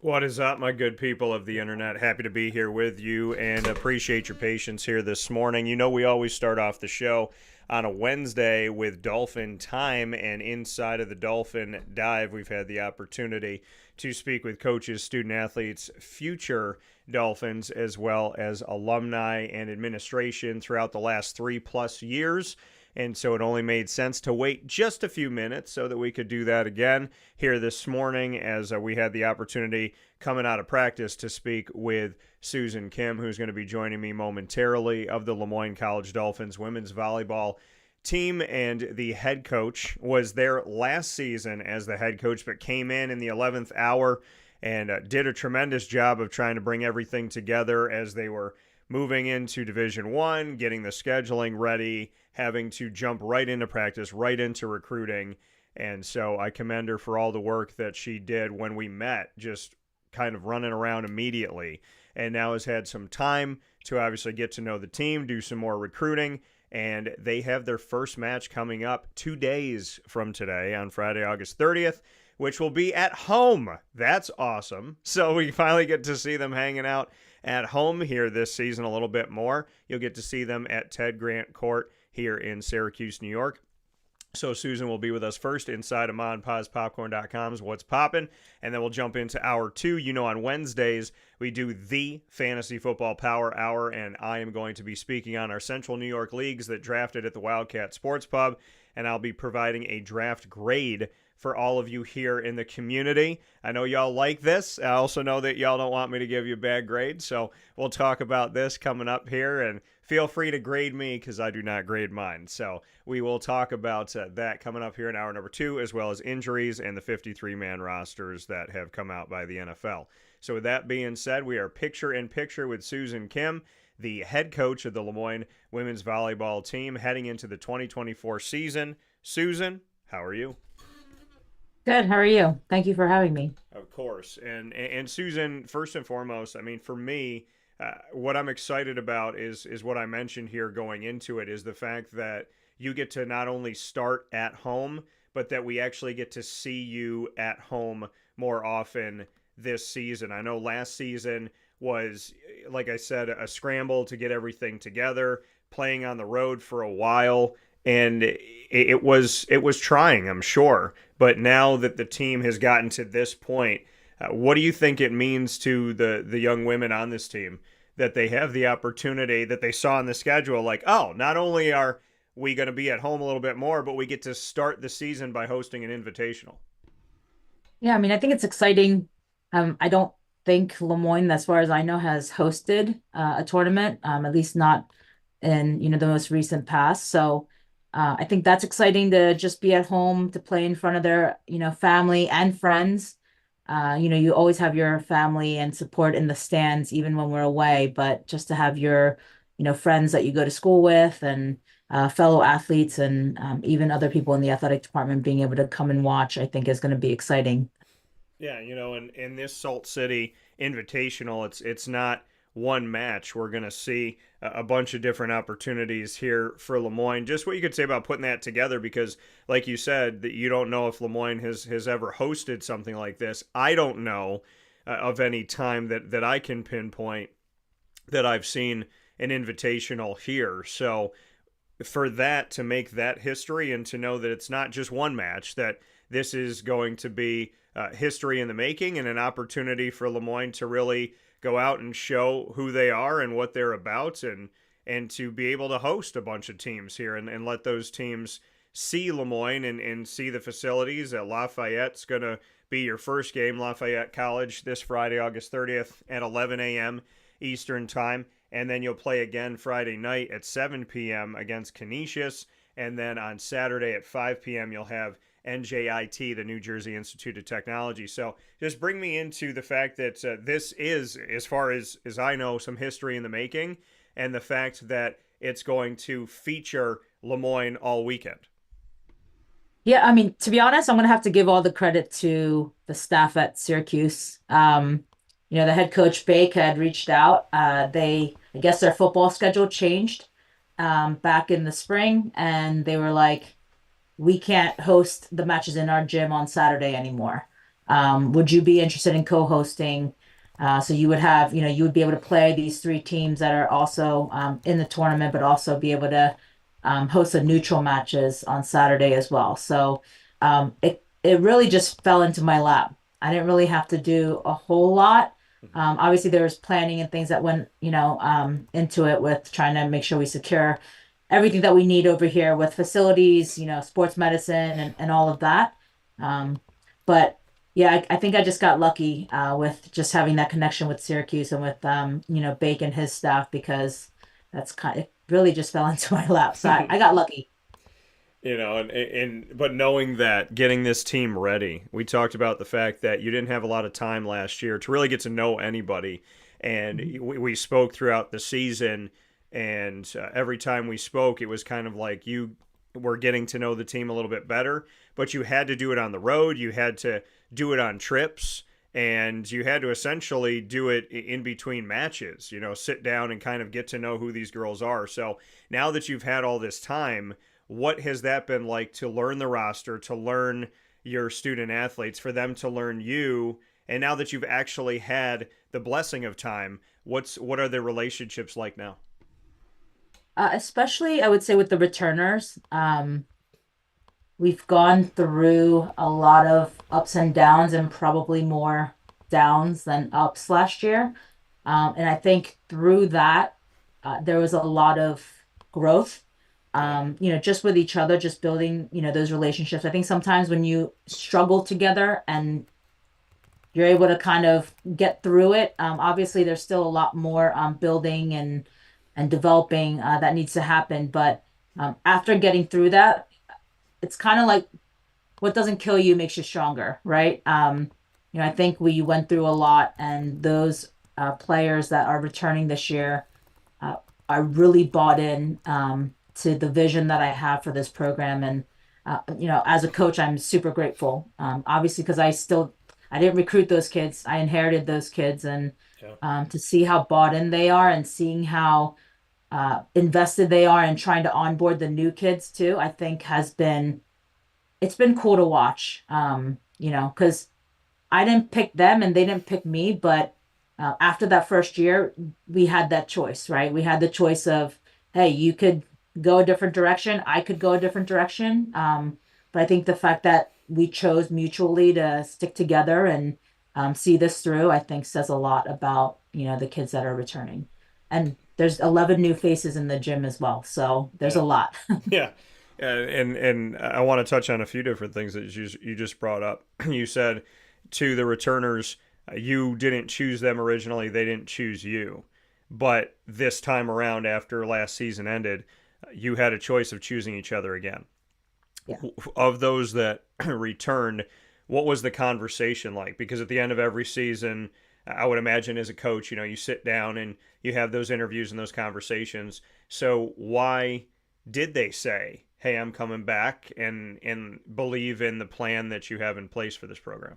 What is up, my good people of the internet? Happy to be here with you and appreciate your patience here this morning. You know, we always start off the show on a Wednesday with Dolphin Time, and inside of the Dolphin Dive, we've had the opportunity to speak with coaches, student athletes, future Dolphins, as well as alumni and administration throughout the last 3+ years. And so it only made sense to wait just a few minutes so that we could do that again here this morning as we had the opportunity coming out of practice to speak with Susan Kim, who's going to be joining me momentarily, of the Moyne College Dolphins women's volleyball team. And the head coach was there last season as the head coach, but came in the 11th hour and did a tremendous job of trying to bring everything together as they were moving into Division One, getting the scheduling ready, having to jump right into practice, right into recruiting. And so I commend her for all the work that she did when we met, just kind of running around immediately. And now has had some time to obviously get to know the team, do some more recruiting. And they have their first match coming up 2 days from today on Friday, August 30th, which will be at home. That's awesome. So we finally get to see them hanging out at home here this season a little bit more. You'll get to see them at Ted Grant Court here in Syracuse, New York. So Susan will be with us first inside of MonPazPopcorn.com's What's Poppin', and then we'll jump into hour two. You know, on Wednesdays, we do the Fantasy Football Power Hour, and I am going to be speaking on our Central New York leagues that drafted at the Wildcat Sports Pub, and I'll be providing a draft grade for all of you here in the community. I know y'all like this. I also know that y'all don't want me to give you a bad grade, so we'll talk about this coming up here, and feel free to grade me because I do not grade mine. So we will talk about that coming up here in hour number two, as well as injuries and the 53-man rosters that have come out by the NFL. So with that being said, we are picture in picture with Susan Kim, the head coach of the Moyne women's volleyball team heading into the 2024 season. Susan, how are you? Good. How are you? Thank you for having me. Of course. And Susan, first and foremost, I mean, for me, what I'm excited about is what I mentioned here going into it, is the fact that you get to not only start at home, but that we actually get to see you at home more often this season. I know last season was, like I said, a scramble to get everything together, playing on the road for a while, and it was trying, I'm sure. But now that the team has gotten to this point, what do you think it means to the young women on this team that they have the opportunity that they saw on the schedule? Like, oh, not only are we going to be at home a little bit more, but we get to start the season by hosting an invitational. Yeah, I mean, I think it's exciting. I don't think Lemoyne, as far as I know, has hosted a tournament, at least not in, the most recent past. So I think that's exciting to just be at home, to play in front of their, family and friends. You always have your family and support in the stands, even when we're away, but just to have your, friends that you go to school with and fellow athletes and even other people in the athletic department being able to come and watch, I think is going to be exciting. Yeah, in this Salt City Invitational, it's not one match. We're going to see a bunch of different opportunities here for Lemoyne. Just what you could say about putting that together, because, like you said, that you don't know if Lemoyne has ever hosted something like this. I don't know of any time that I can pinpoint that I've seen an invitational here. So for that to make that history and to know that it's not just one match, that this is going to be history in the making and an opportunity for Lemoyne to really go out and show who they are and what they're about, and to be able to host a bunch of teams here and let those teams see Lemoyne and see the facilities. Lafayette's going to be your first game, Lafayette College, this Friday, August 30th at 11 a.m. Eastern Time. And then you'll play again Friday night at 7 p.m. against Canisius. And then on Saturday at 5 p.m., you'll have NJIT, the New Jersey Institute of Technology. So just bring me into the fact that this is, as far as I know, some history in the making, and the fact that it's going to feature Lemoyne all weekend. Yeah, I mean, to be honest, I'm going to have to give all the credit to the staff at Syracuse. The head coach Bake had reached out. I guess their football schedule changed back in the spring, and they were like, we can't host the matches in our gym on Saturday anymore. Would you be interested in co-hosting? So you would have, you would be able to play these three teams that are also in the tournament, but also be able to host the neutral matches on Saturday as well. So it really just fell into my lap. I didn't really have to do a whole lot. Mhm. Obviously, there was planning and things that went, into it with trying to make sure we secure everything that we need over here with facilities, sports medicine and all of that. Um, but yeah, I think I just got lucky with just having that connection with Syracuse and with Bake and his staff because it really just fell into my lap. So I got lucky. And but knowing that, getting this team ready, we talked about the fact that you didn't have a lot of time last year to really get to know anybody, and Mhm. we spoke throughout the season, and every time we spoke, it was kind of like you were getting to know the team a little bit better, but you had to do it on the road, you had to do it on trips, and you had to essentially do it in between matches, sit down and kind of get to know who these girls are. So now that you've had all this time, what has that been like to learn the roster, to learn your student athletes, for them to learn you? And now that you've actually had the blessing of time, what are the relationships like now? Especially, I would say with the returners. We've gone through a lot of ups and downs and probably more downs than ups last year. And I think through that, there was a lot of growth, Yeah. just with each other, just building, those relationships. I think sometimes when you struggle together and you're able to kind of get through it, obviously there's still a lot more building and developing that needs to happen. But after getting through that, it's kind of like what doesn't kill you makes you stronger, right? I think we went through a lot, and those players that are returning this year uh, are really bought in to the vision that I have for this program. And as a coach, I'm super grateful. Obviously, because I didn't recruit those kids, I inherited those kids, and Yeah. to see how bought in they are and seeing how invested they are in trying to onboard the new kids too, I think it's been cool to watch. Because I didn't pick them and they didn't pick me, but after that first year, we had that choice, right? We had the choice of, hey, you could go a different direction, I could go a different direction. But I think the fact that we chose mutually to stick together and see this through, I think says a lot about, the kids that are returning. And there's 11 new faces in the gym as well, so there's Yeah. a lot. Yeah. And I want to touch on a few different things that you just brought up. You said to the returners, you didn't choose them originally; they didn't choose you. But this time around, after last season ended, you had a choice of choosing each other again. Yeah. Of those that returned, what was the conversation like? Because at the end of every season, I would imagine as a coach, you sit down and you have those interviews and those conversations. So why did they say, "Hey, I'm coming back," and believe in the plan that you have in place for this program?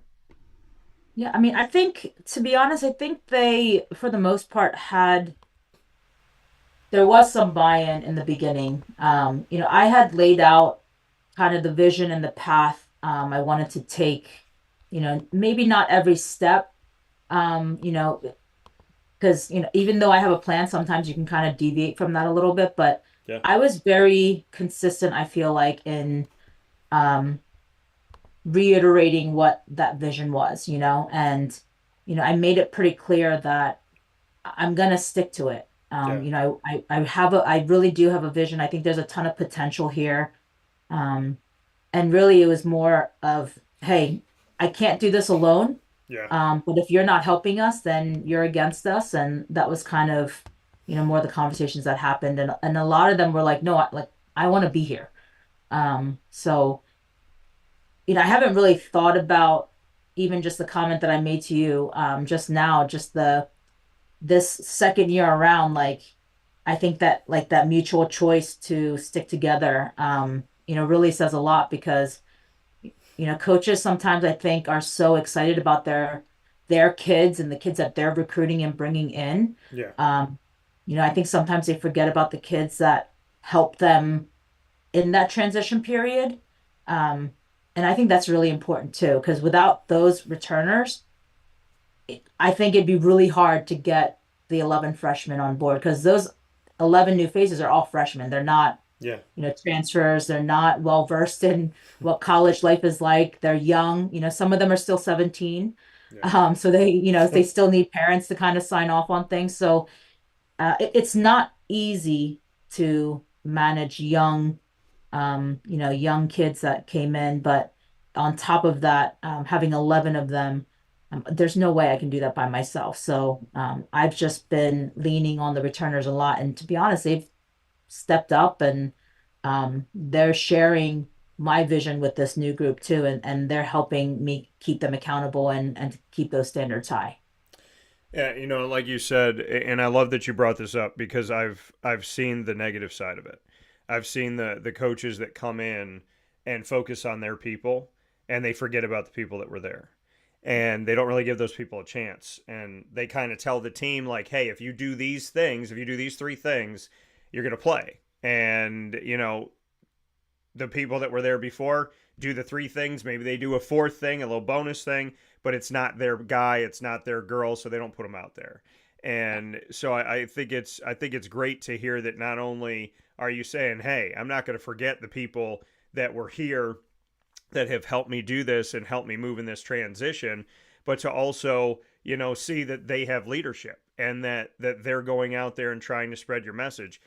Yeah, I mean, I think to be honest, I think they, for the most part, there was some buy-in in the beginning. I had laid out kind of the vision and the path I wanted to take, maybe not every step, because, even though I have a plan, sometimes you can kind of deviate from that a little bit, but Yeah. I was very consistent, I feel like, in um, reiterating what that vision was, and, I made it pretty clear that I'm gonna stick to it. Yeah. I really do have a vision. I think there's a ton of potential here. Um, and really it was more of, hey, I can't do this alone. Yeah. But if you're not helping us, then you're against us. And that was kind of, more of the conversations that happened. And a lot of them were like, no, I want to be here. So, I haven't really thought about even just the comment that I made to you just now, just this second year around, like I think that like that mutual choice to stick together, really says a lot because, coaches sometimes I think are so excited about their kids and the kids that they're recruiting and bringing in. Yeah. Um, I think sometimes they forget about the kids that help them in that transition period. Um, And I think that's really important too, because without those returners, I think it'd be really hard to get the 11 freshmen on board because those 11 new faces are all freshmen. They're not, Yeah. transfers. They're not well versed in what college life is like. They're young. Some of them are still 17. Yeah. So they still need parents to kind of sign off on things. So it's not easy to manage young kids that came in, but on top of that, having 11 of them, there's no way I can do that by myself. So I've just been leaning on the returners a lot. And to be honest, they've stepped up and they're sharing my vision with this new group too. And they're helping me keep them accountable and keep those standards high. Yeah, like you said, and I love that you brought this up because I've seen the negative side of it. I've seen the coaches that come in and focus on their people and they forget about the people that were there. And they don't really give those people a chance. And they kind of tell the team like, "Hey, if you do these things, if you do these three things, you're going to play." And, the people that were there before do the three things. Maybe they do a fourth thing, a little bonus thing, but it's not their guy, it's not their girl, so they don't put them out there. And so I think it's great to hear that not only are you saying, "Hey, I'm not going to forget the people that were here that have helped me do this and helped me move in this transition," but to also, see that they have leadership and that they're going out there and trying to spread your message.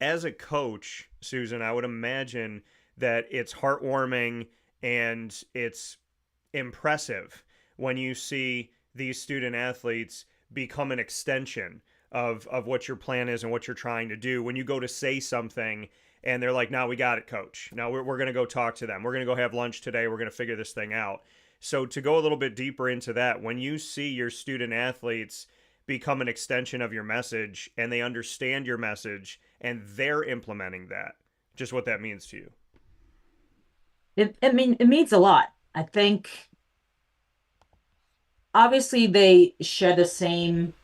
As a coach, Susan, I would imagine that it's heartwarming and it's impressive when you see these student athletes become an extension of what your plan is and what you're trying to do. When you go to say something and they're like, "No, we got it, coach. No, we're going to go talk to them. We're going to go have lunch today. We're going to figure this thing out." So to go a little bit deeper into that, when you see your student athletes become an extension of your message and they understand your message and they're implementing that, just what that means to you. It means a lot. I think obviously they share the same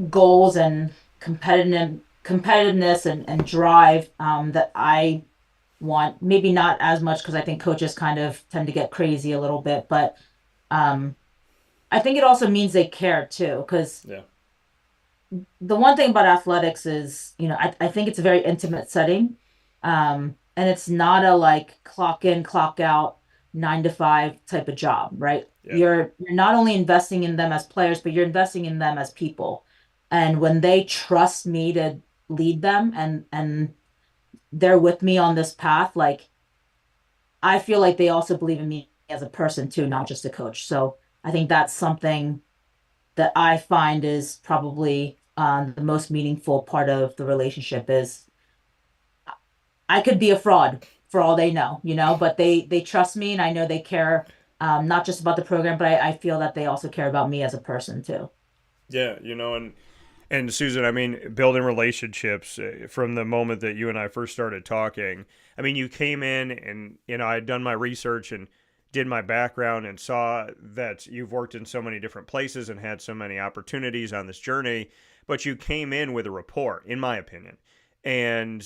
goals and competitiveness and drive that I want. Maybe not as much because I think coaches kind of tend to get crazy a little bit, but um, I think it also means they care too. Because Yeah. the one thing about athletics is, I think it's a very intimate setting, and it's not a like clock in, clock out, 9 to 5 type of job, right? Yeah. You're not only investing in them as players, but you're investing in them as people. And when they trust me to lead them and they're with me on this path, like I feel like they also believe in me as a person too, not just a coach. So I think that's something that I find is probably the most meaningful part of the relationship is I could be a fraud for all they know, but they trust me and I know they care not just about the program, but I feel that they also care about me as a person too. Yeah, and Susan, I mean, building relationships from the moment that you and I first started talking. I mean, you came in and, I had done my research and did my background and saw that you've worked in so many different places and had so many opportunities on this journey, but you came in with a rapport, in my opinion, and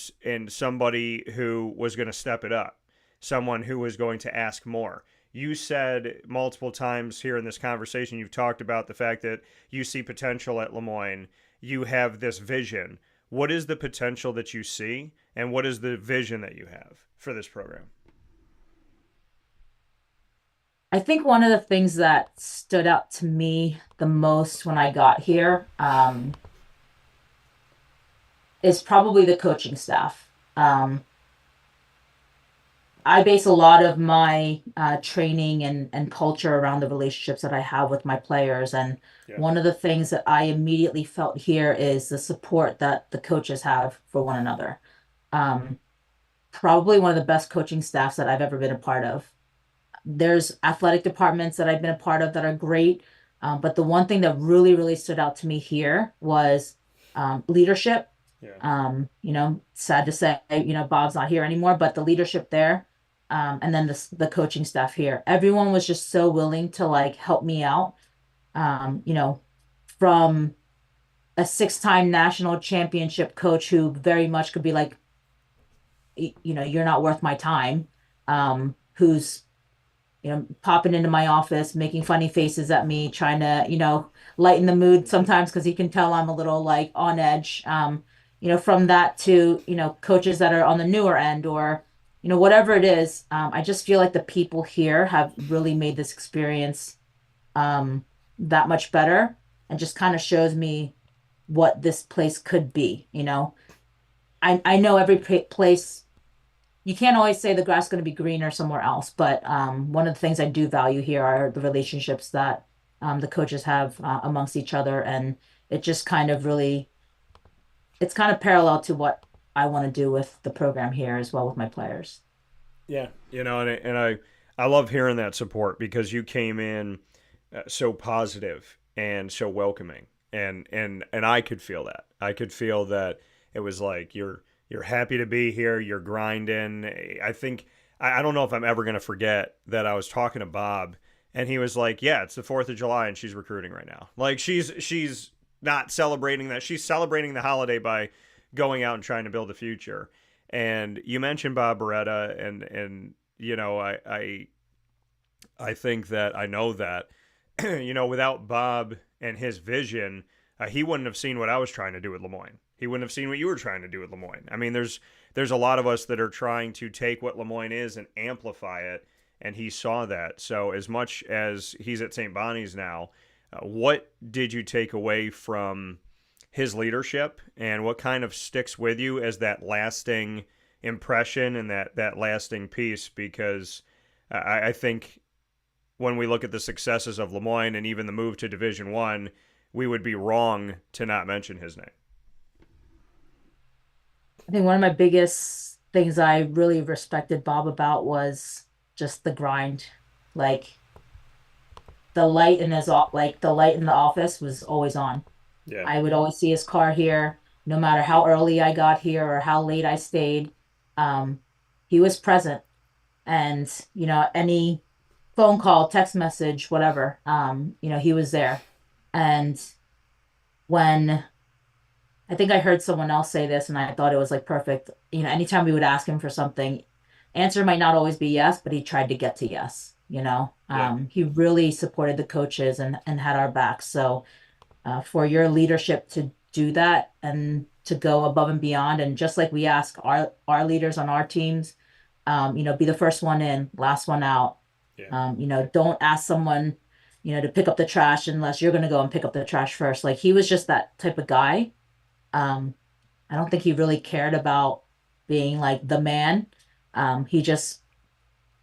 somebody who was going to step it up, someone who was going to ask more. You said multiple times here in this conversation, you've talked about the fact that you see potential at Lemoyne. You have this vision. What is the potential that you see, and what is the vision that you have for this program? I think one of the things that stood out to me the most when I got here is probably the coaching staff. I base a lot of my training and culture around the relationships that I have with my players. And Yeah. one of the things that I immediately felt here is the support that the coaches have for one another. Um, Probably one of the best coaching staffs that I've ever been a part of. There's athletic departments that I've been a part of that are great. But the one thing that really, really stood out to me here was leadership. Yeah. Sad to say, Bob's not here anymore, but the leadership there, and then the coaching staff here, everyone was just so willing to like help me out. Um, you know, from a 6-time national championship coach who very much could be like, you're not worth my time. who's popping into my office, making funny faces at me, trying to, lighten the mood sometimes because he can tell I'm a little like on edge. From that to, coaches that are on the newer end or, whatever it is. I just feel like the people here have really made this experience that much better and just kind of shows me what this place could be. I know every place you can't always say the grass is going to be greener somewhere else, but one of the things I do value here are the relationships that the coaches have amongst each other, and it just kind of really, it's kind of parallel to what I want to do with the program here as well with my players. Yeah, and I love hearing that support because you came in so positive and so welcoming, and I could feel that. I could feel that it was like you're happy to be here. You're grinding. I think I don't know if I'm ever gonna forget that I was talking to Bob, and he was like, "Yeah, it's the 4th of July, and she's recruiting right now. Like she's not celebrating that. She's celebrating the holiday by going out and trying to build a future." And you mentioned Bob Beretta, and I think that I know that without Bob and his vision, he wouldn't have seen what I was trying to do with Lemoyne. He wouldn't have seen what you were trying to do with Lemoyne. I mean, there's a lot of us that are trying to take what Lemoyne is and amplify it, and he saw that. So as much as he's at St. Bonnie's now, what did you take away from his leadership, and what kind of sticks with you as that lasting impression and that lasting piece? Because I think when we look at the successes of Lemoyne and even the move to Division One, we would be wrong to not mention his name. I think one of my biggest things I really respected Bob about was just the grind. Like the light in the office was always on. Yeah. I would always see his car here, no matter how early I got here or how late I stayed. Um, he was present, and any phone call, text message, whatever, he was there. And when I think I heard someone else say this, and I thought it was like perfect. Anytime we would ask him for something, answer might not always be yes, but he tried to get to yes. Yeah. He really supported the coaches and had our backs. So for your leadership to do that and to go above and beyond, and just like we ask our leaders on our teams, be the first one in, last one out. Yeah. Don't ask someone, to pick up the trash unless you're going to go and pick up the trash first. Like he was just that type of guy. Um, I don't think he really cared about being like the man. He just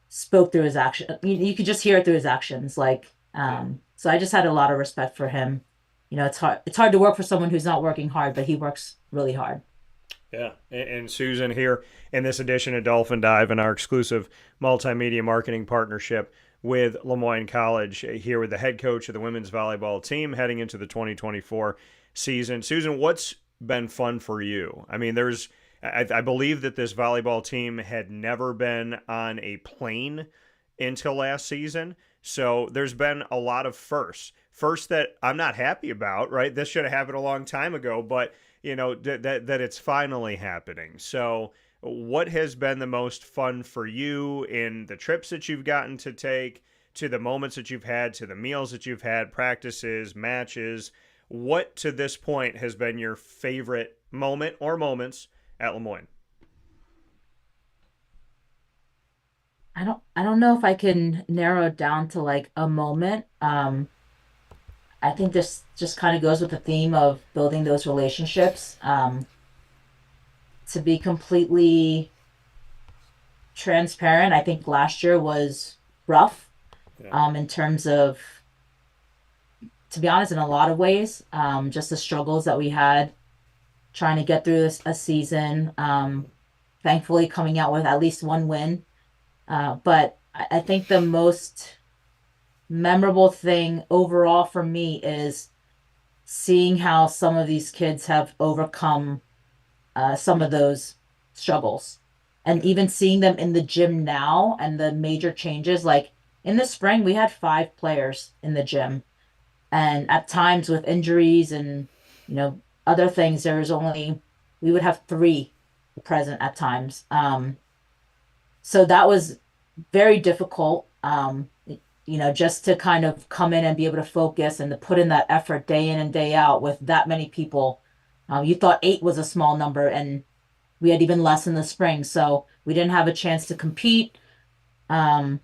spoke through his action. You could just hear it through his actions. Like, Yeah. so I just had a lot of respect for him. It's hard to work for someone who's not working hard, but he works really hard. Yeah, and Susan here in this edition of Dolphin Dive and our exclusive multimedia marketing partnership with Lemoyne College, here with the head coach of the women's volleyball team heading into the 2024 season. Susan, what's been fun for you? I mean, I believe that this volleyball team had never been on a plane until last season. So there's been a lot of firsts. First that I'm not happy about, right? This should have happened a long time ago, but that it's finally happening. So what has been the most fun for you in the trips that you've gotten to take, to the moments that you've had, to the meals that you've had, practices, matches? What to this point has been your favorite moment or moments at Lemoyne? I don't know if I can narrow it down to like a moment. I think this just kind of goes with the theme of building those relationships. To be completely transparent, I think last year was rough, Yeah. in terms of, to be honest, in a lot of ways, just the struggles that we had trying to get through a season. Thankfully, coming out with at least one win. But I think the most memorable thing overall for me is seeing how some of these kids have overcome some of those struggles. And even seeing them in the gym now and the major changes, like in the spring, we had 5 players in the gym. And at times with injuries and, other things, we would have 3 present at times. So that was very difficult. Just to kind of come in and be able to focus and to put in that effort day in and day out with that many people. You thought eight was a small number, and we had even less in the spring, so we didn't have a chance to compete. Um,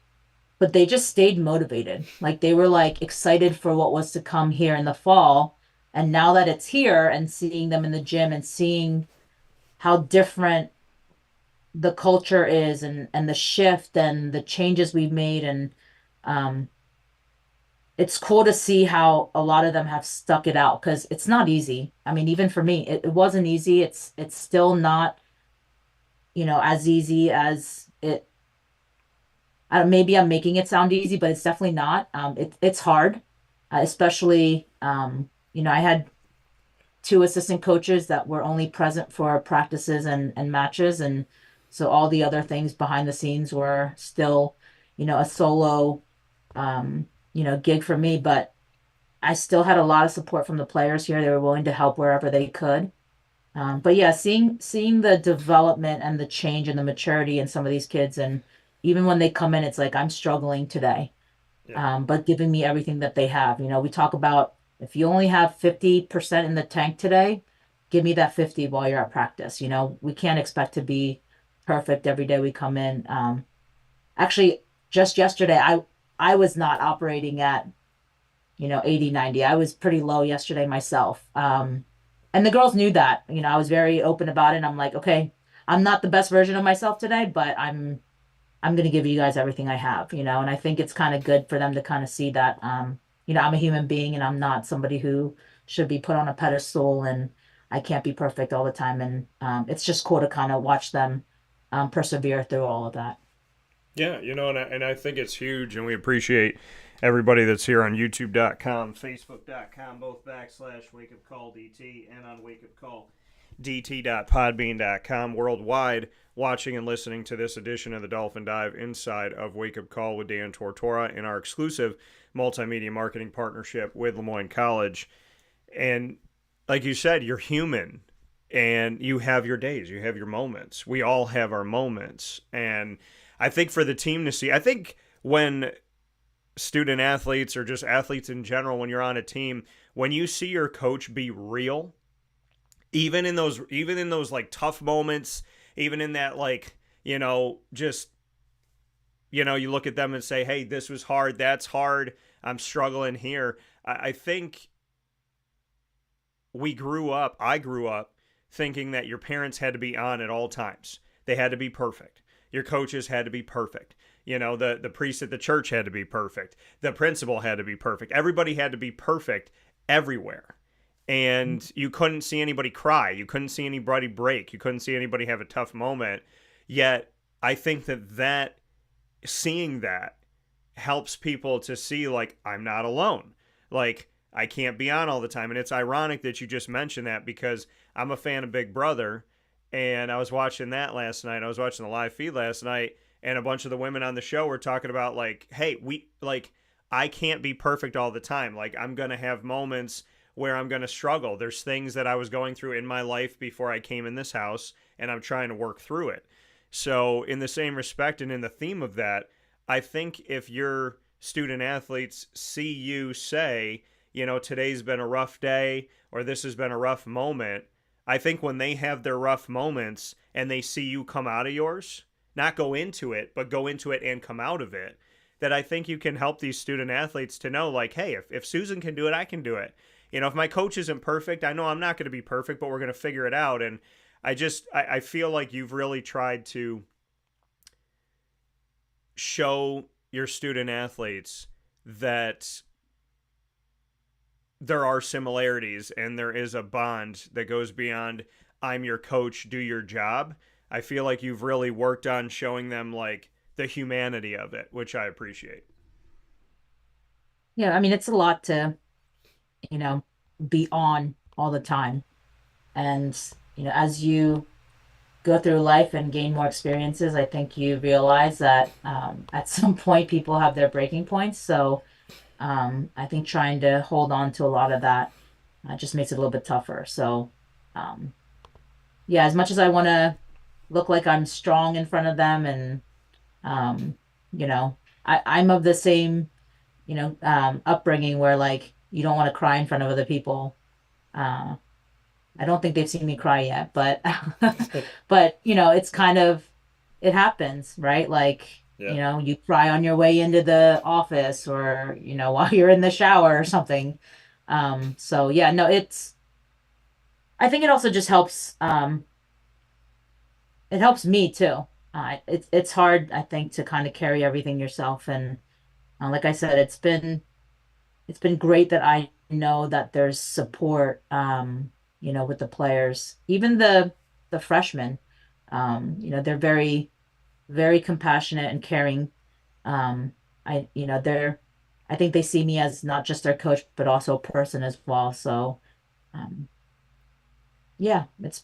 but they just stayed motivated. Like they were like excited for what was to come here in the fall. And now that it's here and seeing them in the gym and seeing how different the culture is and the shift and the changes we've made and um it's cool to see how a lot of them have stuck it out because it's not easy. I mean, even for me, it wasn't easy. It's still not, as easy as it. I don't, maybe I'm making it sound easy, but it's definitely not. It's hard, especially I had two assistant coaches that were only present for practices and matches, and so all the other things behind the scenes were still, a solo, gig for me. But I still had a lot of support from the players here. They were willing to help wherever they could. But yeah, seeing the development and the change and the maturity in some of these kids, and even when they come in, it's like I'm struggling today, Yeah. but giving me everything that they have. We talk about if you only have 50% in the tank today, give me that 50 while you're at practice. We can't expect to be perfect every day we come in. Actually, just yesterday, I was not operating at 80, 90. I was pretty low yesterday myself. And the girls knew that. I was very open about it. And I'm like, okay, I'm not the best version of myself today, but I'm going to give you guys everything I have, and I think it's kind of good for them to kind of see that, I'm a human being and I'm not somebody who should be put on a pedestal and I can't be perfect all the time. And it's just cool to kind of watch them persevere through all of that. Yeah, and I think it's huge, and we appreciate everybody that's here on YouTube.com, Facebook.com, both /WakeUpCallDT and on WakeUpCallDT.podbean.com worldwide, watching and listening to this edition of the Dolphin Dive inside of Wake Up Call with Dan Tortora in our exclusive multimedia marketing partnership with Moyne College. And like you said, you're human and you have your days, you have your moments. We all have our moments. And I think for the team to see, I think when student athletes or just athletes in general, when you're on a team, when you see your coach be real, even in those like tough moments, even in that like, just you look at them and say, hey, this was hard, that's hard, I'm struggling here. I think I grew up thinking that your parents had to be on at all times. They had to be perfect. Your coaches had to be perfect. The priest at the church had to be perfect. The principal had to be perfect. Everybody had to be perfect everywhere. And you couldn't see anybody cry. You couldn't see anybody break. You couldn't see anybody have a tough moment. Yet, I think that seeing that helps people to see, like, I'm not alone. Like, I can't be on all the time. And it's ironic that you just mentioned that because I'm a fan of Big Brother. And I was watching that last night. I was watching the live feed last night. And a bunch of the women on the show were talking about, like, hey, I can't be perfect all the time. Like, I'm going to have moments where I'm going to struggle. There's things that I was going through in my life before I came in this house, and I'm trying to work through it. So, in the same respect and in the theme of that, I think if your student athletes see you say, today's been a rough day or this has been a rough moment, I think when they have their rough moments and they see you come out of yours, not go into it, but go into it and come out of it, that I think you can help these student athletes to know, like, hey, if Susan can do it, I can do it. If my coach isn't perfect, I know I'm not going to be perfect, but we're going to figure it out. And I feel like you've really tried to show your student athletes that there are similarities and there is a bond that goes beyond I'm your coach, do your job. I feel like you've really worked on showing them like the humanity of it, which I appreciate. Yeah, I mean, it's a lot to, you know, be on all the time. And, as you go through life and gain more experiences, I think you realize that at some point people have their breaking points. So I think trying to hold on to a lot of that just makes it a little bit tougher. So um, yeah, as much as I want to look like I'm strong in front of them and um, I'm of the same, upbringing where like you don't want to cry in front of other people. Uh, I don't think they've seen me cry yet, but but it's kind of it happens, right? Like, Yeah. you cry on your way into the office or, while you're in the shower or something. So yeah, no, I think it also just helps it helps me too. It's hard, I think, to kind of carry everything yourself and like I said, it's been great that I know that there's support, with the players, even the freshmen. They're very, very compassionate and caring. I think they see me as not just their coach, but also a person as well. So, um, yeah, it's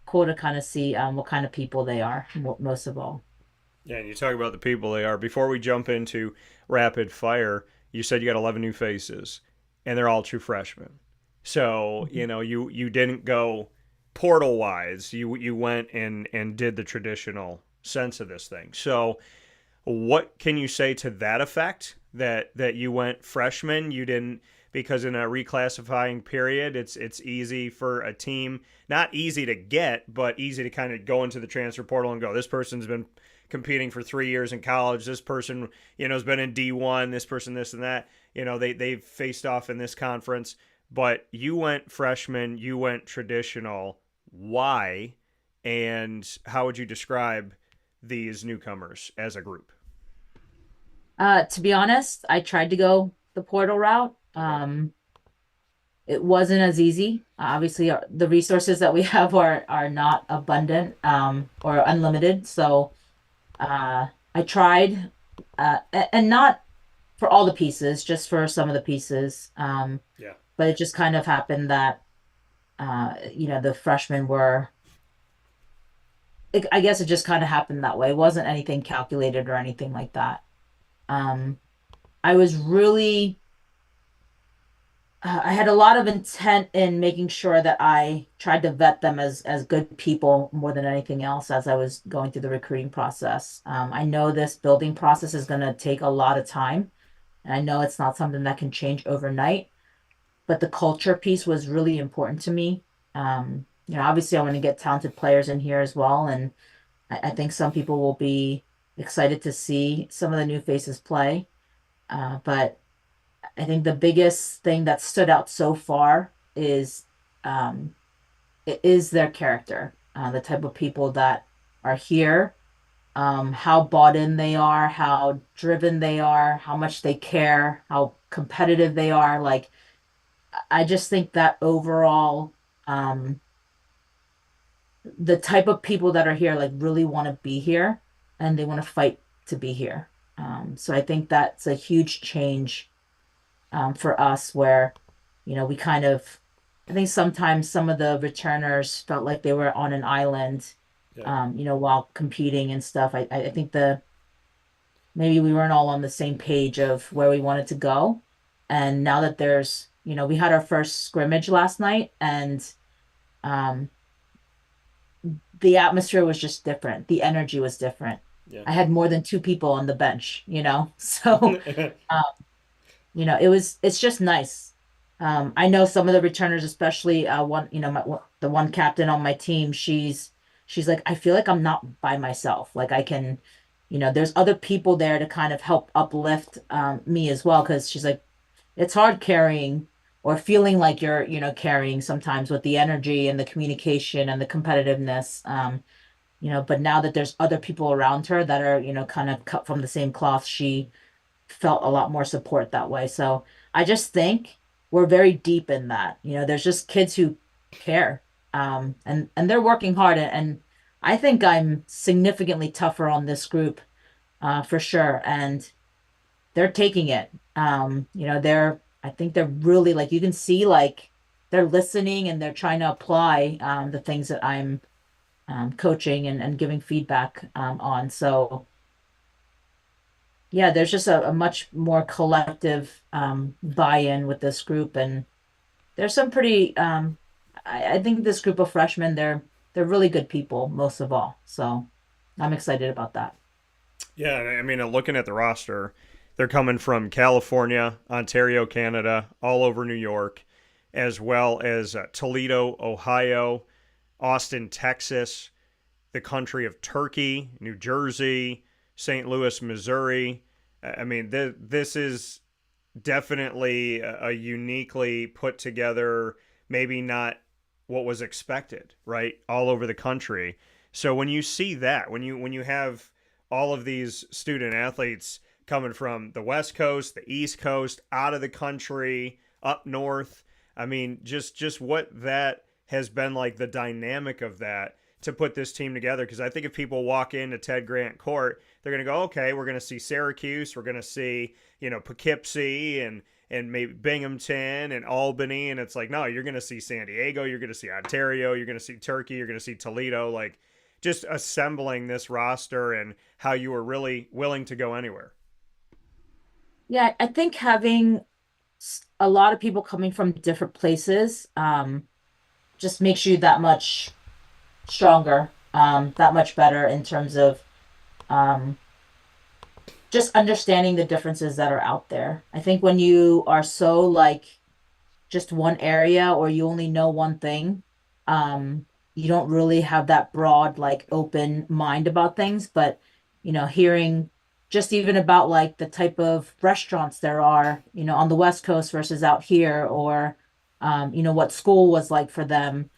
cool to kind of see what kind of people they are, most of all. Yeah, and you talk about the people they are. Before we jump into rapid fire, you said you got 11 new faces, and they're all true freshmen. So Mhm. you didn't go portal wise. You went and did the traditional sense of this thing. So what can you say to that effect? That you went freshman, you didn't, because in a reclassifying period, it's easy for a team, not easy to get, but easy to kind of go into the transfer portal and go, this person's been competing for 3 years in college. This person, has been in D1. This person, this and that. They've faced off in this conference. But you went freshman. You went traditional. Why? And how would you describe these newcomers as a group? To be honest, I tried to go the portal route. Okay. It wasn't as easy. Obviously, the resources that we have are not abundant, or unlimited. So I tried, and not for all the pieces, just for some of the pieces. Yeah. But it just kind of happened that the freshmen were. I guess it just kind of happened that way. It wasn't anything calculated or anything like that. Um, I was really I had a lot of intent in making sure that I tried to vet them as good people more than anything else as I was going through the recruiting process. I know this building process is going to take a lot of time, and I know it's not something that can change overnight, but the culture piece was really important to me. Obviously, I want to get talented players in here as well, and I think some people will be excited to see some of the new faces play. But I think the biggest thing that stood out so far um, is their character, the type of people that are here, how bought in they are, how driven they are, how much they care, how competitive they are. Like, I just think that overall, um, the type of people that are here, like, really want to be here and they want to fight to be here. So I think that's a huge change for us where, we kind of, I think sometimes some of the returners felt like they were on an island, Yeah. while competing and stuff. I think maybe we weren't all on the same page of where we wanted to go. And now that we had our first scrimmage last night and um, the atmosphere was just different. The energy was different. Yeah. I had more than two people on the bench, so um, it's just nice. I know some of the returners, especially one, the one captain on my team, she's like, I feel like I'm not by myself. Like I can, there's other people there to kind of help uplift me as well. Because she's like, it's hard carrying or feeling like you're, carrying sometimes with the energy and the communication and the competitiveness. But now that there's other people around her that are, kind of cut from the same cloth, she felt a lot more support that way. So I just think we're very deep in that. There's just kids who care. And they're working hard and I think I'm significantly tougher on this group, for sure. And they're taking it. I think they're really like you can see like they're listening and they're trying to apply the things that I'm coaching and giving feedback on. So yeah, there's just a much more collective buy-in with this group, and there's some pretty. I think this group of freshmen, they're really good people, most of all. So I'm excited about that. Yeah, I mean, looking at the roster, they're coming from California, Ontario, Canada, all over New York, as well as Toledo, Ohio, Austin, Texas, the country of Turkey, New Jersey, St. Louis, Missouri. I mean, this is definitely a uniquely put together, maybe not what was expected, right? All over the country. So when you see that, when you have all of these student athletes coming from the West Coast, the East Coast, out of the country, up north, I mean, just what that has been like, the dynamic of that to put this team together. Because I think if people walk into Ted Grant Court, they're going to go, okay, we're going to see Syracuse, we're going to see, Poughkeepsie and maybe Binghamton and Albany, and it's like, no, you're going to see San Diego, you're going to see Ontario, you're going to see Turkey, you're going to see Toledo. Like, just assembling this roster and how you were really willing to go anywhere. Yeah, I think having a lot of people coming from different places just makes you that much stronger, that much better in terms of um, just understanding the differences that are out there. I think when you are so like just one area or you only know one thing, you don't really have that broad, like open mind about things. But, hearing just even about like the type of restaurants there are, on the West Coast versus out here, or, what school was like for them,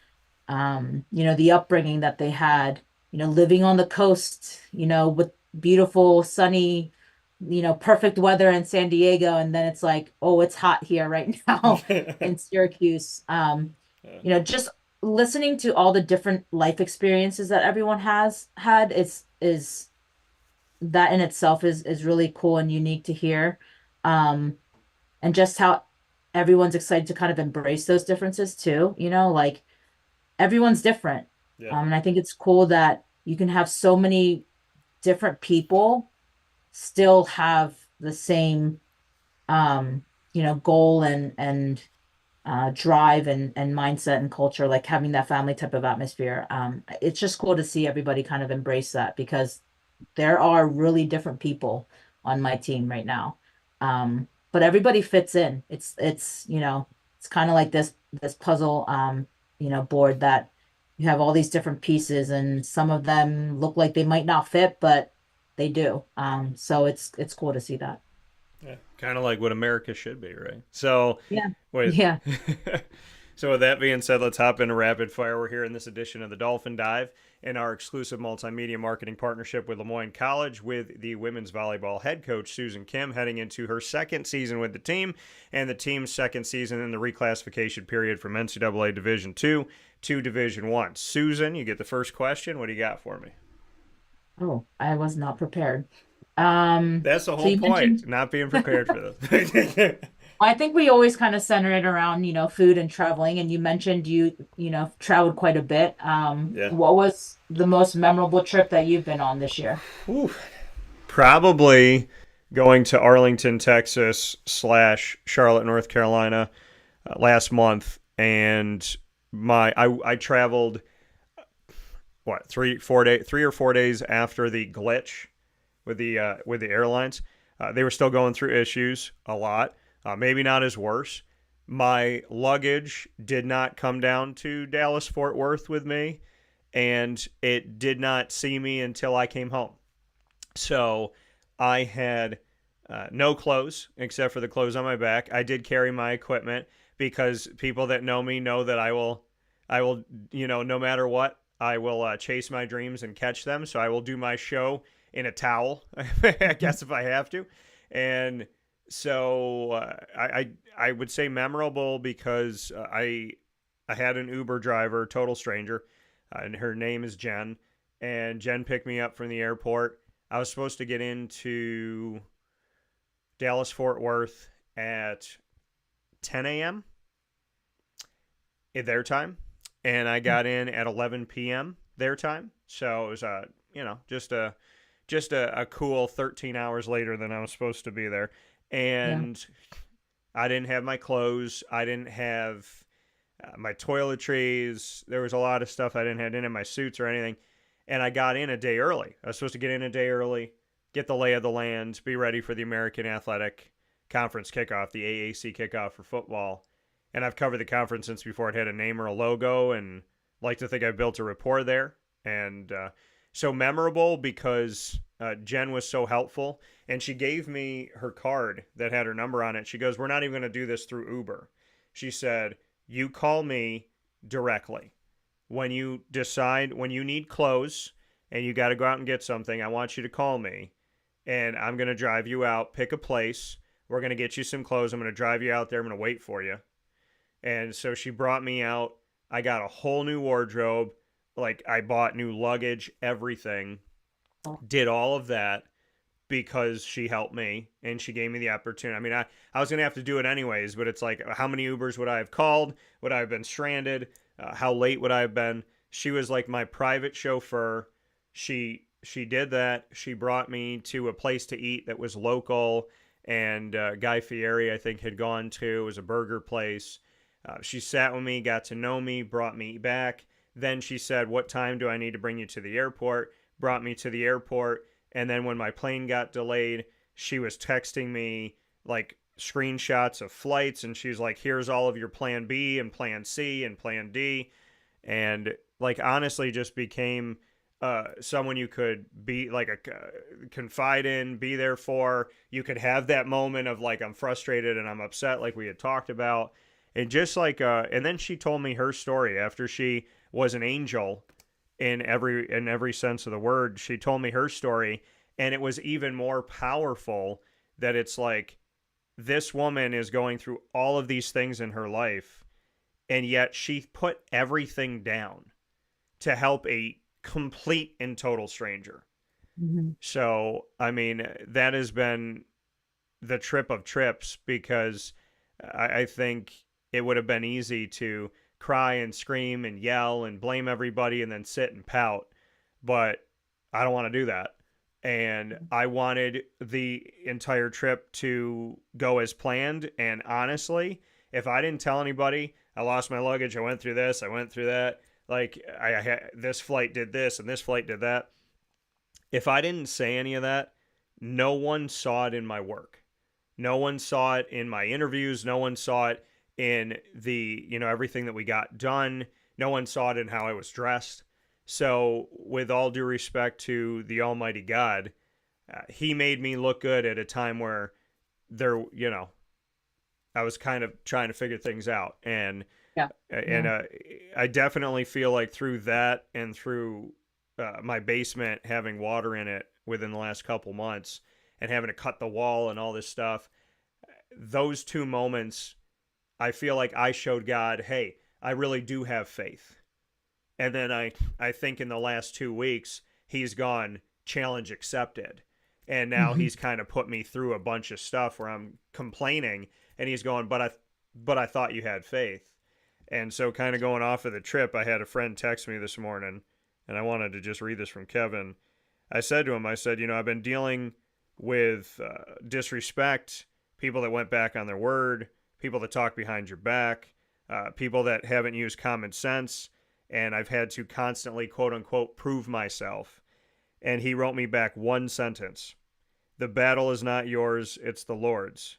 the upbringing that they had, living on the coast, with beautiful, sunny, perfect weather in San Diego, and then it's like, oh, it's hot here right now in Syracuse. Just listening to all the different life experiences that everyone has had is that in itself is really cool and unique to hear. And just how everyone's excited to kind of embrace those differences too, like everyone's different. Yeah. And I think it's cool that you can have so many different people still have the same goal and drive and mindset and culture, like having that family type of atmosphere. It's just cool to see everybody kind of embrace that because there are really different people on my team right now. But everybody fits in. It's kind of like this puzzle board that you have all these different pieces and some of them look like they might not fit, but they do. So it's cool to see that. Yeah, kind of like what America should be, right? So, Yeah. wait. Yeah. So, with that being said, let's hop into rapid fire. We're here in this edition of the Dolphin Dive in our exclusive multimedia marketing partnership with Moyne College with the women's volleyball head coach, Susan Kim, heading into her second season with the team and the team's second season in the reclassification period from NCAA Division II to Division One. Susan, you get the first question. What do you got for me? Oh, I was not prepared. That's the So whole you point, mentioned, not being prepared for this. I think we always kind of center it around, food and traveling, and you mentioned you traveled quite a bit. Yeah. What was the most memorable trip that you've been on this year? Whew. Probably going to Arlington, Texas / Charlotte, North Carolina last month, and I traveled what 3 or 4 days after the glitch with the airlines. They were still going through issues a lot. Maybe not as worse. My luggage did not come down to Dallas Fort Worth with me, and it did not see me until I came home. So I had no clothes except for the clothes on my back. I did carry my equipment because people that know me know that I will, no matter what, I will chase my dreams and catch them. So I will do my show in a towel, I guess if I have to. And so I would say memorable because I had an Uber driver, total stranger, and her name is Jen. And Jen picked me up from the airport. I was supposed to get into Dallas Fort Worth at 10 a.m. at their time, and I got in at 11 p.m. their time. So it was just a cool 13 hours later than I was supposed to be there. Yeah. And I didn't have my clothes. I didn't have my toiletries. There was a lot of stuff I didn't have. I didn't have my suits or anything. And I got in a day early. I was supposed to get in a day early. get the lay of the land, be ready for the American Athletic Conference kickoff, the AAC kickoff for football. And I've covered the conference since before it had a name or a logo, and like to think I've built a rapport there. And so memorable because Jen was so helpful, and she gave me her card that had her number on it. She goes, "We're not even going to do this through Uber." She said, "You call me directly. When you decide, when you need clothes and you got to go out and get something, I want you to call me, and I'm going to drive you out, pick a place. We're going to get you some clothes. I'm going to drive you out there. I'm going to wait for you." And so she brought me out. I got a whole new wardrobe. Like, I bought new luggage, everything. Did all of that because she helped me and she gave me the opportunity. I mean, I was going to have to do it anyways, but it's like, how many Ubers would I have called? Would I have been stranded? How late would I have been? She was like my private chauffeur. She did that. She brought me to a place to eat that was local, and Guy Fieri, I think, had gone to. It was a burger place. She sat with me, got to know me, brought me back. Then she said, "What time do I need to bring you to the airport?" Brought me to the airport. And then when my plane got delayed, she was texting me like screenshots of flights. And she's like, "Here's all of your plan B and plan C and plan D." And like, honestly, just became someone you could be like confide in, be there for. You could have that moment of like, I'm frustrated and I'm upset, like we had talked about. And just like, and then she told me her story after she was an angel in every sense of the word. She told me her story, and it was even more powerful that it's like, this woman is going through all of these things in her life, and yet she put everything down to help a complete and total stranger. Mm-hmm. So, I mean, that has been the trip of trips, because I think it would have been easy to cry and scream and yell and blame everybody and then sit and pout. But I don't want to do that. And I wanted the entire trip to go as planned. And honestly, if I didn't tell anybody, I lost my luggage, I went through this, I went through that, like I had, this flight did this and this flight did that. If I didn't say any of that, no one saw it in my work. No one saw it in my interviews. No one saw it in the, everything that we got done. No one saw it in how I was dressed. So with all due respect to the Almighty God, he made me look good at a time where there, I was kind of trying to figure things out. And, Yeah. I definitely feel like through that and through my basement having water in it within the last couple months and having to cut the wall and all this stuff, those two moments, I feel like I showed God, hey, I really do have faith. And then I think in the last 2 weeks, he's gone, challenge accepted. And now he's kind of put me through a bunch of stuff where I'm complaining, and he's going, but I thought you had faith. And so kind of going off of the trip, I had a friend text me this morning, and I wanted to just read this from Kevin. I said to him, I've been dealing with disrespect, people that went back on their word, people that talk behind your back, people that haven't used common sense, and I've had to constantly, quote unquote, prove myself. And he wrote me back one sentence: "The battle is not yours, it's the Lord's."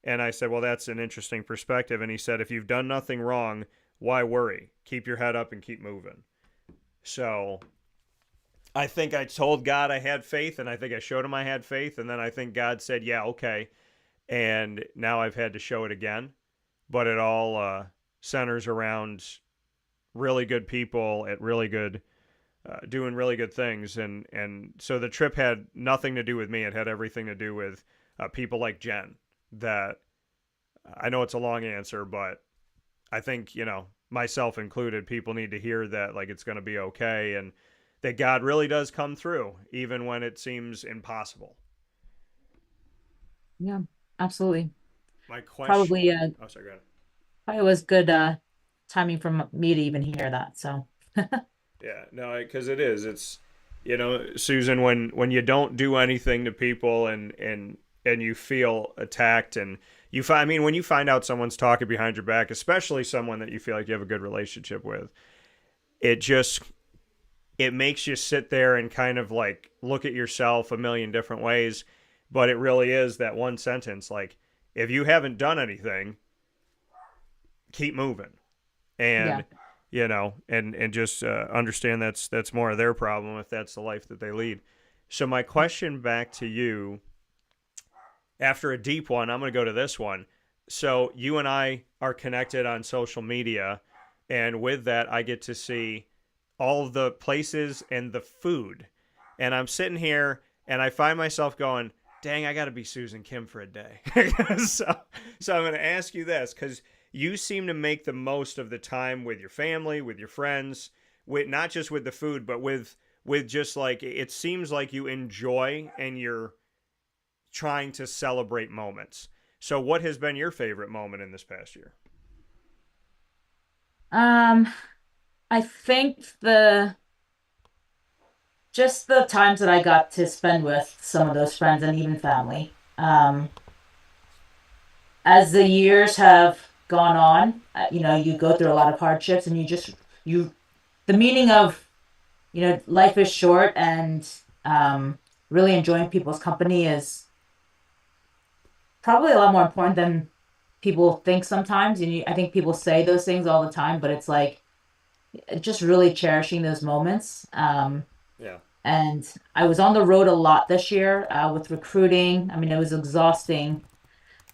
And I said, well, that's an interesting perspective. And he said, if you've done nothing wrong, why worry? Keep your head up and keep moving. So I think I told God I had faith, and I think I showed him I had faith. And then I think God said, yeah, okay. And now I've had to show it again. But it all centers around really good people at really good, doing really good things. And so the trip had nothing to do with me. It had everything to do with people like Jen. That I know it's a long answer, but I think, myself included, people need to hear that, like, it's going to be okay, and that God really does come through even when it seems impossible. Yeah, absolutely. My question. Probably Oh, sorry, go ahead. probably was good timing from me to even hear that. So Yeah, no, because it is. It's, Susan, when you don't do anything to people and you feel attacked, and when you find out someone's talking behind your back, especially someone that you feel like you have a good relationship with, it it makes you sit there and kind of like look at yourself a million different ways. But it really is that one sentence, like, if you haven't done anything, keep moving. Yeah. And and just understand that's more of their problem if that's the life that they lead. So my question back to you, after a deep one, I'm going to go to this one. So you and I are connected on social media, and with that, I get to see all the places and the food. And I'm sitting here, and I find myself going, "Dang, I got to be Susan Kim for a day." So I'm going to ask you this, because you seem to make the most of the time with your family, with your friends, with not just with the food, but with just like, it seems like you enjoy and you're trying to celebrate moments. So what has been your favorite moment in this past year? Um, I think the just the times that I got to spend with some of those friends and even family. As the years have gone on, you go through a lot of hardships and you, the meaning of, life is short and really enjoying people's company is probably a lot more important than people think sometimes. And I think people say those things all the time, but it's like just really cherishing those moments. Yeah. And I was on the road a lot this year with recruiting. I mean, it was exhausting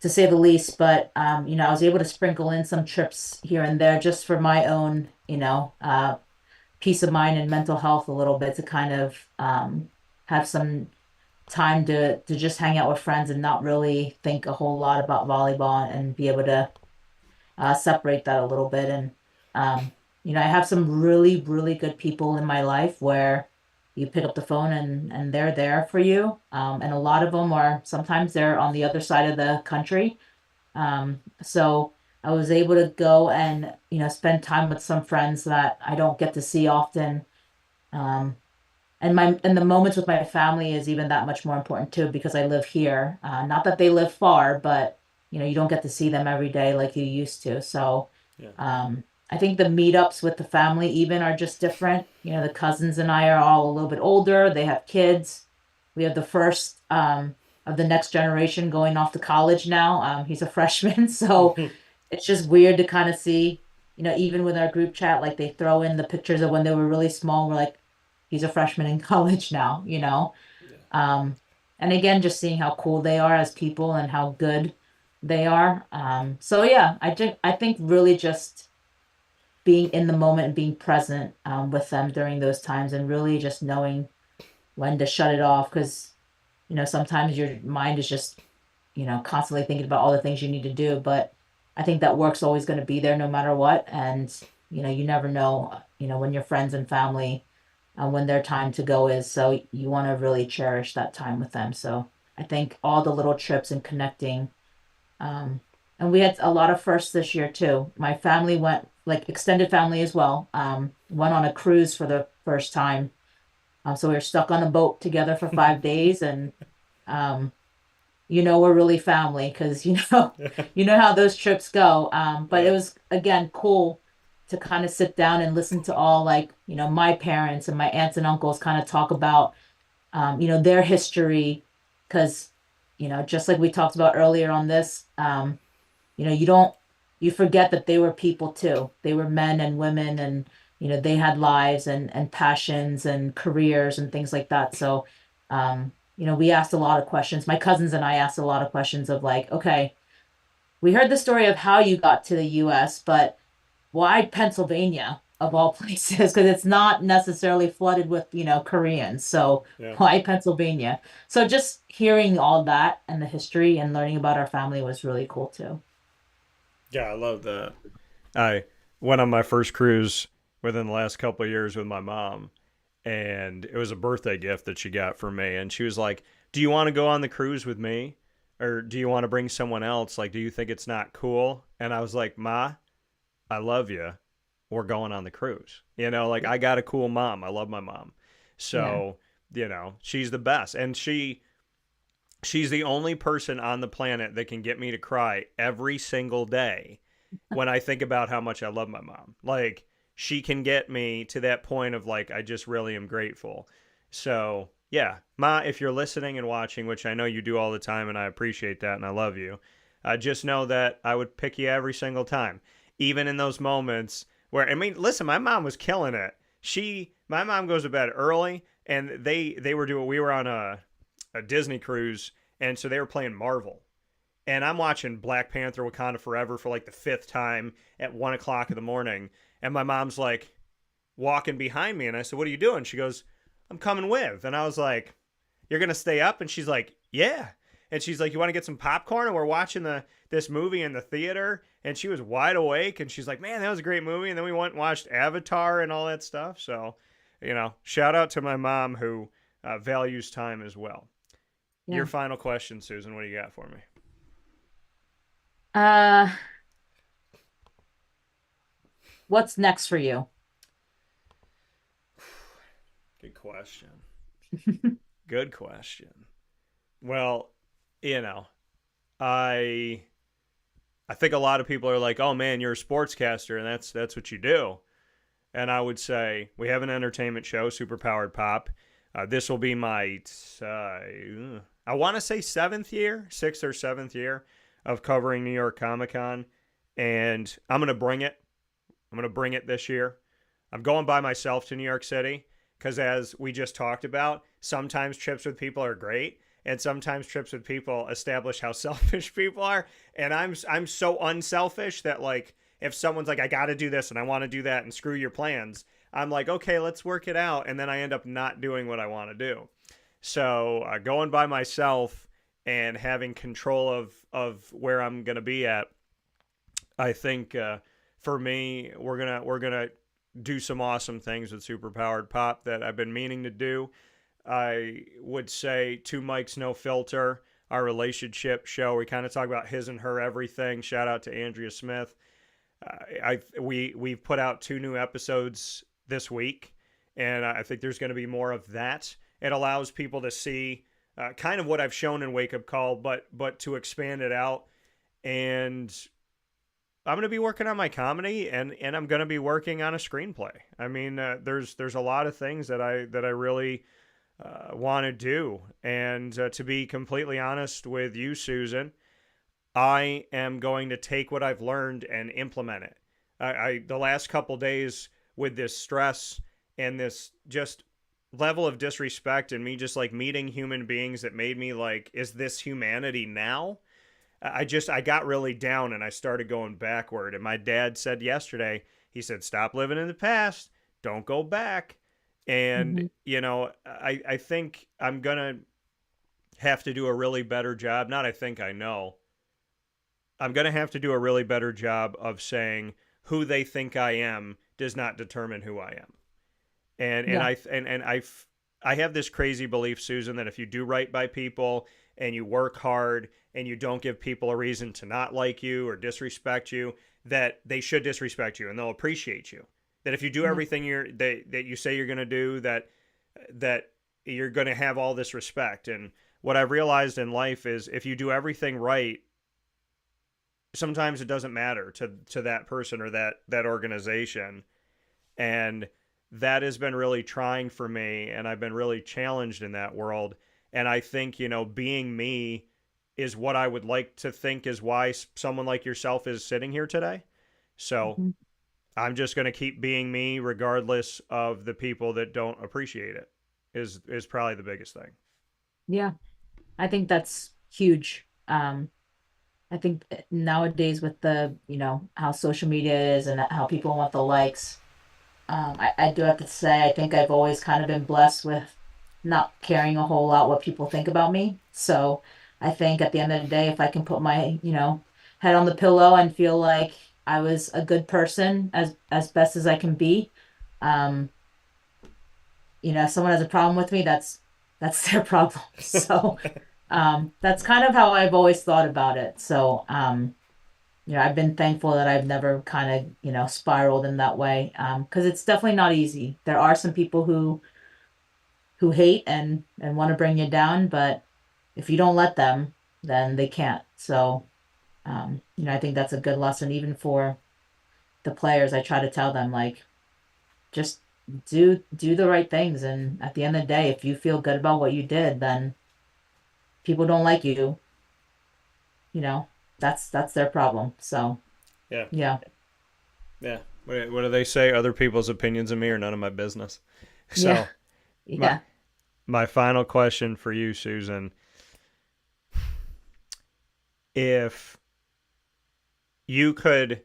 to say the least, but I was able to sprinkle in some trips here and there just for my own, peace of mind and mental health a little bit to kind of have some time to just hang out with friends and not really think a whole lot about volleyball and be able to separate that a little bit. And, I have some really, really good people in my life where you pick up the phone and they're there for you. And a lot of them are sometimes they're on the other side of the country. So I was able to go and, spend time with some friends that I don't get to see often. Um, and the moments with my family is even that much more important too because I live here. Not that they live far, but you don't get to see them every day like you used to. So Yeah. I think the meetups with the family even are just different. The cousins and I are all a little bit older. They have kids. We have the first of the next generation going off to college now. He's a freshman, so it's just weird to kind of see, even with our group chat, like they throw in the pictures of when they were really small. We're like, he's a freshman in college now. Yeah. Um, and again, just seeing how cool they are as people and how good they are. So yeah, I think really just being in the moment and being present with them during those times and really just knowing when to shut it off because sometimes your mind is just constantly thinking about all the things you need to do, but I think that work's always going to be there no matter what. And you never know when your friends and family when their time to go is. So you want to really cherish that time with them. So I think all the little trips and connecting. Um, and we had a lot of firsts this year too. My family went, like extended family as well, went on a cruise for the first time. So we were stuck on a boat together for 5 days and, um, we're really family because, you know how those trips go. But it Yeah. was again cool to kind of sit down and listen to all like, my parents and my aunts and uncles kind of talk about, their history. Because, just like we talked about earlier on this, you don't, you forget that they were people too. They were men and women and, they had lives and passions and careers and things like that. So, we asked a lot of questions. My cousins and I asked a lot of questions of like, okay, we heard the story of how you got to the US, but why Pennsylvania of all places? Because it's not necessarily flooded with, Koreans. So Yeah. why Pennsylvania? So just hearing all that and the history and learning about our family was really cool too. Yeah, I love that. I went on my first cruise within the last couple of years with my mom, and it was a birthday gift that she got for me. And she was like, "Do you want to go on the cruise with me? Or do you want to bring someone else? Like, do you think it's not cool?" And I was like, "Ma, I love you. We're going on the cruise." Like, I got a cool mom. I love my mom. Yeah. So, she's the best. And she's the only person on the planet that can get me to cry every single day when I think about how much I love my mom. Like, she can get me to that point of like, I just really am grateful. So, yeah, Ma, if you're listening and watching, which I know you do all the time, and I appreciate that and I love you, just know that I would pick you every single time, even in those moments where, I mean, listen, my mom was killing it. My mom goes to bed early, and we were on a Disney cruise, and so they were playing Marvel. And I'm watching Black Panther Wakanda Forever for like the fifth time at 1 o'clock in the morning. And my mom's like walking behind me. And I said, "What are you doing?" She goes, "I'm coming with." And I was like, "You're going to stay up?" And she's like, "Yeah." And she's like, "You want to get some popcorn?" And we're watching this movie in the theater. And she was wide awake. And she's like, "Man, that was a great movie." And then we went and watched Avatar and all that stuff. So, shout out to my mom who values time as well. Your Yeah. final question, Susan. What do you got for me? Uh, what's next for you? Good question. Good question. Well, you know, I I think a lot of people are like, "Oh man, you're a sportscaster, and that's what you do." And I would say we have an entertainment show, Superpowered Pop. This will be my, I want to say sixth or seventh year of covering New York Comic Con, and I'm gonna bring it. I'm gonna bring it this year. I'm going by myself to New York City because, as we just talked about, sometimes trips with people are great, and sometimes trips with people establish how selfish people are. And I'm so unselfish that, like, if someone's like, "I got to do this and I want to do that," and screw your plans, I'm like, "Okay, let's work it out," and then I end up not doing what I want to do. So going by myself and having control of where I'm gonna be at, I think for me, we're gonna do some awesome things with Superpowered Pop that I've been meaning to do. I would say Two Mics No Filter, our relationship show. We kind of talk about his and her everything. Shout out to Andrea Smith. We've put out 2 new episodes this week, and I think there's going to be more of that. It allows people to see kind of what I've shown in Wake Up Call, but to expand it out. And I'm going to be working on my comedy, and I'm going to be working on a screenplay. I mean, there's a lot of things that I really want to do. And to be completely honest with you, Susan, I am going to take what I've learned and implement it. The last couple days with this stress and this just level of disrespect and me just like meeting human beings that made me like, is this humanity now? I got really down and I started going backward. And my dad said yesterday, he said, "Stop living in the past. Don't go back." And, Mhm. I think I'm going to have to do a really better job. Not I think I know. I'm going to have to do a really better job of saying who they think I am does not determine who I am. And Yeah. I have this crazy belief, Susan, that if you do right by people and you work hard and you don't give people a reason to not like you or disrespect you, that they should disrespect you and they'll appreciate you. That if you do Yeah. everything that you say you're going to do, that you're going to have all this respect. And what I've realized in life is if you do everything right, sometimes it doesn't matter to that person or that organization. And that has been really trying for me, and I've been really challenged in that world. And I think, being me is what I would like to think is why someone like yourself is sitting here today. So Mhm. I'm just going to keep being me regardless of the people that don't appreciate it, is probably the biggest thing. Yeah. I think that's huge. I think nowadays with how social media is and how people want the likes, I do have to say, I think I've always kind of been blessed with not caring a whole lot what people think about me. So I think at the end of the day, if I can put my, head on the pillow and feel like I was a good person as best as I can be, um, if someone has a problem with me, that's their problem. So that's kind of how I've always thought about it. So I've been thankful that I've never kind of, spiraled in that way. Because it's definitely not easy. There are some people who hate and want to bring you down, but if you don't let them, then they can't. So, I think that's a good lesson even for the players. I try to tell them like, just do the right things. And at the end of the day, if you feel good about what you did, then people don't like you, you know, that's their problem. So Yeah, yeah, yeah. What do they say? Other people's opinions of me are none of my business. yeah, So my yeah. my final question for you, Susan, if you could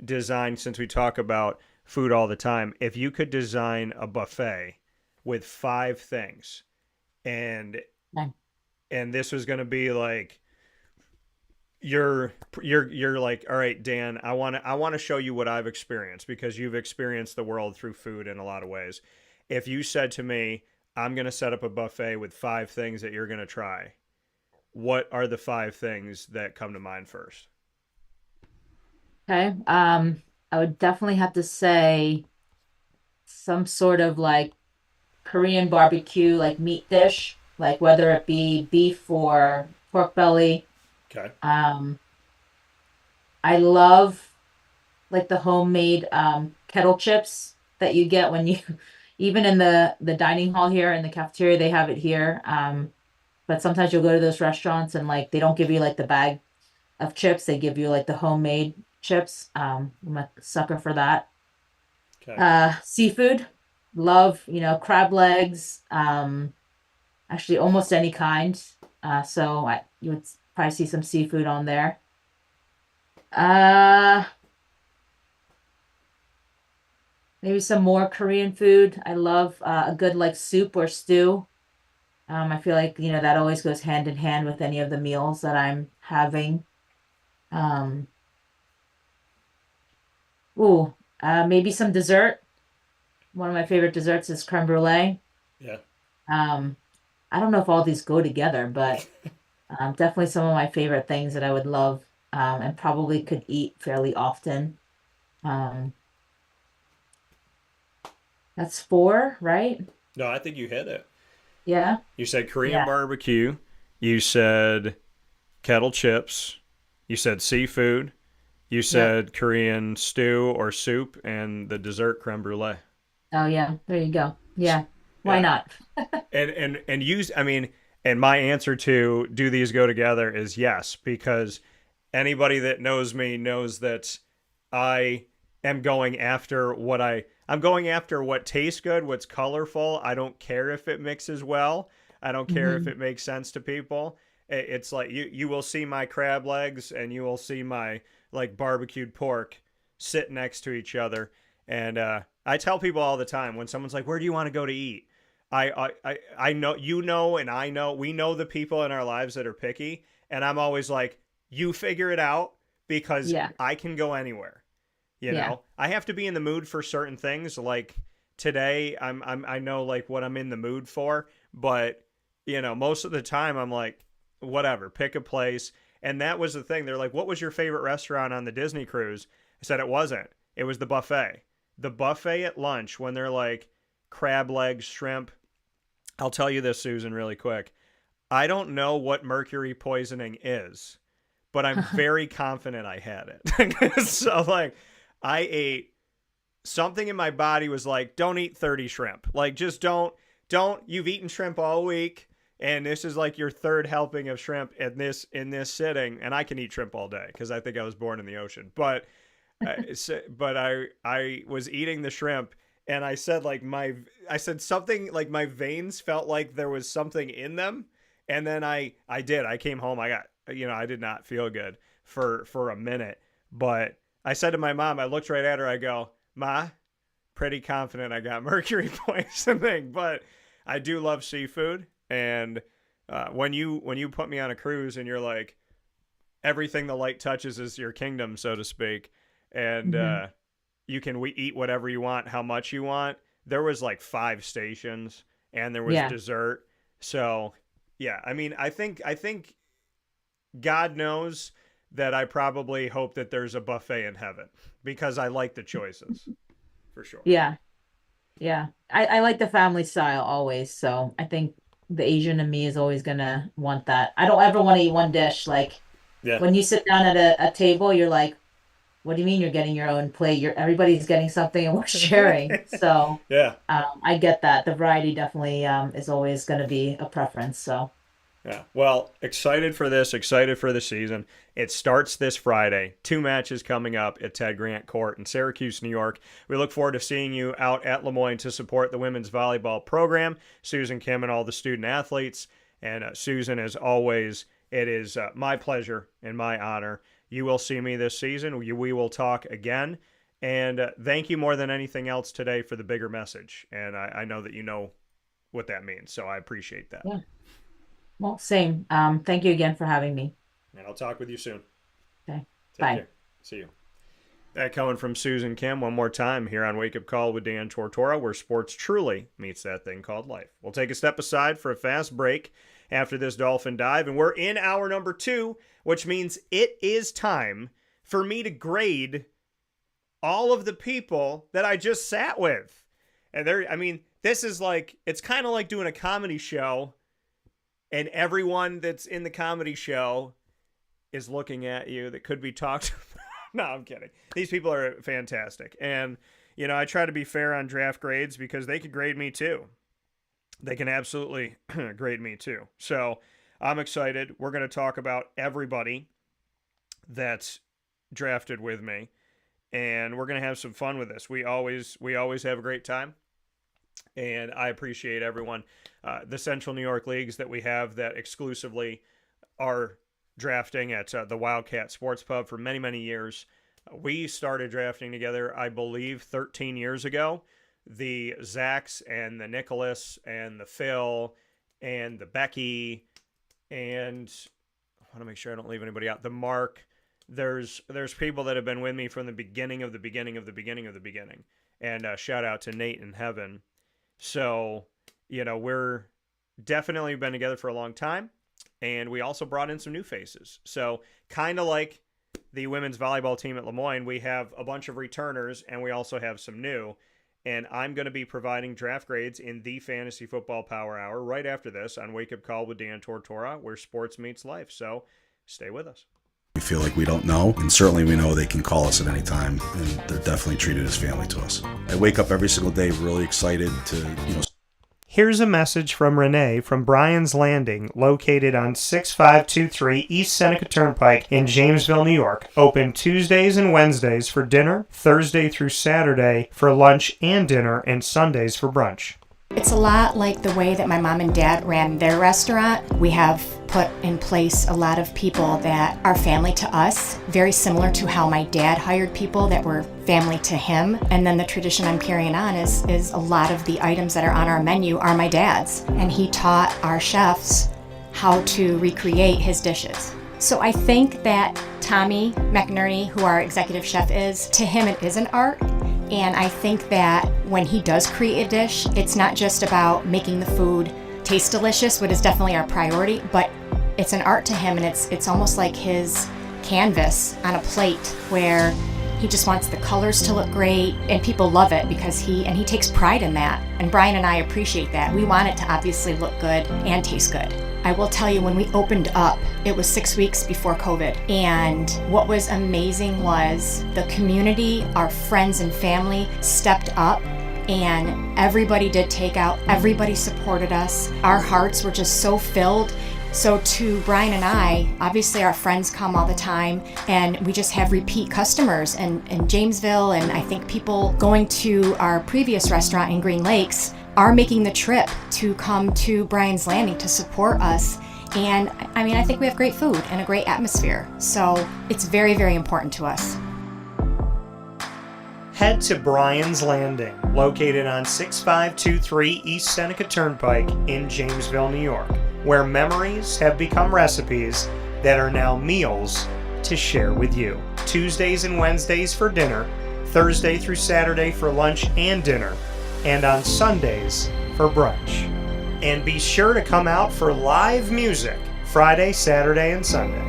design, since we talk about food all the time, if you could design a buffet with five things, and Okay. and this was going to be like you're like, all right, Dan, I want to show you what I've experienced because you've experienced the world through food in a lot of ways. If you said to me, I'm going to set up a buffet with five things that you're going to try, what are the five things that come to mind first? Okay. I would definitely have to say some sort of like Korean barbecue, like meat dish, like whether it be beef or pork belly. Okay. Um, I love like the homemade kettle chips that you get when you even in the dining hall here in the cafeteria, they have it here. But sometimes you'll go to those restaurants and like they don't give you like the bag of chips, they give you like the homemade chips. I'm a sucker for that. Okay. Seafood, love, crab legs, actually almost any kind. You would probably see some seafood on there. Uh, Maybe some more Korean food. I love a good like soup or stew. I feel like, that always goes hand in hand with any of the meals that I'm having. Um, Maybe some dessert. One of my favorite desserts is creme brulee. Yeah. Um, I don't know if all these go together, but definitely some of my favorite things that I would love and probably could eat fairly often. Um, that's four, right? No, I think you hit it. Yeah. You said Korean Yeah. barbecue. You said kettle chips. You said seafood. You Yep. said Korean stew or soup, and the dessert creme brulee. Oh, yeah. There you go. Yeah. Why Yeah, not? and use. I mean, and my answer to do these go together is yes, because anybody that knows me knows that I am going after I'm going after what tastes good, what's colorful. I don't care if it mixes well. I don't care if Hmm. it makes sense to people. It's like you will see my crab legs and you will see my like barbecued pork sit next to each other. And I tell people all the time when someone's like, "Where do you want to go to eat?" I know, and I know, we know the people in our lives that are picky, and I'm always like, you figure it out because Yeah. I can go anywhere. Yeah. I have to be in the mood for certain things. Like today, I know like what I'm in the mood for, but most of the time I'm like, whatever, pick a place. And that was the thing. They're like, what was your favorite restaurant on the Disney cruise? I said it wasn't. It was the buffet. The buffet at lunch when they're like crab legs, shrimp. I'll tell you this, Susan, really quick. I don't know what mercury poisoning is, but I'm very confident I had it. So like I ate something in my body was like, don't eat 30 shrimp. Like just don't you've eaten shrimp all week and this is like your third helping of shrimp in this sitting, and I can eat shrimp all day because I think I was born in the ocean. But I was eating the shrimp and I said something like my veins felt like there was something in them, and then I came home. I got, I did not feel good for a minute, but I said to my mom, I looked right at her, I go, Ma, pretty confident I got mercury poisoning, but I do love seafood. And when you put me on a cruise and you're like, everything the light touches is your kingdom, so to speak, and Hmm. you can eat whatever you want, how much you want. There was like five stations, and there was Yeah. dessert. So yeah, I mean, I think God knows that I probably hope that there's a buffet in heaven because I like the choices for sure. Yeah. Yeah. I like the family style always. So I think the Asian in me is always gonna want that. I don't ever want to eat one dish. Like Yeah. when you sit down at a table, you're like, what do you mean you're getting your own plate? Everybody's getting something and we're sharing. So Yeah. I get that. The variety definitely is always going to be a preference. So Yeah. Well, excited for this, excited for the season. It starts this Friday. 2 matches coming up at Ted Grant Court in Syracuse, New York. We look forward to seeing you out at Moyne to support the women's volleyball program, Susan, Kim, and all the student athletes. And Susan, as always, it is my pleasure and my honor. You will see me this season. We will talk again. And thank you more than anything else today for the bigger message. And I know that you know what that means. So I appreciate that. yeah, well, same. Thank you again for having me. And I'll talk with you soon. Okay, Take bye. care. See you. That coming from Susan Kim one more time here on Wake Up Call with Dan Tortora, where sports truly meets that thing called life. We'll take a step aside for a fast break after this Dolphin Dive, and we're in hour number 2, which means it is time for me to grade all of the people that I just sat with. And this is like, it's kind of like doing a comedy show, and everyone that's in the comedy show is looking at you that could be talked about. No, I'm kidding. These people are fantastic. And, I try to be fair on draft grades because they could grade me too. They can absolutely grade me too. So I'm excited. We're going to talk about everybody that's drafted with me. And we're going to have some fun with this. We always have a great time. And I appreciate everyone. The Central New York leagues that we have that exclusively are drafting at the Wildcat Sports Pub for many, many years. We started drafting together, I believe, 13 years ago. The Zachs and the Nicholas and the Phil and the Becky, and I want to make sure I don't leave anybody out. The Mark. There's people that have been with me from the beginning of the beginning of the beginning of the beginning. And shout out to Nate and Heaven. So, we're definitely been together for a long time. And we also brought in some new faces. So kind of like the women's volleyball team at Moyne, we have a bunch of returners and we also have some new. And I'm going to be providing draft grades in the Fantasy Football Power Hour right after this on Wake Up Call with Dan Tortora, where sports meets life. So stay with us. We feel like we don't know, and certainly we know they can call us at any time, and they're definitely treated as family to us. I wake up every single day really excited to, Here's a message from Renee from Bryan's Landing, located on 6523 East Seneca Turnpike in Jamesville, New York. Open Tuesdays and Wednesdays for dinner, Thursday through Saturday for lunch and dinner, and Sundays for brunch. It's a lot like the way that my mom and dad ran their restaurant. We have put in place a lot of people that are family to us, very similar to how my dad hired people that were family to him. And then the tradition I'm carrying on is a lot of the items that are on our menu are my dad's. And he taught our chefs how to recreate his dishes. So I think that Tommy McNerney, who our executive chef is, to him it is an art. And I think that when he does create a dish, it's not just about making the food taste delicious, which is definitely our priority, but it's an art to him, and it's almost like his canvas on a plate where he just wants the colors to look great, and people love it because he takes pride in that. And Bryan and I appreciate that. We want it to obviously look good and taste good. I will tell you, when we opened up, it was 6 weeks before COVID. And what was amazing was the community, our friends and family stepped up, and everybody did takeout. Everybody supported us. Our hearts were just so filled. So to Bryan and I, obviously our friends come all the time, and we just have repeat customers in Jamesville, and I think people going to our previous restaurant in Green Lakes are making the trip to come to Bryan's Landing to support us. And I think we have great food and a great atmosphere. So it's very, very important to us. Head to Bryan's Landing, located on 6523 East Seneca Turnpike in Jamesville, New York, where memories have become recipes that are now meals to share with you. Tuesdays and Wednesdays for dinner, Thursday through Saturday for lunch and dinner, and on Sundays for brunch. And be sure to come out for live music Friday, Saturday, and Sunday.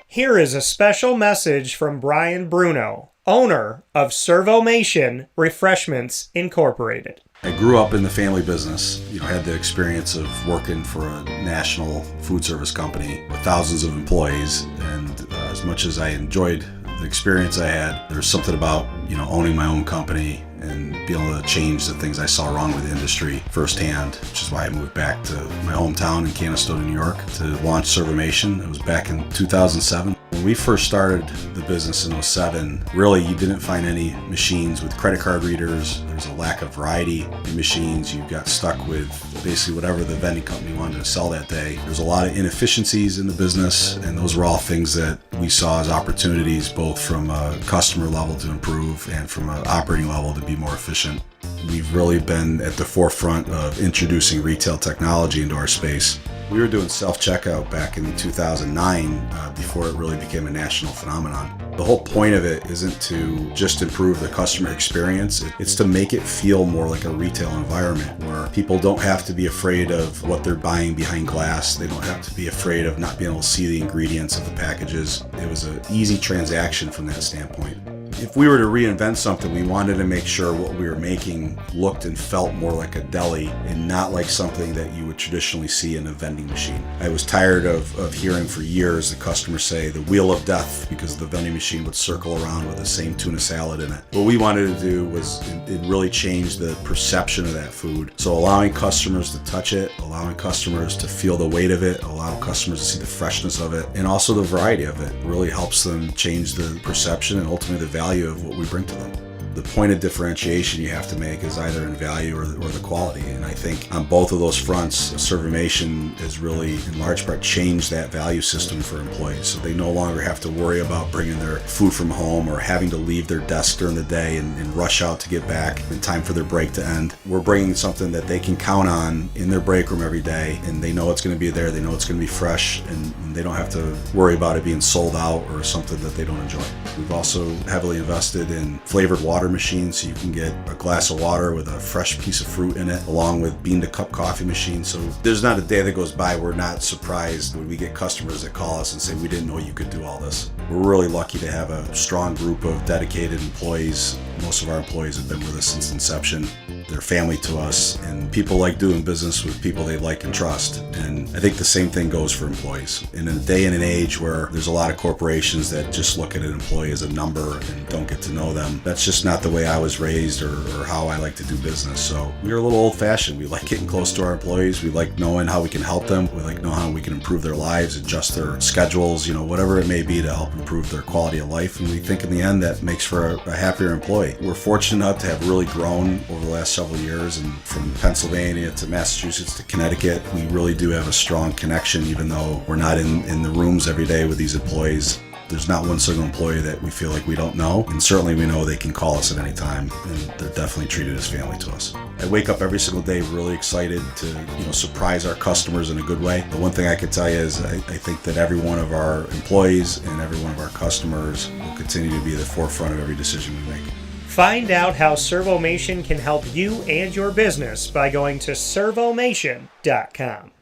Here is a special message from Brian Bruno, owner of Servomation Refreshments Incorporated. I grew up in the family business, had the experience of working for a national food service company with thousands of employees. And as much as I enjoyed the experience I had, there was something about, owning my own company and being able to change the things I saw wrong with the industry firsthand, which is why I moved back to my hometown in Canastota, New York to launch Servomation. It was back in 2007. When we first started the business in '07, really you didn't find any machines with credit card readers. There was a lack of variety in machines. You got stuck with basically whatever the vending company wanted to sell that day. There was a lot of inefficiencies in the business, and those were all things that we saw as opportunities, both from a customer level to improve and from an operating level to be more efficient. We've really been at the forefront of introducing retail technology into our space. We were doing self-checkout back in 2009 before it really became a national phenomenon. The whole point of it isn't to just improve the customer experience. It's to make it feel more like a retail environment where people don't have to be afraid of what they're buying behind glass. They don't have to be afraid of not being able to see the ingredients of the packages. It was an easy transaction from that standpoint. If we were to reinvent something, we wanted to make sure what we were making looked and felt more like a deli and not like something that you would traditionally see in a vending machine. I was tired of hearing for years the customers say the wheel of death because the vending machine would circle around with the same tuna salad in it. What we wanted to do was it really change the perception of that food. So allowing customers to touch it, allowing customers to feel the weight of it, allow customers to see the freshness of it, and also the variety of it really helps them change the perception and ultimately the value of what we bring to them. The point of differentiation you have to make is either in value or the quality. And I think on both of those fronts, Servomation has really, in large part, changed that value system for employees. So they no longer have to worry about bringing their food from home or having to leave their desk during the day and rush out to get back in time for their break to end. We're bringing something that they can count on in their break room every day, and they know it's going to be there, they know it's going to be fresh, and they don't have to worry about it being sold out or something that they don't enjoy. We've also heavily invested in flavored water machines, so you can get a glass of water with a fresh piece of fruit in it, along with bean to cup coffee machines. So there's not a day that goes by we're not surprised when we get customers that call us and say, we didn't know you could do all this. We're really lucky to have a strong group of dedicated employees. Most of our employees have been with us since inception. They're family to us, and people like doing business with people they like and trust. And I think the same thing goes for employees. In a day and an age where there's a lot of corporations that just look at an employee as a number and don't get to know them, that's just not the way I was raised or how I like to do business. So we're a little old-fashioned. We like getting close to our employees. We like knowing how we can help them. We like knowing how we can improve their lives, adjust their schedules, whatever it may be to help improve their quality of life. And we think in the end that makes for a happier employee. We're fortunate enough to have really grown over the last several years, and from Pennsylvania to Massachusetts to Connecticut, we really do have a strong connection, even though we're not in the rooms every day with these employees. There's not one single employee that we feel like we don't know, and certainly we know they can call us at any time, and they're definitely treated as family to us. I wake up every single day really excited to surprise our customers in a good way. The one thing I can tell you is I think that every one of our employees and every one of our customers will continue to be at the forefront of every decision we make. Find out how Servomation can help you and your business by going to servomation.com.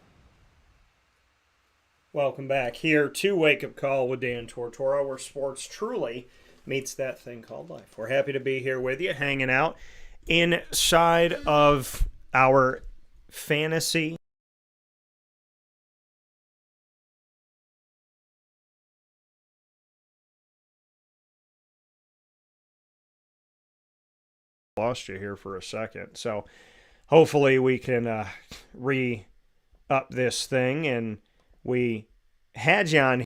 Welcome back here to Wake Up Call with Dan Tortora, where sports truly meets that thing called life. We're happy to be here with you, hanging out inside of our fantasy lost you here for a second. So hopefully we can re-up this thing, and we had you on,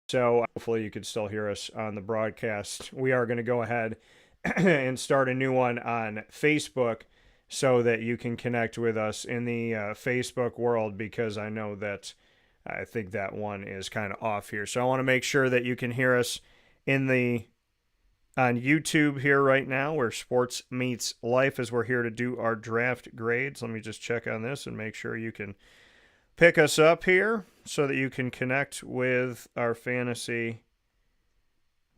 so hopefully you could still hear us on the broadcast. We are going to go ahead and start a new one on Facebook so that you can connect with us in the Facebook world, because I know that I think that one is kind of off here. So I want to make sure that you can hear us on YouTube here right now, where sports meets life, as we're here to do our draft grades. Let me just check on this and make sure you can pick us up here so that you can connect with our fantasy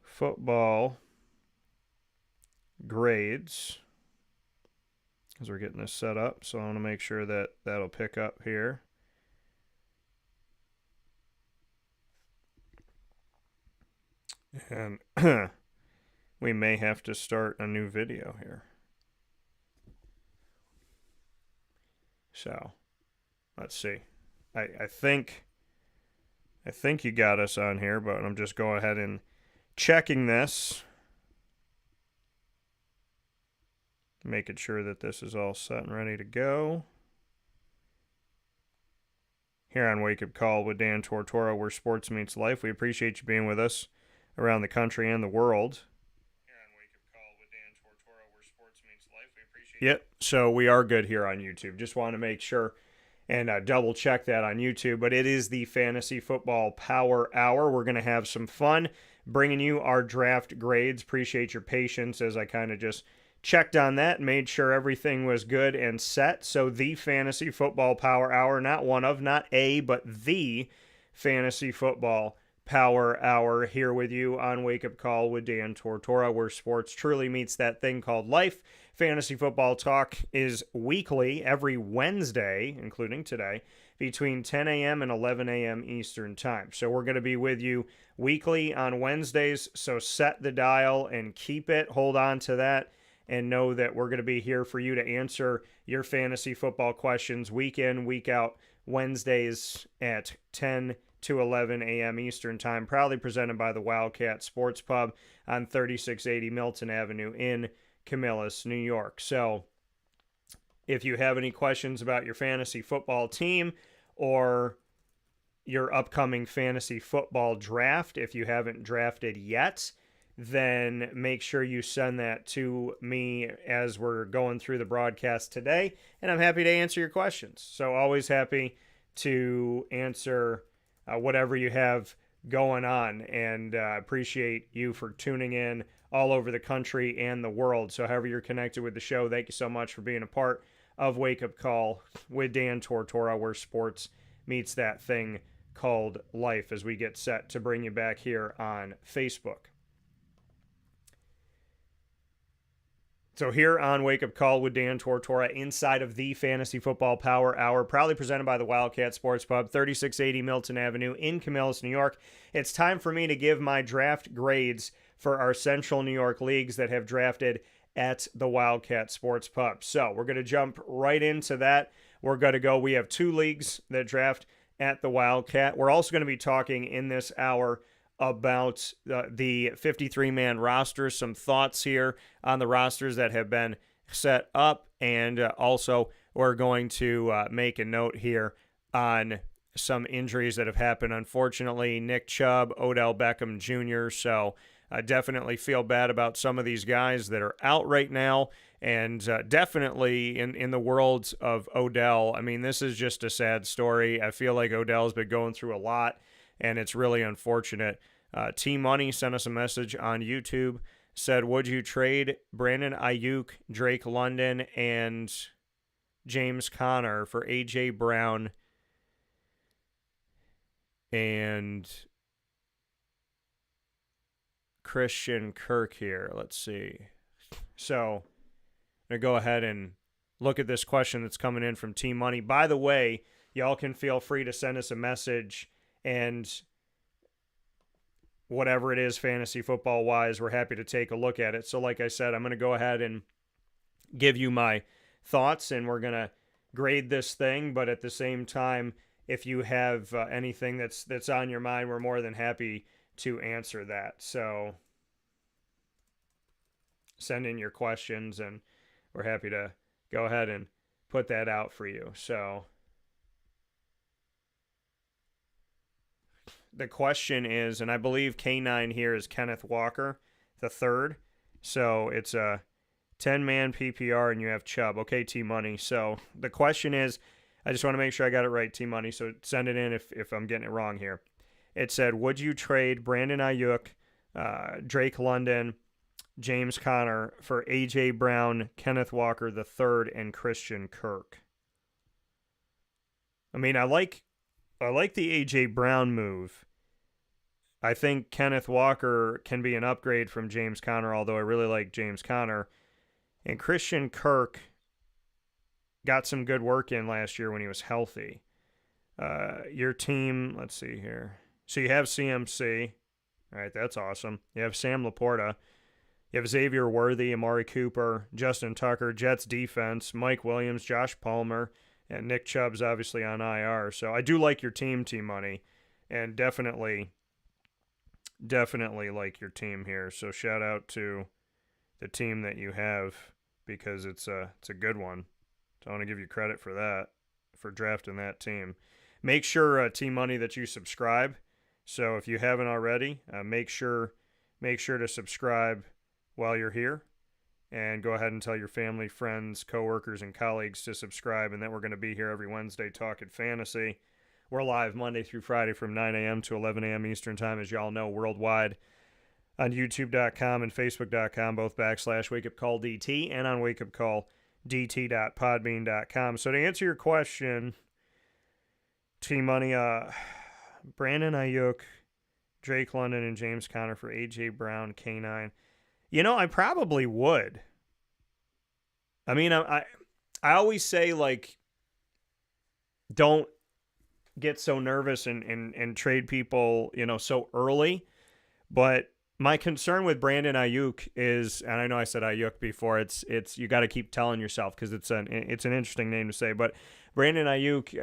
football grades as we're getting this set up. So I want to make sure that that'll pick up here. And we may have to start a new video here. So let's see. I think you got us on here, but I'm just going ahead and checking this. Making sure that this is all set and ready to go. Here on Wake Up Call with Dan Tortora, where sports meets life. We appreciate you being with us around the country and the world. Here on Wake Up Call with Dan Tortora, where sports meets life. We appreciate Yep, so we are good here on YouTube. Just want to make sure and double check that on YouTube. But it is the Fantasy Football Power Hour. We're going to have some fun bringing you our draft grades. Appreciate your patience as I kind of just checked on that and made sure everything was good and set. So the Fantasy Football Power Hour, not one of, not a, but the Fantasy Football Power Hour here with you on Wake Up Call with Dan Tortora, where sports truly meets that thing called life. Fantasy Football Talk is weekly, every Wednesday, including today, between 10 a.m. and 11 a.m. Eastern Time. So we're going to be with you weekly on Wednesdays, so set the dial and keep it. Hold on to that. And know that we're going to be here for you to answer your fantasy football questions week in, week out, Wednesdays at 10 to 11 a.m. Eastern Time. Proudly presented by the Wildcat Sports Pub on 3680 Milton Avenue in Camillus, New York. So if you have any questions about your fantasy football team or your upcoming fantasy football draft, if you haven't drafted yet, then make sure you send that to me as we're going through the broadcast today, and I'm happy to answer your questions. So always happy to answer whatever you have going on, and appreciate you for tuning in all over the country and the world. So however you're connected with the show, thank you so much for being a part of Wake Up Call with Dan Tortora, where sports meets that thing called life, as we get set to bring you back here on Facebook. So here on Wake Up Call with Dan Tortora, inside of the Fantasy Football Power Hour, proudly presented by the Wildcat Sports Pub, 3680 Milton Avenue in Camillus, New York. It's time for me to give my draft grades for our Central New York leagues that have drafted at the Wildcat Sports Pub. So we're going to jump right into that. We're going to go. We have 2 leagues that draft at the Wildcat. We're also going to be talking in this hour about the 53-man roster, some thoughts here on the rosters that have been set up, and also we're going to make a note here on some injuries that have happened. Unfortunately, Nick Chubb, Odell Beckham Jr., so I definitely feel bad about some of these guys that are out right now, and definitely in the world of Odell, I mean, this is just a sad story. I feel like Odell's been going through a lot, and it's really unfortunate. T-Money sent us a message on YouTube, said, would you trade Brandon Ayuk, Drake London, and James Conner for A.J. Brown and Christian Kirk here? Let's see. So I'm going to go ahead and look at this question that's coming in from T-Money. By the way, y'all can feel free to send us a message, and whatever it is fantasy football wise, we're happy to take a look at it. So like I said, I'm going to go ahead and give you my thoughts, and we're going to grade this thing. But at the same time, if you have anything that's on your mind, we're more than happy to answer that. So send in your questions, and we're happy to go ahead and put that out for you. So the question is, and I believe K9 here is Kenneth Walker, the third. So it's a 10-man PPR, and you have Chubb. Okay, T-Money. So the question is, I just want to make sure I got it right, T-Money, so send it in if I'm getting it wrong here. It said, would you trade Brandon Ayuk, Drake London, James Conner for A.J. Brown, Kenneth Walker the third, and Christian Kirk? I mean, I like the A.J. Brown move. I think Kenneth Walker can be an upgrade from James Conner, although I really like James Conner. And Christian Kirk got some good work in last year when he was healthy. Your team, let's see here. So you have CMC. All right, that's awesome. You have Sam Laporta. You have Xavier Worthy, Amari Cooper, Justin Tucker, Jets defense, Mike Williams, Josh Palmer, And Nick Chubb's obviously on IR. So I do like your team, T-Money, and definitely like your team here. So shout out to the team that you have because it's a good one. So I want to give you credit for that, for drafting that team. Make sure, T-Money, that you subscribe. So if you haven't already, make sure to subscribe while you're here. And go ahead and tell your family, friends, coworkers, and colleagues to subscribe. And then we're going to be here every Wednesday talking fantasy. We're live Monday through Friday from 9 a.m. to 11 a.m. Eastern Time, as y'all know, worldwide on YouTube.com and Facebook.com, both / WakeUpCallDT, and on WakeUpCallDT.podbean.com. So to answer your question, T-Money, Brandon Ayuk, Drake London, and James Conner for A.J. Brown, K9. You know, I probably would. I mean, I always say, like, don't get so nervous and trade people, you know, so early. But my concern with Brandon Ayuk is, and I know I said Ayuk before, it's you got to keep telling yourself because it's an interesting name to say. But Brandon Ayuk,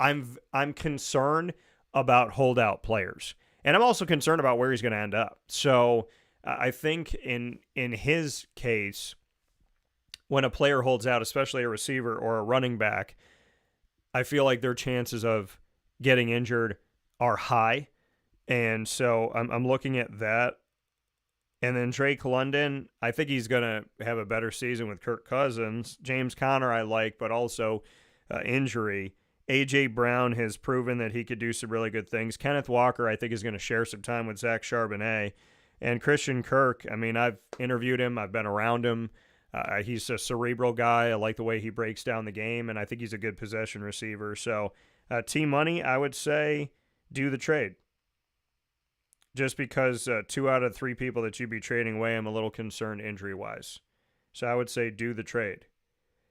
I'm concerned about holdout players, and I'm also concerned about where he's going to end up. So I think in his case, when a player holds out, especially a receiver or a running back, I feel like their chances of getting injured are high. And so I'm looking at that. And then Drake London, I think he's going to have a better season with Kirk Cousins. James Conner I like, but also injury. A.J. Brown has proven that he could do some really good things. Kenneth Walker, I think, is going to share some time with Zach Charbonnet. And Christian Kirk, I mean, I've interviewed him. I've been around him. He's a cerebral guy. I like the way he breaks down the game, and I think he's a good possession receiver. So, T-Money, I would say do the trade. Just because 2 out of 3 people that you'd be trading away, I'm a little concerned injury-wise. So I would say do the trade.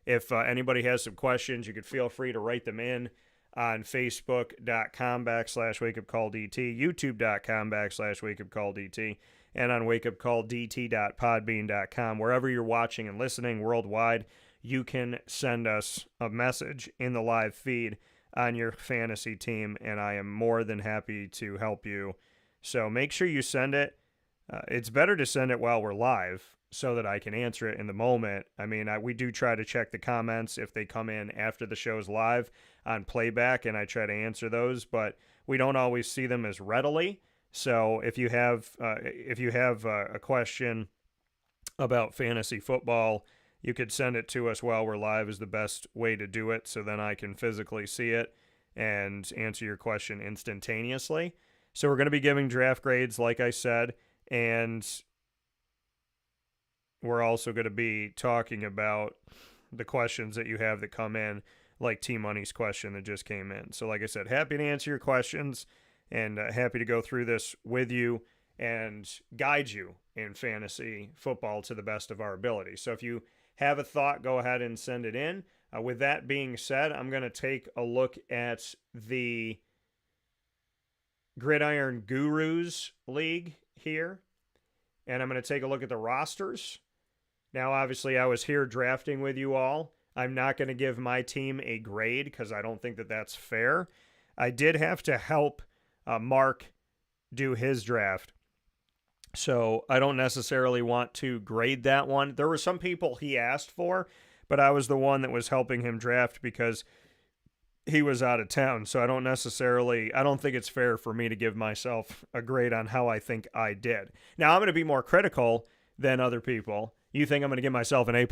If anybody has some questions, you could feel free to write them in on Facebook.com / WakeUpCallDT, YouTube.com / WakeUpCallDT, and on WakeUpCallDT.podbean.com. Wherever you're watching and listening worldwide, you can send us a message in the live feed on your fantasy team, and I am more than happy to help you. So make sure you send it. It's better to send it while we're live so that I can answer it in the moment. I mean, we do try to check the comments if they come in after the show's live on playback, and I try to answer those, but we don't always see them as readily. So if you have a question about fantasy football, you could send it to us while we're live is the best way to do it, so then I can physically see it and answer your question instantaneously. So we're going to be giving draft grades, like I said, and we're also going to be talking about the questions that you have that come in, like T-Money's question that just came in. So like I said, happy to answer your questions and happy to go through this with you and guide you in fantasy football to the best of our ability. So if you have a thought, go ahead and send it in. With that being said, I'm going to take a look at the Gridiron Gurus League here, and I'm going to take a look at the rosters. Now, obviously, I was here drafting with you all. I'm not going to give my team a grade because I don't think that that's fair. I did have to help Mark do his draft, so I don't necessarily want to grade that one. There were some people he asked for, but I was the one that was helping him draft because he was out of town, so I don't think it's fair for me to give myself a grade on how I think I did. Now, I'm going to be more critical than other people. You think I'm going to give myself an A++?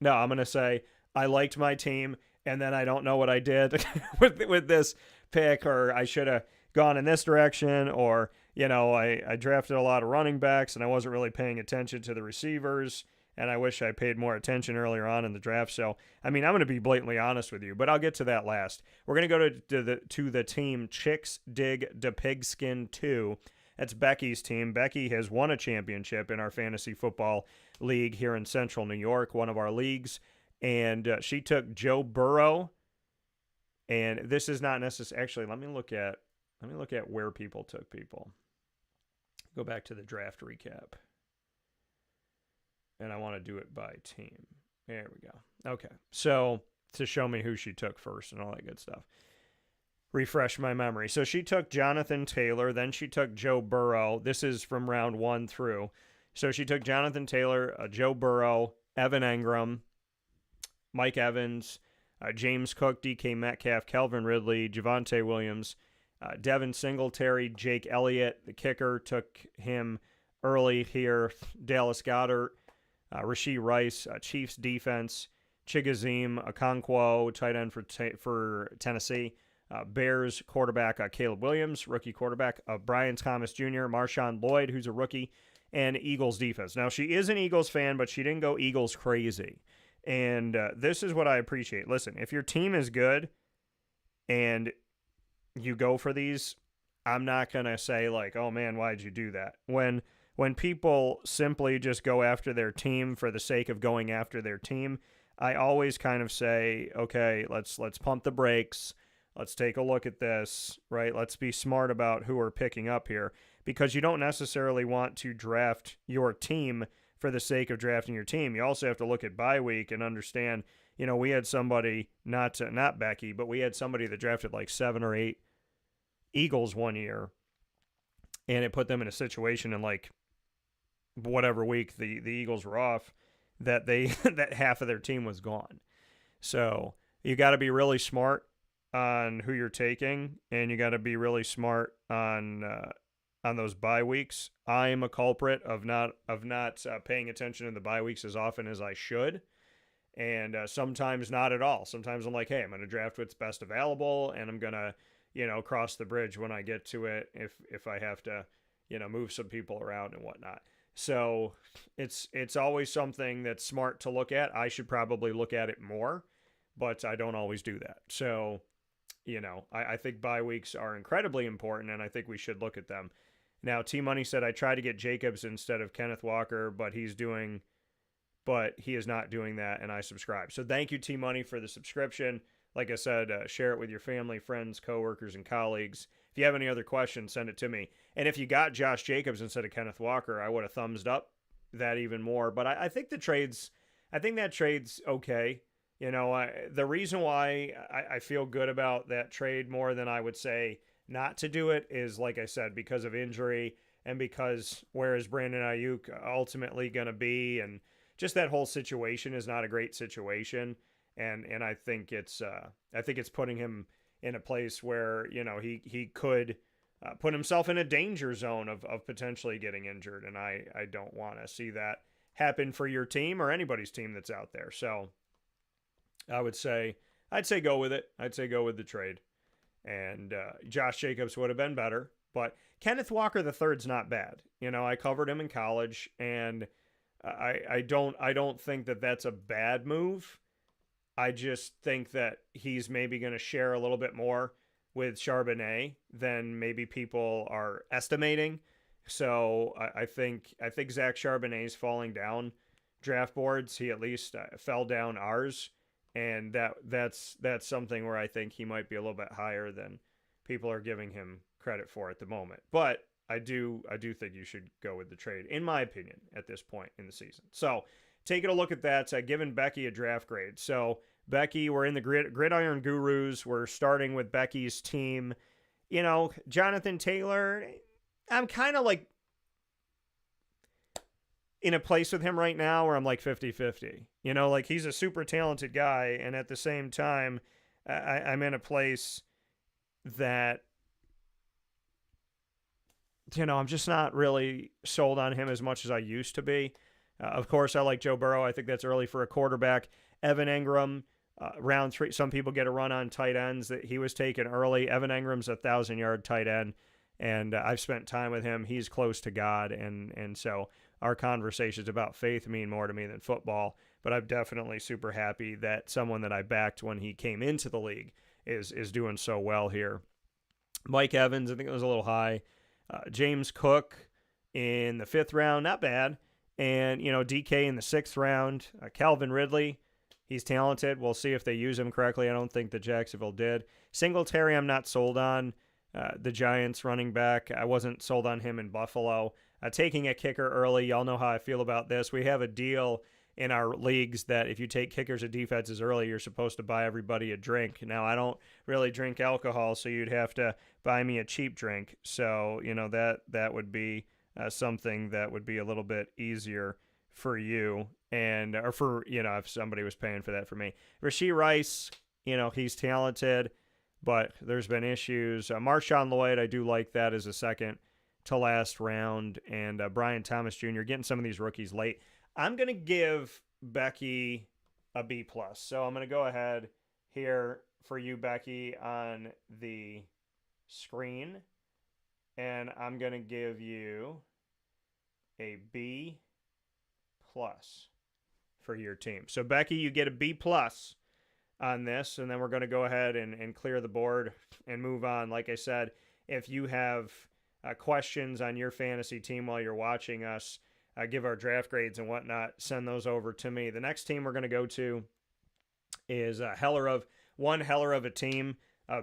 No, I'm going to say I liked my team, and then I don't know what I did with this pick, or I should have gone in this direction, or, you know, I drafted a lot of running backs, and I wasn't really paying attention to the receivers, and I wish I paid more attention earlier on in the draft. So, I mean, I'm going to be blatantly honest with you, but I'll get to that last. We're going to go to the team Chicks Dig Da Pigskin 2. That's Becky's team. Becky has won a championship in our fantasy football league here in Central New York, one of our leagues, and she took Joe Burrow. And this is not necessarily, actually, let me look at where people took people. Go back to the draft recap. And I want to do it by team. There we go. Okay. So to show me who she took first and all that good stuff. Refresh my memory. So she took Jonathan Taylor, then she took Joe Burrow. This is from round 1 through. So she took Jonathan Taylor, Joe Burrow, Evan Engram, Mike Evans, James Cook, DK Metcalf, Calvin Ridley, Javonte Williams, Devin Singletary, Jake Elliott, the kicker, took him early here. Dallas Goedert, Rashee Rice, Chiefs defense, Chigoziem Okonkwo, tight end for Tennessee. Bears quarterback Caleb Williams, rookie quarterback. Brian Thomas Jr., Marshawn Lloyd, who's a rookie, and Eagles defense. Now, she is an Eagles fan, but she didn't go Eagles crazy. And this is what I appreciate. Listen, if your team is good and you go for these, I'm not going to say like, oh man, why'd you do that? When people simply just go after their team for the sake of going after their team, I always kind of say, okay, let's pump the brakes. Let's take a look at this, right? Let's be smart about who we're picking up here, because you don't necessarily want to draft your team for the sake of drafting your team. You also have to look at bye week and understand, we had somebody, not Becky, but we had somebody that drafted like 7 or 8 Eagles one year, and it put them in a situation in like whatever week the Eagles were off that that half of their team was gone. So you got to be really smart on who you're taking, and you got to be really smart on those bye weeks. I am a culprit of not paying attention to the bye weeks as often as I should, and sometimes not at all. Sometimes I'm like, hey, I'm going to draft what's best available, and I'm going to cross the bridge when I get to it if I have to move some people around and whatnot. So it's always something that's smart to look at. I should probably look at it more, but I don't always do that. So I think bye weeks are incredibly important, and I think we should look at them. Now, T-Money said, I tried to get Jacobs instead of Kenneth Walker, but he is not doing that, and I subscribe. So thank you, T-Money, for the subscription. Like I said, share it with your family, friends, coworkers, and colleagues. If you have any other questions, send it to me. And if you got Josh Jacobs instead of Kenneth Walker, I would have thumbs up that even more. But I think that trade's okay. The reason why I feel good about that trade more than I would say not to do it is, like I said, because of injury and because where is Brandon Ayuk ultimately going to be, and just that whole situation is not a great situation, and I think it's putting him in a place where he could put himself in a danger zone of potentially getting injured, and I don't want to see that happen for your team or anybody's team that's out there. So I'd say go with it. I'd say go with the trade. And Josh Jacobs would have been better, but Kenneth Walker III's not bad. I covered him in college, and I don't think that that's a bad move. I just think that he's maybe going to share a little bit more with Charbonnet than maybe people are estimating. So I think Zach Charbonnet's falling down draft boards. He at least fell down ours. And that's something where I think he might be a little bit higher than people are giving him credit for at the moment. But I do think you should go with the trade, in my opinion, at this point in the season. So taking a look at that, giving Becky a draft grade. So Becky, we're in the Gridiron Gurus. We're starting with Becky's team. Jonathan Taylor, I'm kind of like in a place with him right now where I'm like 50-50. Like he's a super talented guy, and at the same time, I'm in a place that, I'm just not really sold on him as much as I used to be. Of course, I like Joe Burrow. I think that's early for a quarterback. Evan Engram, round 3. Some people get a run on tight ends. That he was taken early. Evan Engram's a 1,000-yard tight end, and I've spent time with him. He's close to God, and so our conversations about faith mean more to me than football. But I'm definitely super happy that someone that I backed when he came into the league is doing so well here. Mike Evans, I think it was a little high. James Cook in the 5th round, not bad. And, DK in the 6th round. Calvin Ridley, he's talented. We'll see if they use him correctly. I don't think that Jacksonville did. Singletary, I'm not sold on. The Giants running back, I wasn't sold on him in Buffalo. Taking a kicker early, y'all know how I feel about this. We have a deal in our leagues that if you take kickers or defenses early, you're supposed to buy everybody a drink. Now, I don't really drink alcohol, so you'd have to buy me a cheap drink. So, that would be something that would be a little bit easier for you, and or for, if somebody was paying for that for me. Rashee Rice, he's talented, but there's been issues. Marshawn Lloyd, I do like that as a second to last round, and Brian Thomas Jr. getting some of these rookies late. I'm going to give Becky a B+. So I'm going to go ahead here for you, Becky, on the screen, and I'm going to give you a B+ for your team. So, Becky, you get a B+ on this, and then we're going to go ahead and clear the board and move on. Like I said, if you have questions on your fantasy team while you're watching us, give our draft grades and whatnot, send those over to me. The next team we're going to go to is one heller of a team,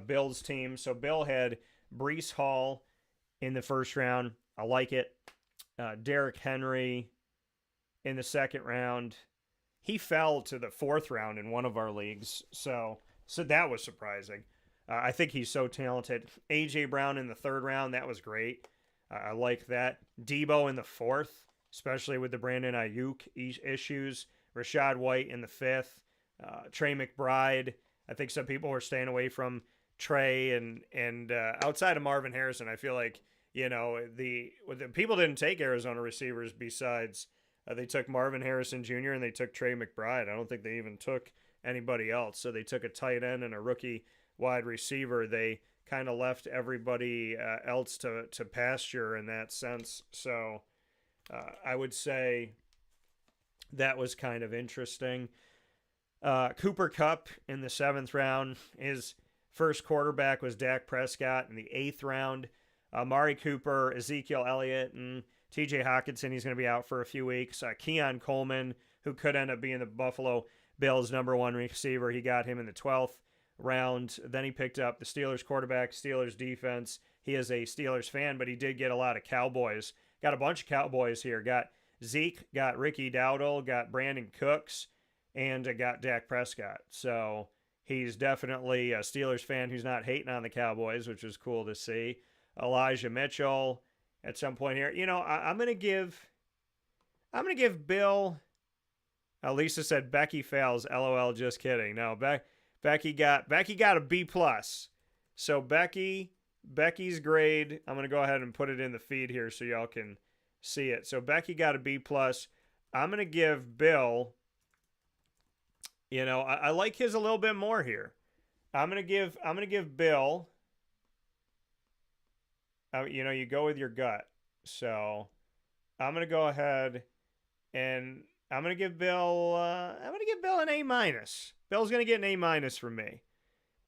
Bill's team. So Bill had Breece Hall in the first round. I like it. Derrick Henry in the second round. He fell to the fourth round in one of our leagues, so that was surprising. I think he's so talented. A.J. Brown in the third round, that was great. I like that. Debo in the fourth, especially with the Brandon Ayuk issues. Rachaad White in the fifth. Trey McBride. I think some people were staying away from Trey, and outside of Marvin Harrison, I feel like, the people didn't take Arizona receivers besides they took Marvin Harrison Jr. and they took Trey McBride. I don't think they even took anybody else. So they took a tight end and a rookie wide receiver. They kind of left everybody else to pasture in that sense. So I would say that was kind of interesting. Cooper Kupp in the seventh round. His first quarterback was Dak Prescott in the eighth round. Amari Cooper, Ezekiel Elliott, and TJ Hawkinson, he's going to be out for a few weeks. Keon Coleman, who could end up being the Buffalo Bills' number one receiver, he got him in the 12th round. Then he picked up the Steelers quarterback, Steelers defense. He is a Steelers fan, but he did get a lot of Cowboys. Got a bunch of Cowboys here. Got Zeke, got Ricky Dowdle, got Brandon Cooks, and got Dak Prescott. So he's definitely a Steelers fan who's not hating on the Cowboys, which is cool to see. Elijah Mitchell at some point here. I'm going to give Bill. Lisa said Becky fails. LOL, just kidding. No, Becky got a B+. So Becky's grade, I'm going to go ahead and put it in the feed here so y'all can see it. So Becky got a B+. I'm going to give Bill, I like his a little bit more here. I'm going to give Bill, you go with your gut. So I'm going to go ahead and I'm going to give Bill an A-. Bill's going to get an A- from me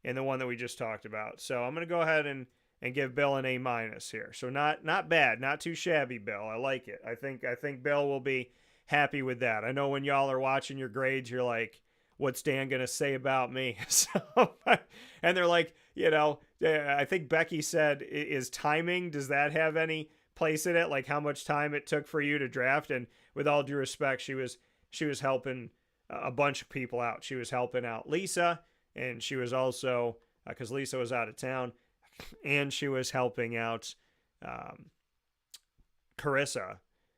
in the one that we just talked about. So I'm going to go ahead and give Bill an A- here. So not bad, not too shabby, Bill. I like it. I think Bill will be happy with that. I know when y'all are watching your grades, you're like, what's Dan going to say about me? And they're like, I think Becky said, is timing, does that have any place in it? Like how much time it took for you to draft? And with all due respect, she was helping a bunch of people out. She was helping out Lisa, and she was also, because Lisa was out of town, and she was helping out Carissa.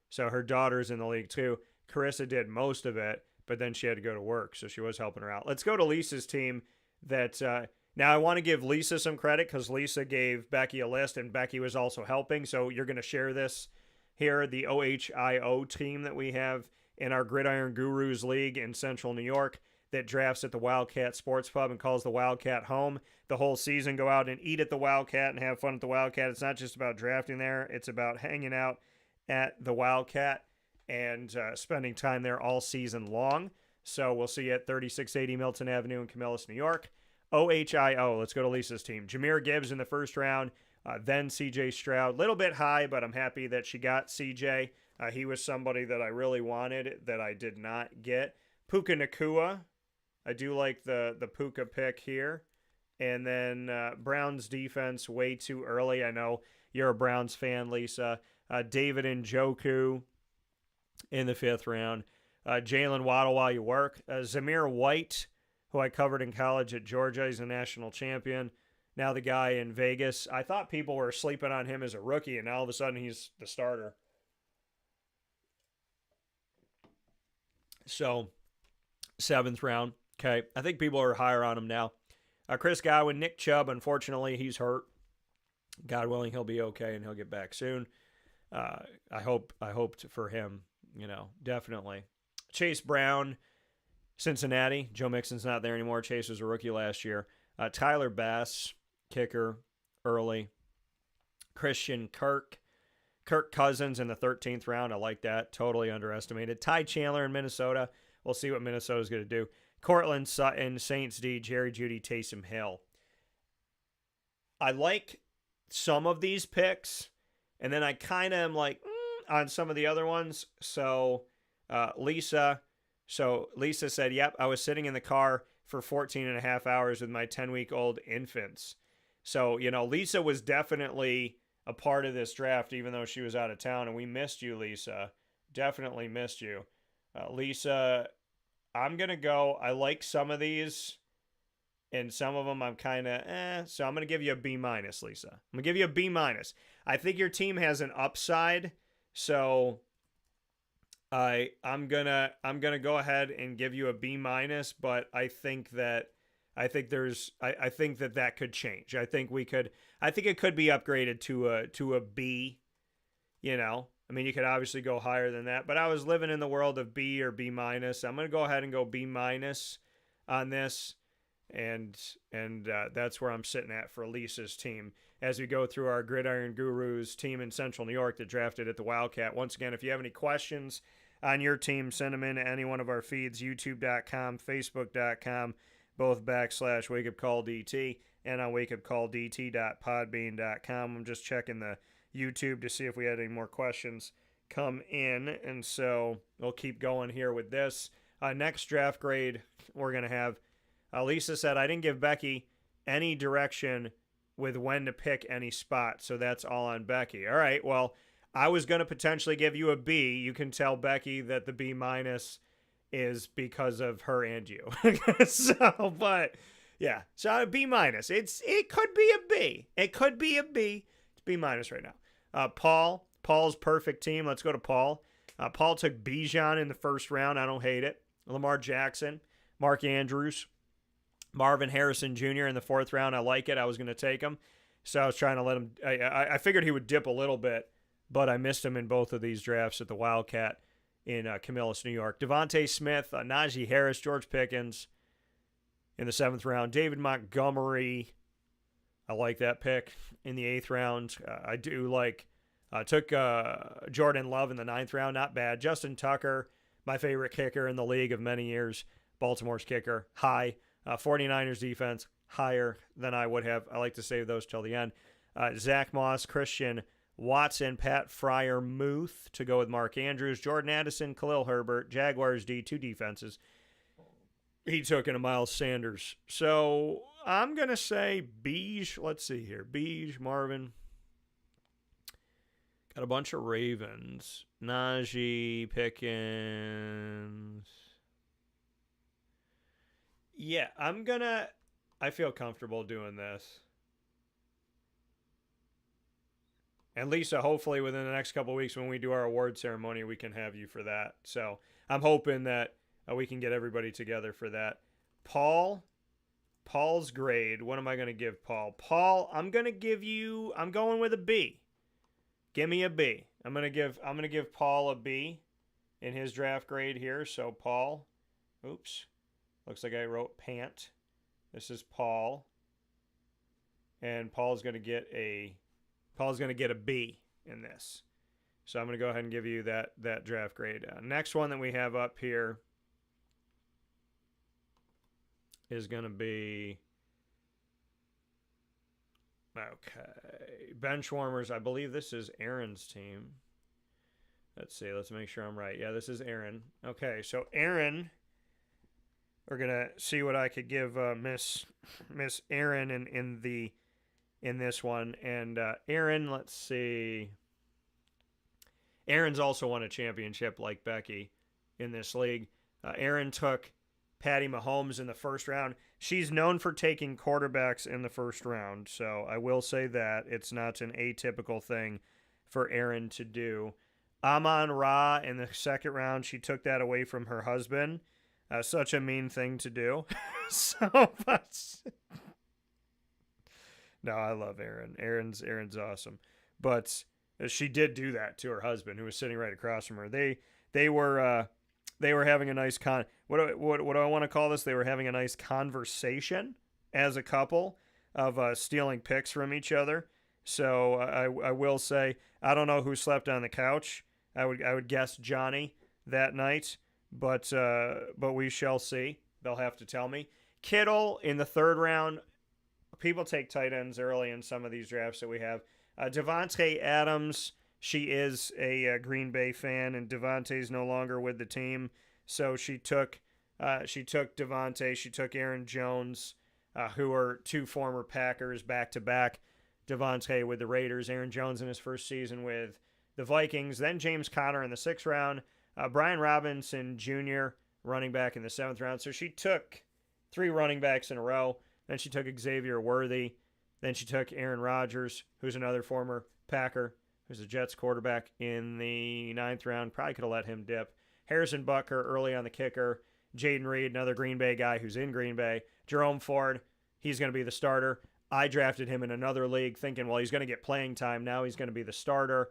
So her daughter's in the league too. Carissa did most of it, but then she had to go to work, so she was helping her out. Let's go to Lisa's team. Now I want to give Lisa some credit because Lisa gave Becky a list, and Becky was also helping. So you're going to share this here, the OHIO team that we have in our Gridiron Gurus League in Central New York that drafts at the Wildcat Sports Pub and calls the Wildcat home the whole season. Go out and eat at the Wildcat and have fun at the Wildcat. It's not just about drafting there. It's about hanging out at the Wildcat and spending time there all season long. So we'll see you at 3680 Milton Avenue in Camillus, New York. OHIO, let's go to Lisa's team. Jahmyr Gibbs in the first round, then CJ Stroud. Little bit high, but I'm happy that she got CJ. He was somebody that I really wanted that I did not get. Puka Nacua, I do like the Puka pick here. And then Browns defense way too early. I know you're a Browns fan, Lisa. David Njoku in the fifth round. Jalen Waddle while you work. Zamir White, who I covered in college at Georgia. He's a national champion. Now the guy in Vegas. I thought people were sleeping on him as a rookie, and now all of a sudden he's the starter. So, 7th round. Okay. I think people are higher on him now. Chris Godwin, Nick Chubb, unfortunately, he's hurt. God willing, he'll be okay and he'll get back soon. I hoped for him, definitely. Chase Brown, Cincinnati. Joe Mixon's not there anymore. Chase was a rookie last year. Tyler Bass, kicker, early. Christian Kirk Cousins in the 13th round. I like that. Totally underestimated. Ty Chandler in Minnesota. We'll see what Minnesota's going to do. Cortland Sutton, Saints D, Jerry Jeudy, Taysom Hill. I like some of these picks, and then I kind of am like, on some of the other ones. So, Lisa said, yep, I was sitting in the car for 14 and a half hours with my 10-week-old infants. So, Lisa was definitely a part of this draft, even though she was out of town, and we missed you, Lisa. Definitely missed you. Lisa, I'm going to go. I like some of these, and some of them I'm kind of, so I'm going to give you a B-, Lisa. I'm going to give you a B-. I think your team has an upside, so I'm gonna go ahead and give you a B-, but I think that could change. I think it could be upgraded to a B. I mean, you could obviously go higher than that, but I was living in the world of B or B-. I'm gonna go ahead and go B- on this, and that's where I'm sitting at for Lisa's team as we go through our Gridiron Gurus team in Central New York that drafted at the Wildcat. Once again, if you have any questions on your team, send them in to any one of our feeds, youtube.com, facebook.com, both /WakeUpCallDT, and on wakeupcalldt.podbean.com. I'm just checking the YouTube to see if we had any more questions come in, and so we'll keep going here with this. Next draft grade we're going to have, Lisa said, I didn't give Becky any direction with when to pick any spot, so that's all on Becky. All right, well, I was going to potentially give you a B. You can tell Becky that the B- is because of her and you. So, but yeah, so a B-. It could be a B. It could be a B. It's B- right now. Paul's perfect team. Let's go to Paul. Paul took Bijan in the first round. I don't hate it. Lamar Jackson, Mark Andrews, Marvin Harrison Jr. in the 4th round. I like it. I was going to take him, so I was trying to let him. I figured he would dip a little bit, but I missed him in both of these drafts at the Wildcat in Camillus, New York. Devontae Smith, Najee Harris, George Pickens in the 7th round. David Montgomery, I like that pick in the 8th round. I do like, took Jordan Love in the 9th round. Not bad. Justin Tucker, my favorite kicker in the league of many years. Baltimore's kicker, high. 49ers defense, higher than I would have. I like to save those till the end. Zach Moss, Christian Watson, Pat Fryer Muth to go with Mark Andrews, Jordan Addison, Khalil Herbert, Jaguars D, 2 defenses. He took in a Miles Sanders. So I'm going to say Beige. Let's see here. Beige, Marvin. Got a bunch of Ravens. Najee, Pickens. Yeah, I feel comfortable doing this. And Lisa, hopefully within the next couple of weeks when we do our award ceremony, we can have you for that. So I'm hoping that we can get everybody together for that. Paul's grade. What am I going to give Paul? Paul, I'm going with a B. Give me a B. I'm going to give Paul a B in his draft grade here. So Paul, oops. Looks like I wrote Pant. This is Paul. And Paul's going to get a B in this. So I'm going to go ahead and give you that draft grade. Next one that we have up here is going to be, okay, Benchwarmers. I believe this is Aaron's team. Let's see. Let's make sure I'm right. Yeah, this is Aaron. Okay, so Aaron, we're going to see what I could give Miss Aaron in this one. And Aaron, let's see. Aaron's also won a championship like Becky. in this league. Aaron took Patty Mahomes in the first round. She's known for taking quarterbacks in the first round, so I will say that it's not an atypical thing for Aaron to do. Amon-Ra in the second round, she took that away from her husband. Such a mean thing to do. No, I love Aaron. Aaron's awesome, but she did do that to her husband, who was sitting right across from her. They were having a nice what do I want to call this? They were having a nice conversation as a couple of stealing picks from each other. So I will say, I don't know who slept on the couch. I would guess Johnny that night, but we shall see. They'll have to tell me. Kittle in the third round. People take tight ends early in some of these drafts that we have. Devontae Adams, she is a Green Bay fan, and Devontae's no longer with the team, so she took Devontae. She took Aaron Jones, who are two former Packers back to back. Devontae with the Raiders, Aaron Jones in his first season with the Vikings. Then James Conner in the sixth round. Brian Robinson Jr., running back in the seventh round. So she took 3 running backs in a row. Then she took Xavier Worthy. Then she took Aaron Rodgers, who's another former Packer, who's a Jets quarterback, in the ninth round. Probably could have let him dip. Harrison Butker early on the kicker. Jaden Reed, another Green Bay guy who's in Green Bay. Jerome Ford, he's going to be the starter. I drafted him in another league thinking, well, he's going to get playing time. Now he's going to be the starter.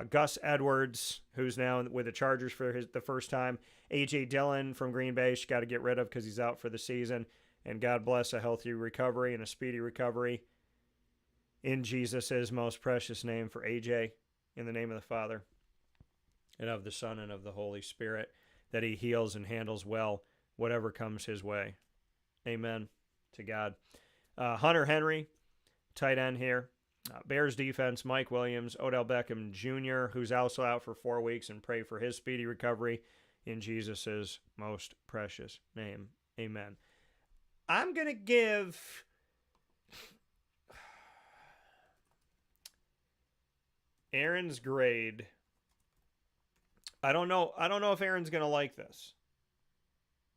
Gus Edwards, who's now with the Chargers for the first time. A.J. Dillon from Green Bay, she's got to get rid of because he's out for the season. And God bless a healthy recovery and a speedy recovery in Jesus' most precious name for AJ, in the name of the Father and of the Son and of the Holy Spirit, that he heals and handles well whatever comes his way. Amen to God. Hunter Henry, tight end here. Bears defense, Mike Williams, Odell Beckham Jr., who's also out for 4 weeks, and pray for his speedy recovery in Jesus' most precious name. Amen. I'm going to give Aaron's grade. I don't know if Aaron's going to like this,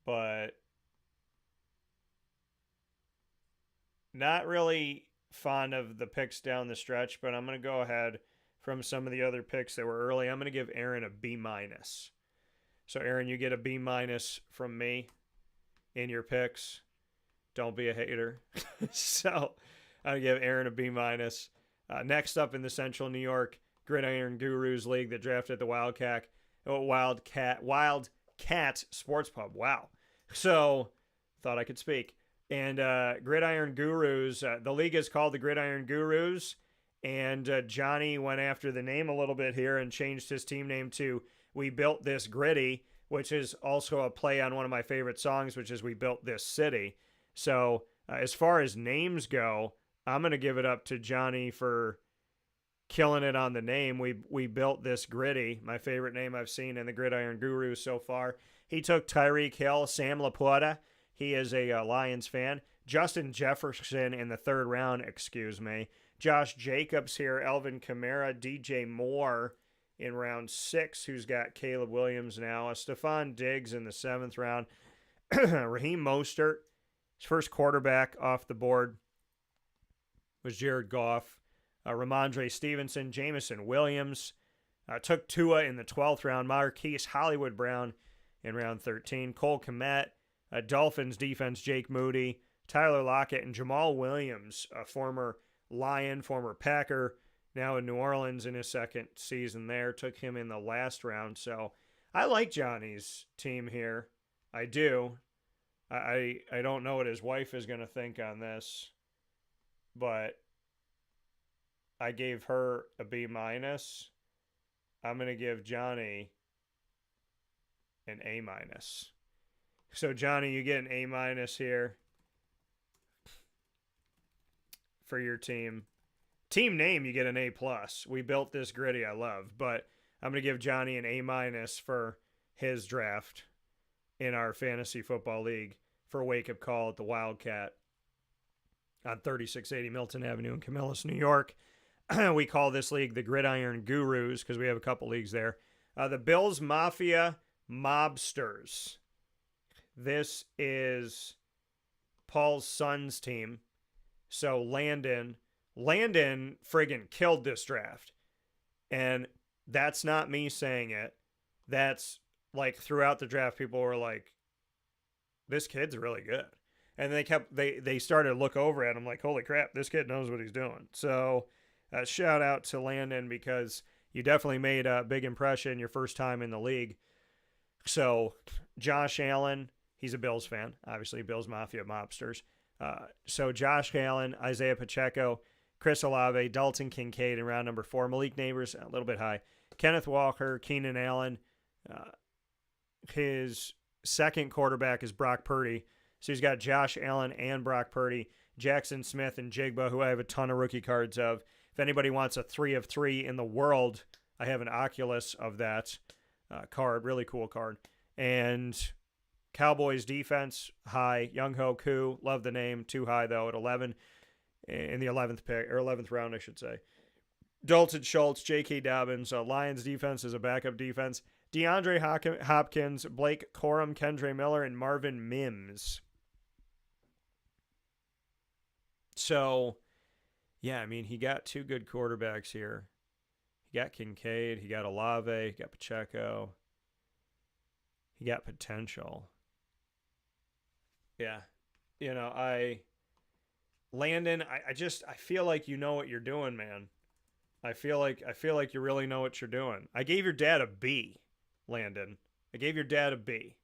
but not really fond of the picks down the stretch, but I'm going to go ahead from some of the other picks that were early. I'm going to give Aaron a B-. So Aaron, you get a B- from me in your picks. Don't be a hater. So I'll give Aaron a B-. Next up in the Central New York Gridiron Gurus League that drafted the Wildcat Sports Pub. Wow. So thought I could speak. And Gridiron Gurus, the league is called the Gridiron Gurus. And Johnny went after the name a little bit here and changed his team name to We Built This Gritty, which is also a play on one of my favorite songs, which is We Built This City. So as far as names go, I'm going to give it up to Johnny for killing it on the name. We Built This Gritty, my favorite name I've seen in the Gridiron Gurus so far. He took Tyreek Hill, Sam Laporta. He is a Lions fan. Justin Jefferson in the third round, Josh Jacobs here, Elvin Kamara, DJ Moore in round 6, who's got Caleb Williams now. Stephon Diggs in the 7th round. Raheem Mostert, his first quarterback off the board was Jared Goff. Ramondre Stevenson, Jamison Williams. Took Tua in the 12th round. Marquise Hollywood Brown in round 13. Cole Kmet. Dolphins defense, Jake Moody. Tyler Lockett and Jamal Williams, a former Lion, former Packer, now in New Orleans in his second season there. Took him in the last round. So I like Johnny's team here. I do. I don't know what his wife is going to think on this, but I gave her a B-. I'm going to give Johnny an A-. So Johnny, you get an A- here for your team. Team name, you get an A+. We Built This Gritty, I love, but I'm going to give Johnny an A- for his draft in our fantasy football league for Wake Up Call at the Wildcat on 3680 Milton Avenue in Camillus, New York. We call this league the Gridiron Gurus because we have a couple leagues there. The Bills Mafia Mobsters. This is Paul's son's team. So Landon friggin' killed this draft. And that's not me saying it. That's like throughout the draft, people were like, this kid's really good. And they started to look over at him like, holy crap, this kid knows what he's doing. So shout out to Landon, because you definitely made a big impression your first time in the league. So Josh Allen, he's a Bills fan, obviously, Bills Mafia Mobsters. So Josh Allen, Isaiah Pacheco, Chris Olave, Dalton Kincaid in round number 4. Malik Neighbors, a little bit high. Kenneth Walker, Keenan Allen. His second quarterback is Brock Purdy. So he's got Josh Allen and Brock Purdy, Jackson Smith and Jigba, who I have a ton of rookie cards of. If anybody wants a 3 of 3 in the world, I have an Oculus of that card. Really cool card. And Cowboys defense, high. Young-Ho Koo, love the name. Too high, though, at 11 in the 11th pick, or 11th round, I should say. Dalton Schultz, J.K. Dobbins. Lions defense is a backup defense. DeAndre Hopkins, Blake Corum, Kendre Miller, and Marvin Mims. So, yeah, I mean, he got 2 good quarterbacks here. He got Kincaid, he got Olave, he got Pacheco. He got potential. Yeah. You know, Landon, I feel like you know what you're doing, man. I feel like you really know what you're doing. I gave your dad a B, Landon. I gave your dad a B.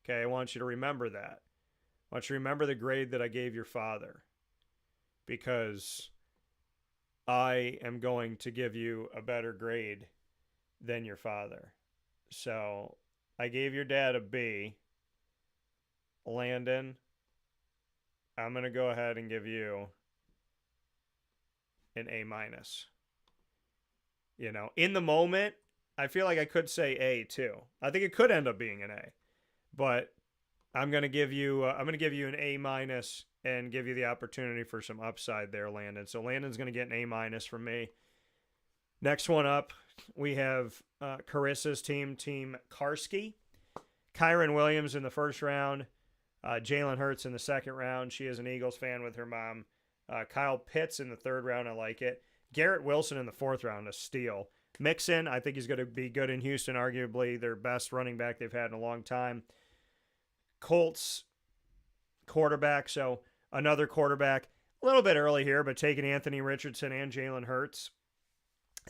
Okay, I want you to remember that. I want you to remember the grade that I gave your father. Because I am going to give you a better grade than your father. So I gave your dad a B. Landon, I'm going to go ahead and give you an A minus. You know, in the moment, I feel like I could say A too. I think it could end up being an A. But I'm going to give you an A minus and give you the opportunity for some upside there, Landon. So Landon's going to get an A minus from me. Next one up, we have Carissa's team Karski. Kyron Williams in the first round. Jalen Hurts in the second round. She is an Eagles fan with her mom. Kyle Pitts in the third round. I like it. Garrett Wilson in the fourth round, a steal. Mixon, I think he's going to be good in Houston, arguably their best running back they've had in a long time. Colts quarterback, so another quarterback. A little bit early here, but taking Anthony Richardson and Jalen Hurts.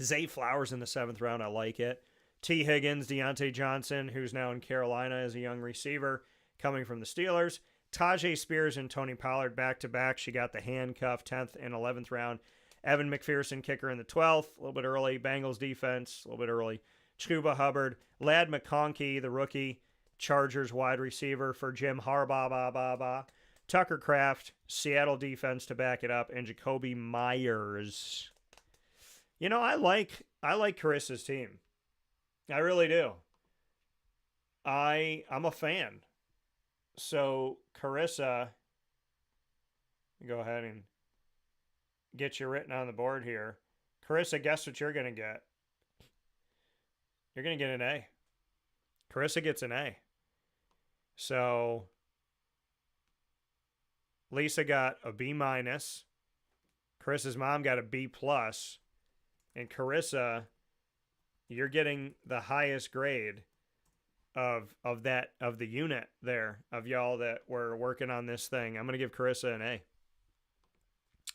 Zay Flowers in the seventh round, I like it. T. Higgins, Deontay Johnson, who's now in Carolina as a young receiver, coming from the Steelers. Tajay Spears and Tony Pollard back-to-back. She got the handcuff, 10th and 11th round. Evan McPherson, kicker in the 12th, a little bit early. Bengals defense, a little bit early. Chuba Hubbard. Ladd McConkey, the rookie. Chargers wide receiver for Jim Harbaugh. Tucker Kraft, Seattle defense to back it up. And Jacoby Myers. You know, I like Carissa's team. I really do. I'm a fan. So, Carissa, go ahead and get you written on the board here. Carissa, guess what you're going to get? You're going to get an A. Carissa gets an A. So, Lisa got a B minus. Carissa's mom got a B plus. And Carissa, you're getting the highest grade of the unit there, of y'all that were working on this thing. I'm going to give Carissa an A.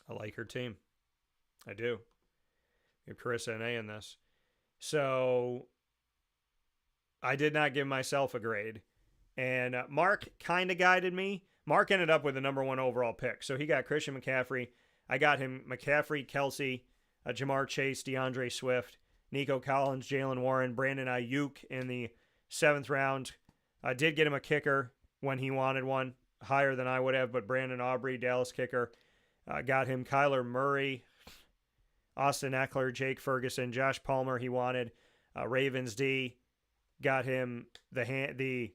I like her team. I do. Give Carissa an A in this. So I did not give myself a grade. And Mark kind of guided me. Mark ended up with the number 1 overall pick. So he got Christian McCaffrey. I got him McCaffrey, Kelsey, Jamar Chase, DeAndre Swift, Nico Collins, Jalen Warren, Brandon Ayuk in the 7th round. I did get him a kicker when he wanted one, higher than I would have, but Brandon Aubrey, Dallas kicker. Got him Kyler Murray, Austin Eckler, Jake Ferguson, Josh Palmer he wanted. Ravens D. Got him the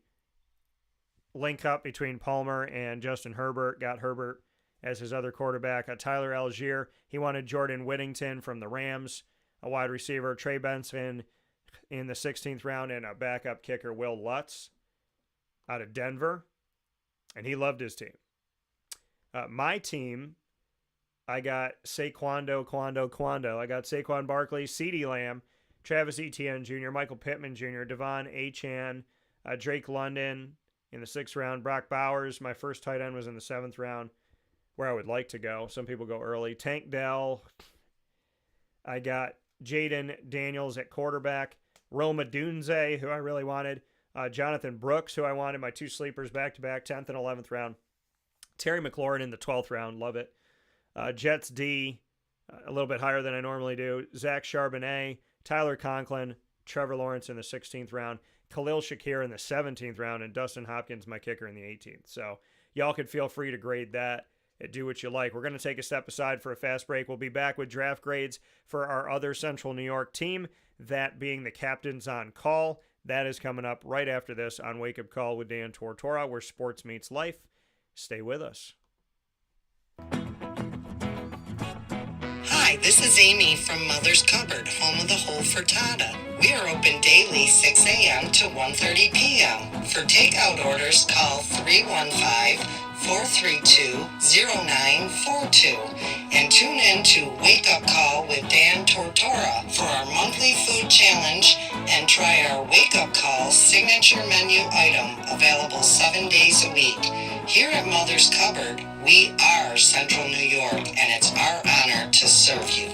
link up between Palmer and Justin Herbert. Got Herbert as his other quarterback. Tyler Algier, he wanted Jordan Whittington from the Rams, a wide receiver. Trey Benson, in the 16th round, and a backup kicker, Will Lutz, out of Denver, and he loved his team. My team, I got Quando. I got Saquon Barkley, CeeDee Lamb, Travis Etienne Jr., Michael Pittman Jr., Devon Achane, Drake London in the 6th round, Brock Bowers. My first tight end was in the 7th round, where I would like to go. Some people go early. Tank Dell. I got Jaden Daniels at quarterback, Roma Dunze, who I really wanted, Jonathan Brooks, who I wanted, my 2 sleepers back-to-back, 10th and 11th round. Terry McLaurin in the 12th round, love it. Jets D, a little bit higher than I normally do. Zach Charbonnet, Tyler Conklin, Trevor Lawrence in the 16th round, Khalil Shakir in the 17th round, and Dustin Hopkins, my kicker, in the 18th. So y'all could feel free to grade that. Do what you like. We're going to take a step aside for a fast break. We'll be back with draft grades for our other Central New York team, that being the Captains on Call. That is coming up right after this on Wake Up Call with Dan Tortora, where sports meets life. Stay with us. Hi, this is Amy from Mother's Cupboard, home of the whole frittata. We are open daily 6 a.m. to 1:30 p.m. For takeout orders, call 315-432-0942 and tune in to Wake Up Call with Dan Tortora for our monthly food challenge, and try our Wake Up Call signature menu item, available 7 days a week. Here at Mother's Cupboard, we are Central New York, and it's our honor to serve you.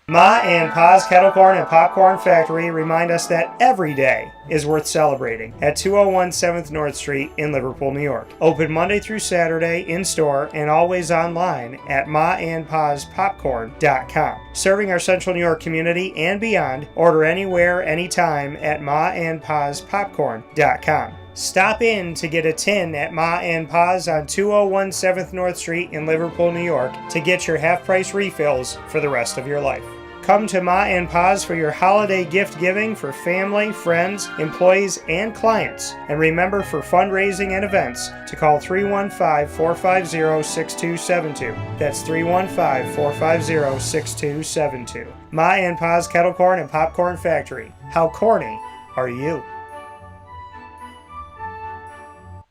Ma and Pa's Kettle Corn and Popcorn Factory remind us that every day is worth celebrating at 201 7th North Street in Liverpool, New York. Open Monday through Saturday in-store and always online at maandpaspopcorn.com. Serving our Central New York community and beyond, order anywhere, anytime at maandpaspopcorn.com. Stop in to get a tin at Ma and Pa's on 201 7th North Street in Liverpool, New York to get your half-price refills for the rest of your life. Come to Ma and Pa's for your holiday gift giving for family, friends, employees, and clients. And remember, for fundraising and events, to call 315-450-6272. That's 315-450-6272. Ma and Pa's Kettle Corn and Popcorn Factory. How corny are you?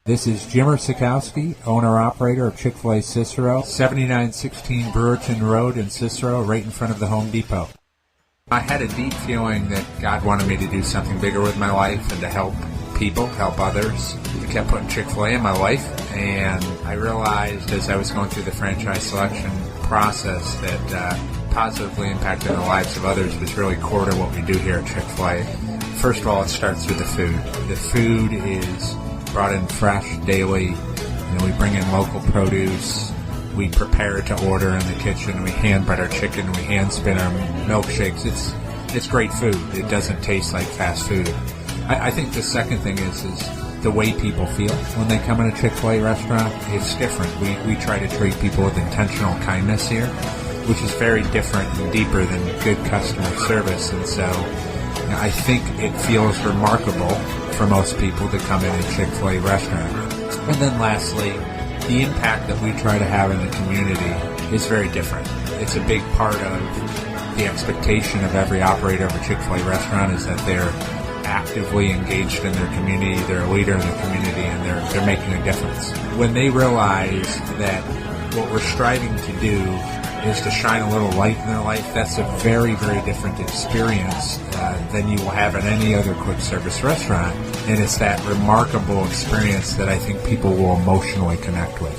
This is Jimmer Sikowski, owner-operator of Chick-fil-A Cicero, 7916 Brewerton Road in Cicero, right in front of the Home Depot. I had a deep feeling that God wanted me to do something bigger with my life and to help people, help others. I kept putting Chick-fil-A in my life, and I realized as I was going through the franchise selection process that positively impacting the lives of others was really core to what we do here at Chick-fil-A. First of all, it starts with the food. The food is brought in fresh daily. We bring in local produce. We prepare it to order in the kitchen. We hand bread our chicken. We hand spin our milkshakes. It's great food. It doesn't taste like fast food. I think the second thing is the way people feel when they come in a Chick-fil-A restaurant. It's different. We try to treat people with intentional kindness here, which is very different and deeper than good customer service. And so I think it feels remarkable for most people to come in a Chick-fil-A restaurant. And then lastly, the impact that we try to have in the community is very different. It's a big part of the expectation of every operator of a Chick-fil-A restaurant is that they're actively engaged in their community, they're a leader in the community, and they're making a difference. When they realize that what we're striving to do is to shine a little light in their life, that's a very, very different experience than you will have at any other quick service restaurant. And it's that remarkable experience that I think people will emotionally connect with.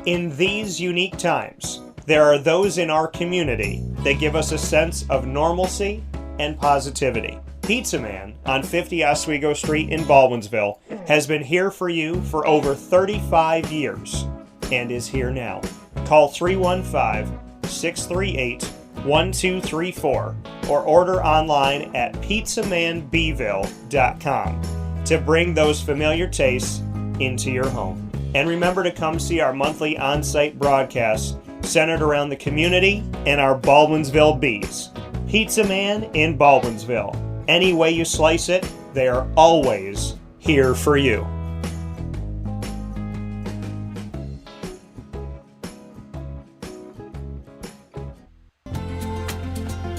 In these unique times, there are those in our community that give us a sense of normalcy and positivity. Pizza Man on 50 Oswego Street in Baldwinsville has been here for you for over 35 years and is here now. Call 315-638-1234 or order online at pizzamanbville.com to bring those familiar tastes into your home. And remember to come see our monthly on-site broadcasts centered around the community and our Baldwinsville Bees. Pizza Man in Baldwinsville. Any way you slice it, they are always here for you.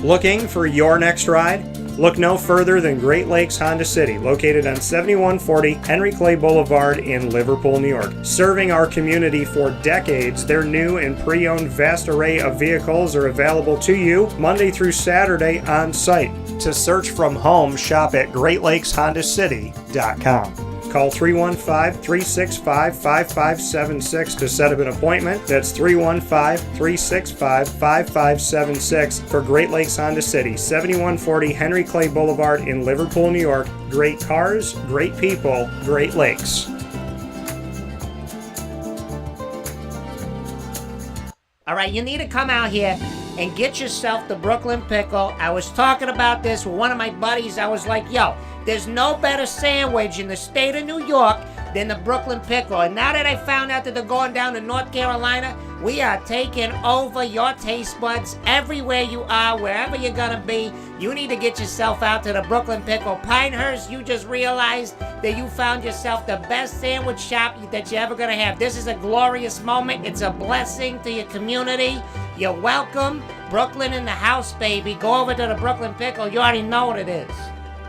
Looking for your next ride? Look no further than Great Lakes Honda City, located on 7140 Henry Clay Boulevard in Liverpool, New York. Serving our community for decades, their new and pre-owned vast array of vehicles are available to you Monday through Saturday on site. To search from home, shop at GreatLakesHondaCity.com. Call 315-365-5576 to set up an appointment. That's 315-365-5576 for Great Lakes Honda City, 7140 Henry Clay Boulevard in Liverpool, New York. Great cars, great people, Great Lakes. All right, you need to come out here and get yourself the Brooklyn Pickle. I was talking about this with one of my buddies. I was like, yo, there's no better sandwich in the state of New York than the Brooklyn Pickle. And now that I found out that they're going down to North Carolina, we are taking over your taste buds everywhere you are, wherever you're gonna be. You need to get yourself out to the Brooklyn Pickle. Pinehurst, you just realized that you found yourself the best sandwich shop that you're ever gonna have. This is a glorious moment. It's a blessing to your community. You're welcome. Brooklyn in the house, baby. Go over to the Brooklyn Pickle. You already know what it is.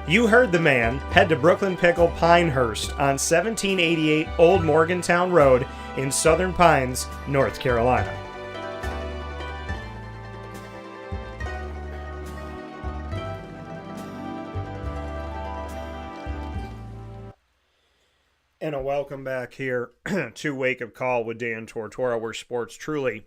You heard the man. Head to Brooklyn Pickle Pinehurst on 1788 Old Morgantown Road in Southern Pines, North Carolina. And a welcome back here to Wake Up Call with Dan Tortora, where sports truly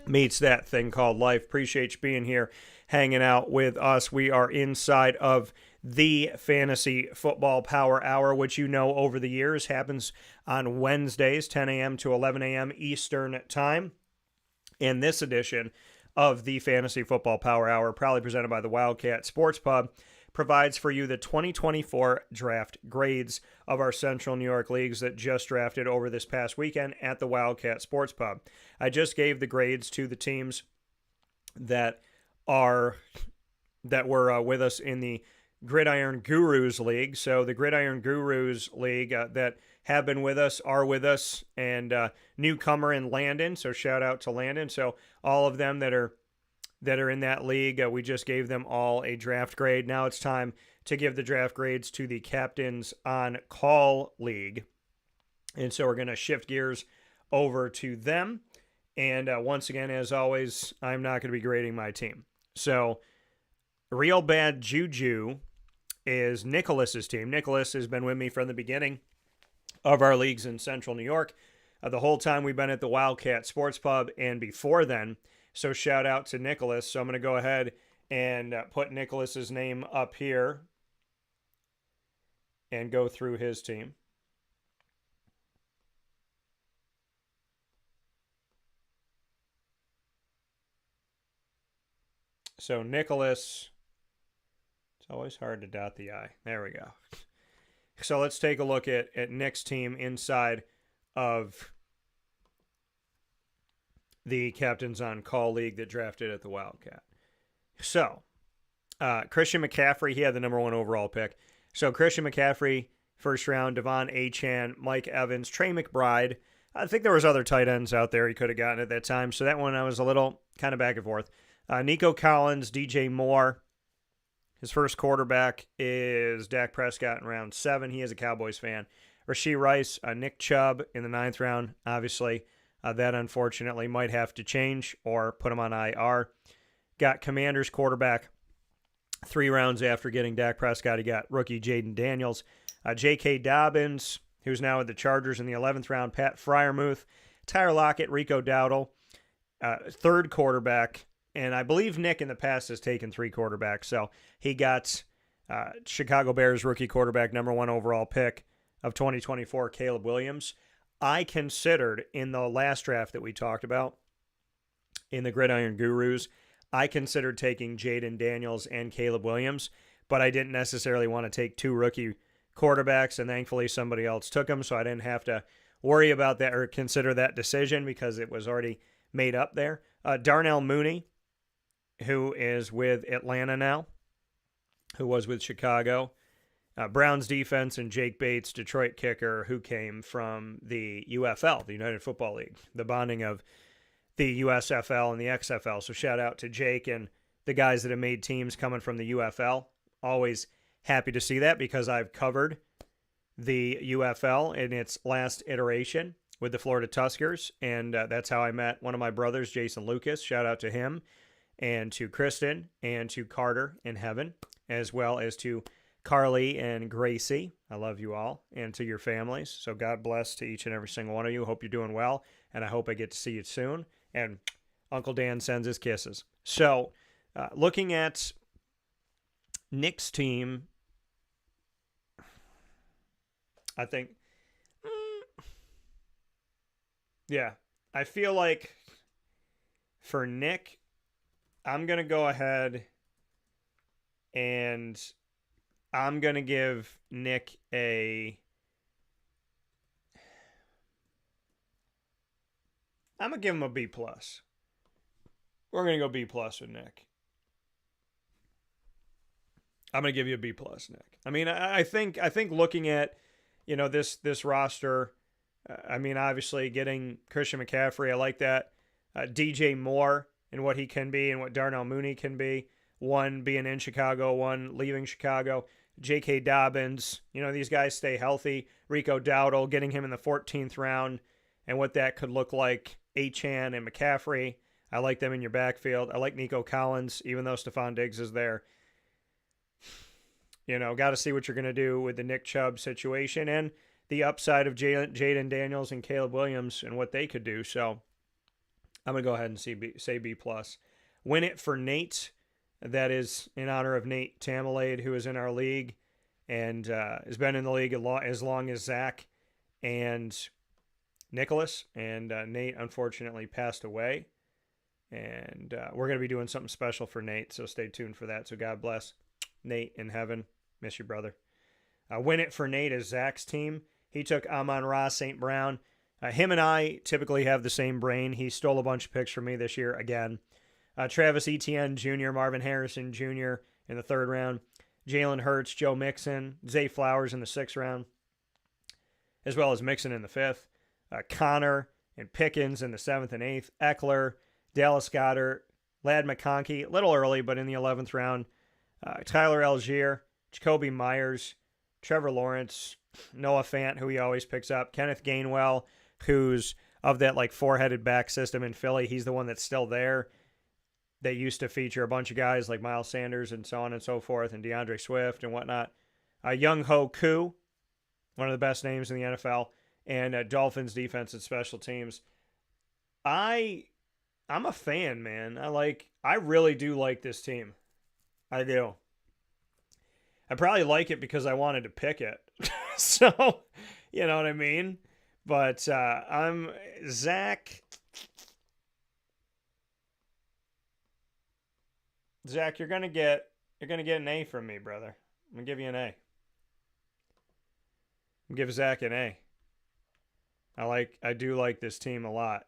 meets that thing called life. Appreciate you being here, hanging out with us. We are inside of the Fantasy Football Power Hour, which you know over the years happens on Wednesdays, 10 a.m. to 11 a.m. Eastern Time. And this edition of the Fantasy Football Power Hour, proudly presented by the Wildcat Sports Pub, provides for you the 2024 draft grades of our Central New York leagues that just drafted over this past weekend at the Wildcat Sports Pub. I just gave the grades to the teams that were with us in the Gridiron Gurus League. So the Gridiron Gurus League that have been with us, are with us, and newcomer in Landon. So shout out to Landon. So all of them that are in that league, we just gave them all a draft grade. Now it's time to give the draft grades to the Captains on Call League. And so we're going to shift gears over to them. And once again, as always, I'm not going to be grading my team. So Real Bad Juju is Nicholas's team. Nicholas has been with me from the beginning of our leagues in Central New York. The whole time we've been at the Wildcat Sports Pub and before then. So shout out to Nicholas. So I'm going to go ahead and put Nicholas's name up here and go through his team. So Nicholas, it's always hard to dot the I. There we go. So let's take a look at Nick's team inside of the Captains on Call League that drafted at the Wildcat. So, Christian McCaffrey, he had the number 1 overall pick. So Christian McCaffrey, first round, Devon Achane, Mike Evans, Trey McBride. I think there was other tight ends out there he could have gotten at that time. So that one I was a little kind of back and forth. Nico Collins, DJ Moore. His first quarterback is Dak Prescott in round 7. He is a Cowboys fan. Rashee Rice, Nick Chubb in the 9th round, obviously. That unfortunately might have to change or put him on IR. Got Commanders quarterback 3 rounds after getting Dak Prescott. He got rookie Jaden Daniels. J.K. Dobbins, who's now with the Chargers in the 11th round. Pat Freiermuth, Tyler Lockett, Rico Dowdle. 3rd quarterback. And I believe Nick in the past has taken 3 quarterbacks. So he got Chicago Bears rookie quarterback, number 1 overall pick of 2024, Caleb Williams. I considered in the last draft that we talked about in the Gridiron Gurus, I considered taking Jaden Daniels and Caleb Williams, but I didn't necessarily want to take 2 rookie quarterbacks, and thankfully somebody else took them, so I didn't have to worry about that or consider that decision because it was already made up there. Darnell Mooney, who is with Atlanta now, who was with Chicago. Browns defense and Jake Bates, Detroit kicker, who came from the UFL, the United Football League, the bonding of the USFL and the XFL. So shout out to Jake and the guys that have made teams coming from the UFL. Always happy to see that because I've covered the UFL in its last iteration with the Florida Tuskers, and that's how I met one of my brothers, Jason Lucas. Shout out to him, and to Kristen, and to Carter in heaven, as well as to Carly and Gracie. I love you all, and to your families. So God bless to each and every single one of you. Hope you're doing well, and I hope I get to see you soon. And Uncle Dan sends his kisses. So, looking at Nick's team, I think, yeah, I feel like for Nick, I'm going to go ahead and I'm going to give Nick I'm going to give him a B+. We're going to go B+ with Nick. I'm going to give you a B+, Nick. I mean, I think looking at, this roster, I mean, obviously getting Christian McCaffrey, I like that. DJ Moore and what he can be and what Darnell Mooney can be. One being in Chicago, one leaving Chicago. J.K. Dobbins, these guys stay healthy. Rico Dowdle, getting him in the 14th round and what that could look like. Achane and McCaffrey, I like them in your backfield. I like Nico Collins, even though Stephon Diggs is there. Got to see what you're going to do with the Nick Chubb situation and the upside of Jaden Daniels and Caleb Williams and what they could do. So I'm going to go ahead and say B+. Win it for Nate. That is in honor of Nate Tamalade, who is in our league and has been in the league as long as Zach and Nicholas. And Nate, unfortunately, passed away. And we're going to be doing something special for Nate, so stay tuned for that. So God bless Nate in heaven. Miss you, brother. Win it for Nate is Zach's team. He took Amon-Ra St. Brown. Him and I typically have the same brain. He stole a bunch of picks from me this year again. Travis Etienne Jr., Marvin Harrison Jr. in the 3rd round. Jalen Hurts, Joe Mixon, Zay Flowers in the 6th round, as well as Mixon in the 5th. Connor and Pickens in the 7th and 8th. Eckler, Dallas Goedert, Ladd McConkey, a little early, but in the 11th round. Tyler Algier, Jacoby Myers, Trevor Lawrence, Noah Fant, who he always picks up, Kenneth Gainwell, who's of that like 4-headed back system in Philly. He's the one that's still there. They used to feature a bunch of guys like Miles Sanders and so on and so forth, and DeAndre Swift and whatnot. Young Ho Koo, one of the best names in the NFL, and Dolphins defense and special teams. I'm a fan, man. I really do like this team. I do. I probably like it because I wanted to pick it. So, you know what I mean? But I'm Zach. Zach, you're gonna get an A from me, brother. I'm gonna give you an A. I'm gonna give Zach an A. I do like this team a lot.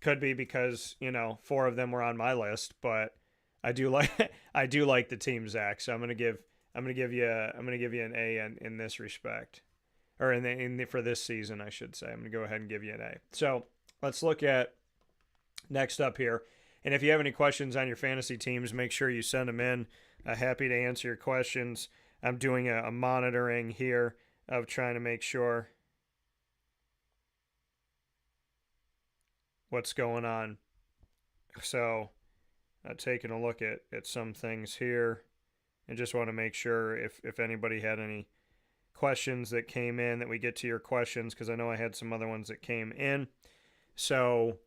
Could be because 4 of them were on my list, but I do like the team, Zach. So I'm gonna give you an A in this respect, or for this season, I should say. I'm gonna go ahead and give you an A. So let's look at next up here. And if you have any questions on your fantasy teams, make sure you send them in. Happy to answer your questions. I'm doing a monitoring here of trying to make sure what's going on. So taking a look at some things here and just want to make sure if anybody had any questions that came in, that we get to your questions, because I know I had some other ones that came in. So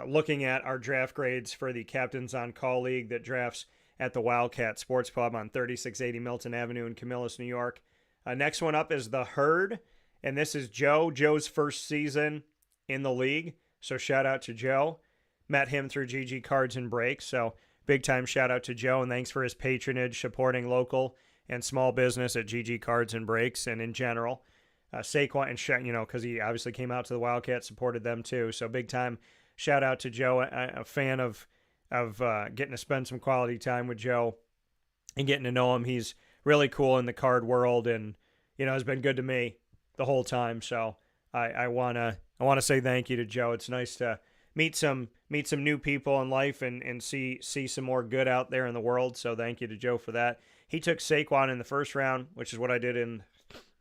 looking at our draft grades for the Captains on Call League that drafts at the Wildcat Sports Pub on 3680 Milton Avenue in Camillus, New York. Next one up is the Herd, and this is Joe's first season in the league. So shout out to Joe. Met him through GG Cards and Breaks. So big time shout out to Joe, and thanks for his patronage supporting local and small business at GG Cards and Breaks and in general. Saquon, and because he obviously came out to the Wildcat, supported them too. So big time shout out to Joe, a fan of getting to spend some quality time with Joe and getting to know him. He's really cool in the card world, and has been good to me the whole time. So I wanna say thank you to Joe. It's nice to meet some new people in life and see some more good out there in the world. So thank you to Joe for that. He took Saquon in the first round, which is what I did in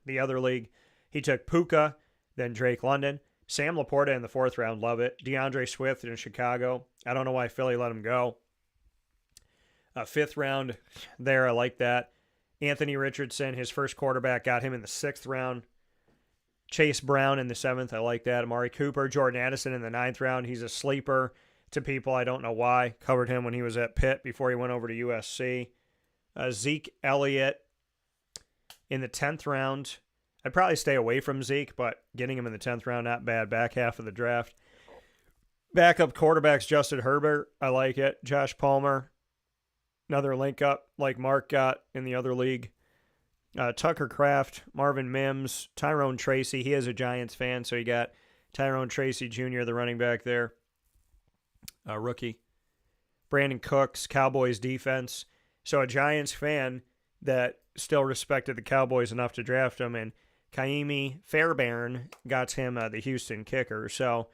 the other league. He took Puka, then Drake London. Sam Laporta in the fourth round, love it. DeAndre Swift in Chicago. I don't know why Philly let him go. Fifth round there, I like that. Anthony Richardson, his first quarterback, got him in the sixth round. Chase Brown in the seventh, I like that. Amari Cooper, Jordan Addison in the ninth round. He's a sleeper to people, I don't know why. Covered him when he was at Pitt before he went over to USC. Zeke Elliott in the 10th round. I'd probably stay away from Zeke, but getting him in the 10th round, not bad. Back half of the draft. Backup quarterbacks, Justin Herbert, I like it. Josh Palmer, another link up like Mark got in the other league. Tucker Kraft, Marvin Mims, Tyrone Tracy. He is a Giants fan, so you got Tyrone Tracy Jr., the running back there, rookie. Brandon Cooks, Cowboys defense. So a Giants fan that still respected the Cowboys enough to draft him, and Kaimi Fairbairn got him the Houston kicker. So,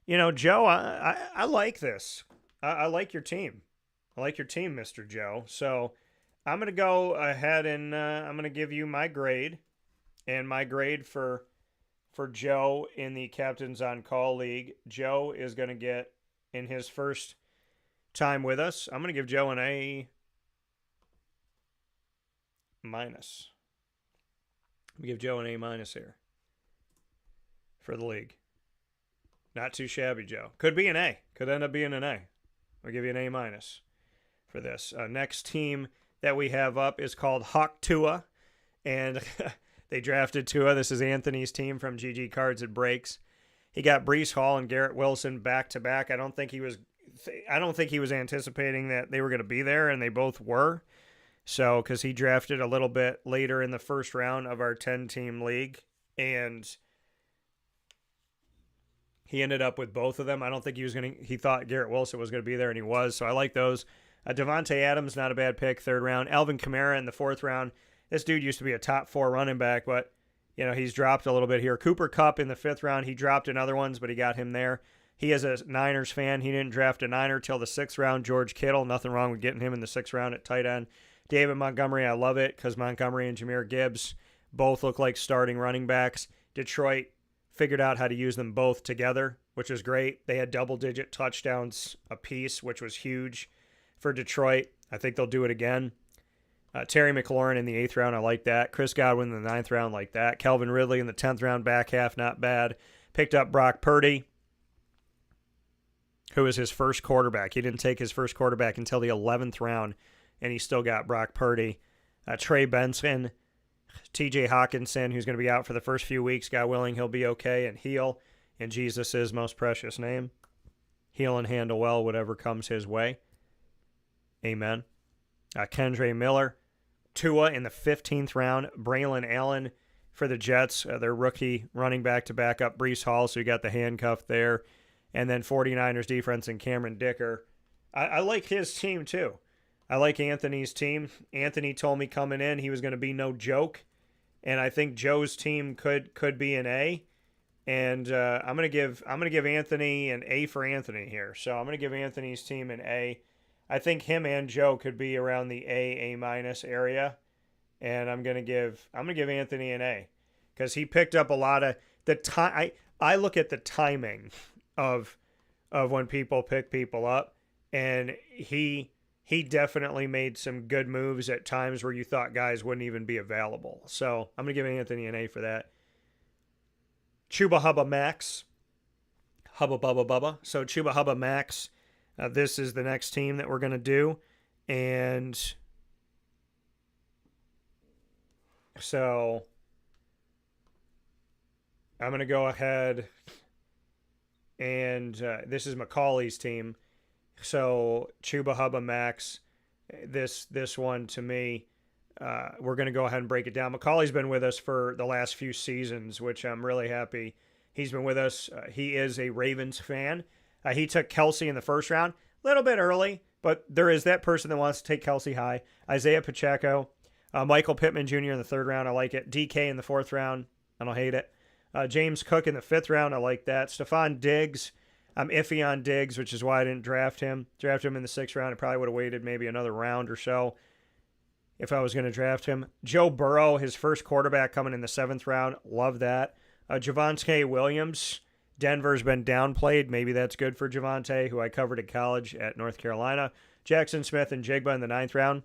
Joe, I like this. I like your team. I like your team, Mr. Joe. So I'm going to go ahead and I'm going to give you my grade. And my grade for Joe in the Captains on Call League, Joe is going to get, in his first time with us, I'm going to give Joe an A-. We give Joe an A- here for the league. Not too shabby, Joe. Could be an A. Could end up being an A. I'll give you an A- for this. Next team that we have up is called Hawk Tua, and they drafted Tua. This is Anthony's team from GG Cards and Breaks. He got Breece Hall and Garrett Wilson back to back. I don't think he was anticipating that they were going to be there, and they both were. So, because he drafted a little bit later in the first round of our 10-team league, and he ended up with both of them. I don't think he thought Garrett Wilson was going to be there, and he was. So I like those. Devontae Adams, not a bad pick, third round. Alvin Kamara in the fourth round. This dude used to be a top 4 running back, but he's dropped a little bit here. Cooper Kupp in the fifth round. He dropped in other ones, but he got him there. He is a Niners fan. He didn't draft a Niner till the sixth round. George Kittle, nothing wrong with getting him in the sixth round at tight end. David Montgomery, I love it because Montgomery and Jahmyr Gibbs both look like starting running backs. Detroit figured out how to use them both together, which is great. They had double-digit touchdowns apiece, which was huge for Detroit. I think they'll do it again. Terry McLaurin in the 8th round, I like that. Chris Godwin in the 9th round, like that. Calvin Ridley in the 10th round, back half, not bad. Picked up Brock Purdy, who was his first quarterback. He didn't take his first quarterback until the 11th round, and he still got Brock Purdy. Trey Benson, TJ Hawkinson, who's going to be out for the first few weeks. God willing, he'll be okay and heal in Jesus' most precious name. Heal and handle well whatever comes his way. Amen. Kendre Miller. Tua in the 15th round. Braylon Allen for the Jets. Their rookie running back to back up Breece Hall, so you got the handcuff there. And then 49ers defense and Cameron Dicker. I like his team too. I like Anthony's team. Anthony told me coming in he was going to be no joke, and I think Joe's team could be an A. And I'm going to give Anthony an A for Anthony here. So I'm going to give Anthony's team an A. I think him and Joe could be around the A- area, and I'm going to give Anthony an A because he picked up a lot of the time. I look at the timing of when people pick people up, and he definitely made some good moves at times where you thought guys wouldn't even be available. So I'm going to give Anthony an A for that. Chuba Hubba Max. Hubba Bubba Bubba. So Chuba Hubba Max. This is the next team that we're going to do. And so I'm going to go ahead and this is Macaulay's team. So Chuba Hubba Max, this one to me, we're going to go ahead and break it down. Macaulay's been with us for the last few seasons, which I'm really happy. He's been with us. He is a Ravens fan. He took Kelsey in the first round, a little bit early, but there is that person that wants to take Kelsey high. Isaiah Pacheco, Michael Pittman Jr. in the third round, I like it. DK in the fourth round, I don't hate it. James Cook in the fifth round, I like that. Stephon Diggs, I'm iffy on Diggs, which is why I didn't draft him. Draft him in the 6th round. I probably would have waited maybe another round or so if I was going to draft him. Joe Burrow, his first quarterback coming in the 7th round. Love that. Javonte Williams. Denver's been downplayed. Maybe that's good for Javonte, who I covered at college at North Carolina. Jackson Smith and Jigba in the 9th round.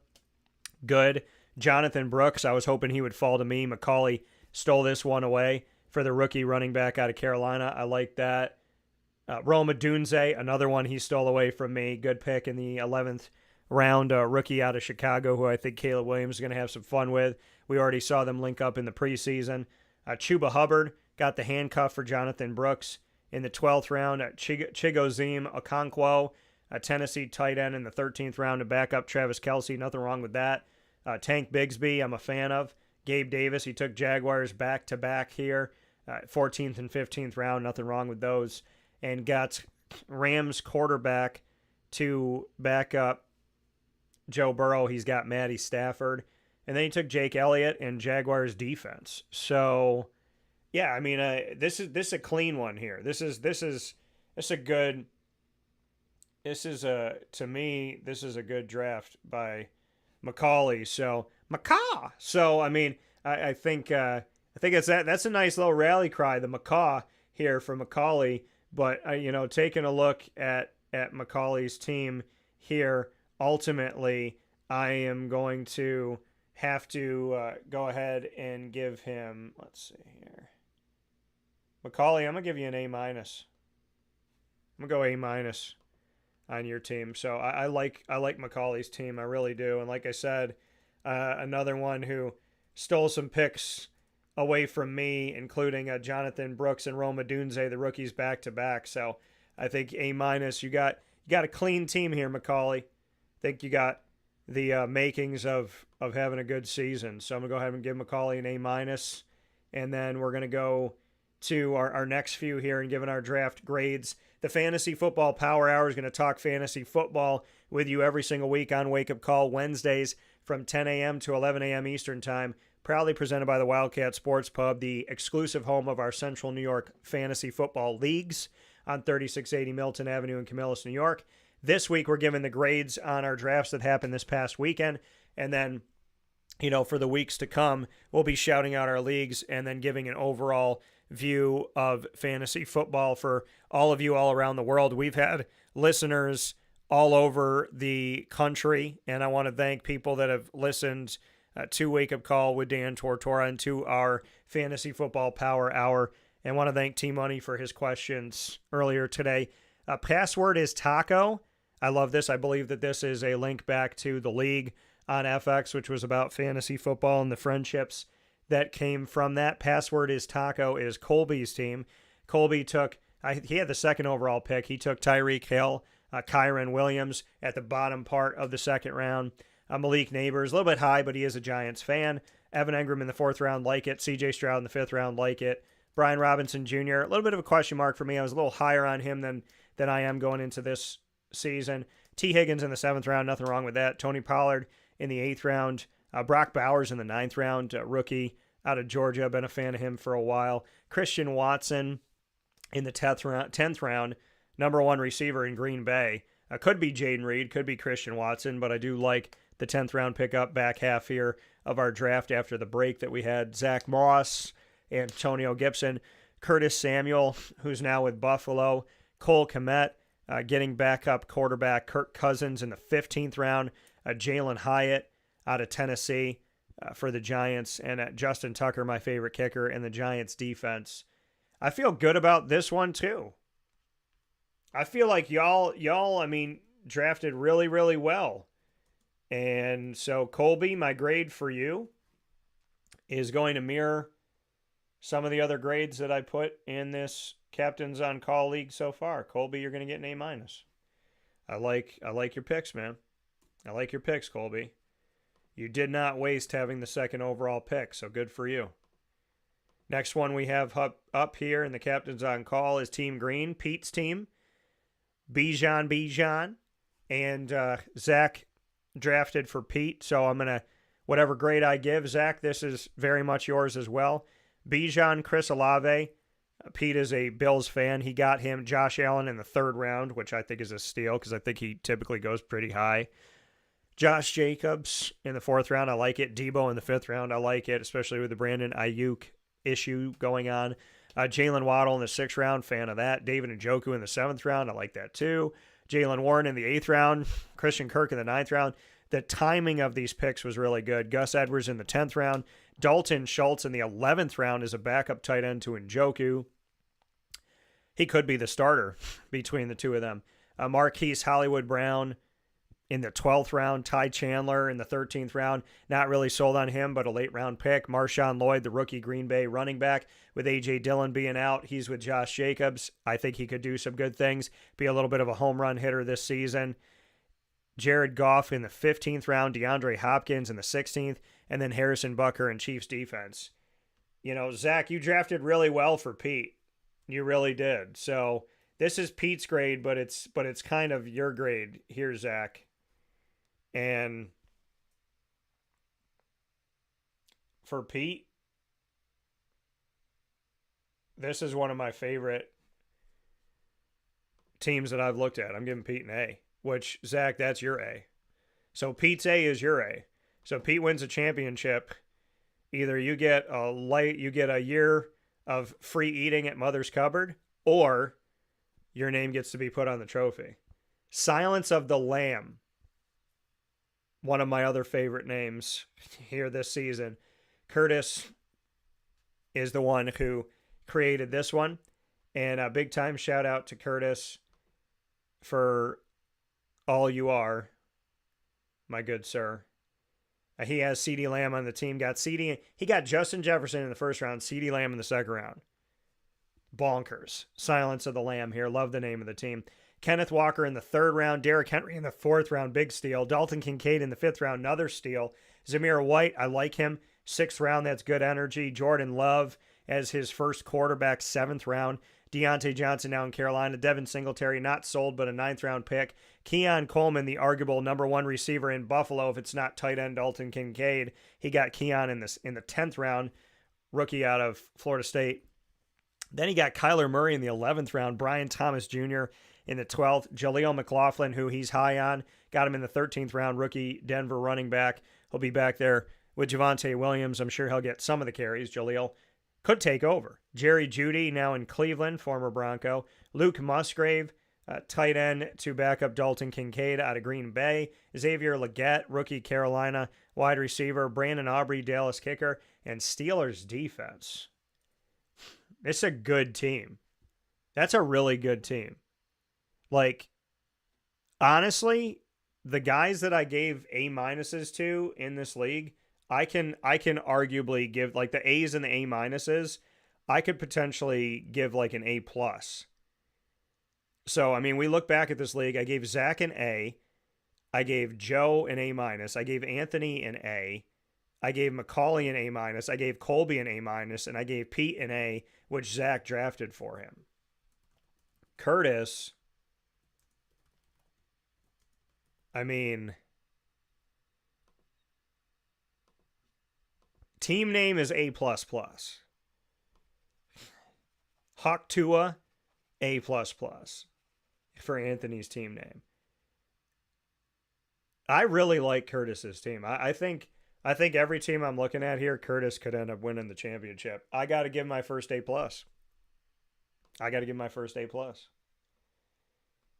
Good. Jonathan Brooks, I was hoping he would fall to me. McCauley stole this one away for the rookie running back out of Carolina. I like that. Roma Dunze, another one he stole away from me. Good pick in the 11th round. Rookie out of Chicago, who I think Caleb Williams is going to have some fun with. We already saw them link up in the preseason. Chuba Hubbard got the handcuff for Jonathan Brooks in the 12th round. Chigoziem Okonkwo, a Tennessee tight end in the 13th round to back up Travis Kelce. Nothing wrong with that. Tank Bigsby, I'm a fan of. Gabe Davis, he took Jaguars back-to-back here. 14th and 15th round, nothing wrong with those. And got Rams quarterback to back up Joe Burrow. He's got Matty Stafford. And then he took Jake Elliott and Jaguars defense. So, yeah, I mean, this is a clean one here. To me, this is a good draft by McCauley. So, Macaw. So, I mean, I think it's that's a nice little rally cry, the Macaw here for McCauley. But, taking a look at McCauley's team here, ultimately, I am going to have to go ahead and give him, let's see here. McCauley, I'm going to give you an A-. I'm going to go A- on your team. So I like McCauley's team. I really do. And like I said, another one who stole some picks away from me, including Jonathan Brooks and Roma Dunze, the rookies back-to-back. So I think A-. You got a clean team here, McCauley. I think you got the makings of having a good season. So I'm going to go ahead and give McCauley an A-. And then we're going to go to our next few here and giving our draft grades. The Fantasy Football Power Hour is going to talk fantasy football with you every single week on Wake Up Call Wednesdays from 10 a.m. to 11 a.m. Eastern Time. Proudly presented by the Wildcat Sports Pub, the exclusive home of our Central New York fantasy football leagues on 3680 Milton Avenue in Camillus, New York. This week, we're giving the grades on our drafts that happened this past weekend. And then, for the weeks to come, we'll be shouting out our leagues and then giving an overall view of fantasy football for all of you all around the world. We've had listeners all over the country, and I want to thank people that have listened to Wake Up Call with Dan Tortora and to our Fantasy Football Power Hour. And want to thank T-Money for his questions earlier today. Password is Taco. I love this. I believe that this is a link back to the league on FX, which was about fantasy football and the friendships that came from that. Password is Taco is Colby's team. Colby took, he had the 2nd overall pick. He took Tyreek Hill, Kyron Williams at the bottom part of the 2nd round. Malik Neighbors, a little bit high, but he is a Giants fan. Evan Engram in the 4th round, like it. CJ Stroud in the 5th round, like it. Brian Robinson Jr., a little bit of a question mark for me. I was a little higher on him than I am going into this season. T. Higgins in the 7th round, nothing wrong with that. Tony Pollard in the 8th round. Brock Bowers in the 9th round, rookie out of Georgia. Been a fan of him for a while. Christian Watson in the 10th round, number 1 receiver in Green Bay. Could be Jaden Reed, could be Christian Watson, but I do like the 10th round pickup back half here of our draft after the break that we had. Zach Moss, Antonio Gibson, Curtis Samuel, who's now with Buffalo, Cole Kmet, getting backup quarterback Kirk Cousins in the 15th round, Jalen Hyatt out of Tennessee for the Giants, and Justin Tucker, my favorite kicker, in the Giants defense. I feel good about this one too. I feel like y'all, drafted really, really well. And so, Colby, my grade for you is going to mirror some of the other grades that I put in this Captains on Call League so far. Colby, you're going to get an A-. I like your picks, man. I like your picks, Colby. You did not waste having the 2nd overall pick, so good for you. Next one we have up here in the Captains on Call is Team Green, Pete's team. Bijan, and Zach drafted for Pete, so I'm going to, whatever grade I give, Zach, this is very much yours as well. Bijan, Chris Olave, Pete is a Bills fan. He got him Josh Allen in the 3rd round, which I think is a steal because I think he typically goes pretty high. Josh Jacobs in the 4th round, I like it. Debo in the 5th round, I like it, especially with the Brandon Ayuk issue going on. Jalen Waddle in the 6th round, fan of that. David Njoku in the 7th round, I like that too. Jalen Warren in the 8th round. Christian Kirk in the 9th round. The timing of these picks was really good. Gus Edwards in the 10th round. Dalton Schultz in the 11th round is a backup tight end to Njoku. He could be the starter between the two of them. Marquise Hollywood Brown in the 12th round. Ty Chandler in the 13th round. Not really sold on him, but a late round pick. Marshawn Lloyd, the rookie Green Bay running back, with A.J. Dillon being out. He's with Josh Jacobs. I think he could do some good things. Be a little bit of a home run hitter this season. Jared Goff in the 15th round. DeAndre Hopkins in the 16th. And then Harrison Butker in Chiefs defense. You know, Zach, you drafted really well for Pete. You really did. So this is Pete's grade, but it's kind of your grade here, Zach. And for Pete, this is one of my favorite teams that I've looked at. I'm giving Pete an A, which, Zach, that's your A. So Pete's A is your A. So Pete wins a championship. Either you get a year of free eating at Mother's Cupboard, or your name gets to be put on the trophy. Silence of the Lamb. One of my other favorite names here this season. Curtis is the one who created this one. And a big time shout out to Curtis for all you are, my good sir. He has CeeDee Lamb on the team. He got Justin Jefferson in the 1st round, CeeDee Lamb in the 2nd round. Bonkers. Silence of the Lamb here. Love the name of the team. Kenneth Walker in the 3rd round. Derrick Henry in the 4th round. Big steal. Dalton Kincaid in the 5th round. Another steal. Zamir White, I like him. 6th round. That's good energy. Jordan Love as his first quarterback. 7th round. Deontay Johnson now in Carolina. Devin Singletary, not sold, but a 9th round pick. Keon Coleman, the arguable number 1 receiver in Buffalo, if it's not tight end Dalton Kincaid. He got Keon in the 10th round, rookie out of Florida State. Then he got Kyler Murray in the 11th round, Brian Thomas Jr. in the 12th, Jaleel McLaughlin, who he's high on, got him in the 13th round, rookie Denver running back. He'll be back there with Javonte Williams. I'm sure he'll get some of the carries. Jaleel could take over. Jerry Jeudy, now in Cleveland, former Bronco. Luke Musgrave, tight end to back up Dalton Kincaid out of Green Bay. Xavier Legette, rookie Carolina, wide receiver. Brandon Aubrey, Dallas kicker. And Steelers defense. It's a good team. That's a really good team. Like, honestly, the guys that I gave A- to in this league, I can arguably give, like, the A's and the A-, I could potentially give like an A+. So, I mean, we look back at this league. I gave Zach an A. I gave Joe an A-. I gave Anthony an A. I gave Macaulay an A-. I gave Colby an A-. And I gave Pete an A, which Zach drafted for him. Curtis, I mean, team name is A++. Hawk Tua, A++ for Anthony's team name. I really like Curtis's team. I think every team I'm looking at here, Curtis could end up winning the championship. I got to give my first A+.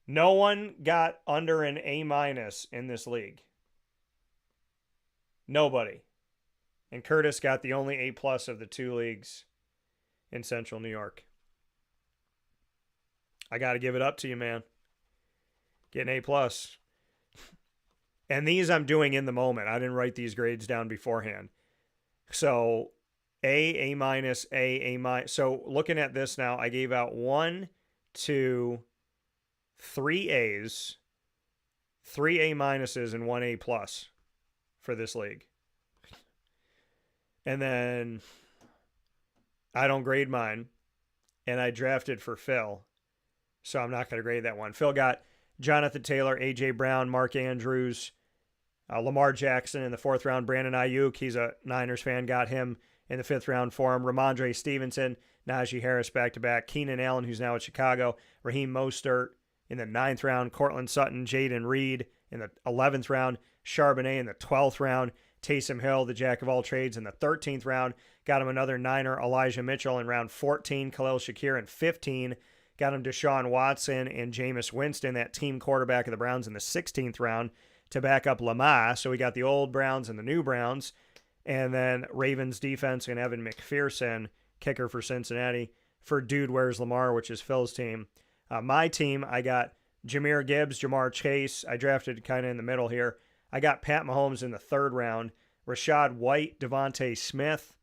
No one got under an A- in this league. Nobody. And Curtis got the only A+ of the 2 leagues in Central New York. I got to give it up to you, man. Get an A+. And these I'm doing in the moment. I didn't write these grades down beforehand. So A-, A-. So looking at this now, I gave out 1, 2, 3 A's, 3 A-, and 1 A+ for this league. And then I don't grade mine. And I drafted for Phil. So I'm not going to grade that one. Phil got Jonathan Taylor, A.J. Brown, Mark Andrews, Lamar Jackson in the 4th round. Brandon Ayuk, he's a Niners fan, got him in the 5th round for him. Ramondre Stevenson, Najee Harris back-to-back, Keenan Allen, who's now at Chicago, Raheem Mostert in the 9th round, Cortland Sutton, Jaden Reed in the 11th round, Charbonnet in the 12th round, Taysom Hill, the jack of all trades, in the 13th round. Got him another Niner, Elijah Mitchell, in round 14, Khalil Shakir in 15. Got him Deshaun Watson and Jameis Winston, that team quarterback of the Browns, in the 16th round to back up Lamar. So we got the old Browns and the new Browns. And then Ravens defense and Evan McPherson, kicker for Cincinnati, for Dude Where's Lamar, which is Phil's team. My team, I got Jahmyr Gibbs, Jamar Chase. I drafted kind of in the middle here. I got Pat Mahomes in the 3rd round, Rashad White, Devontae Smith,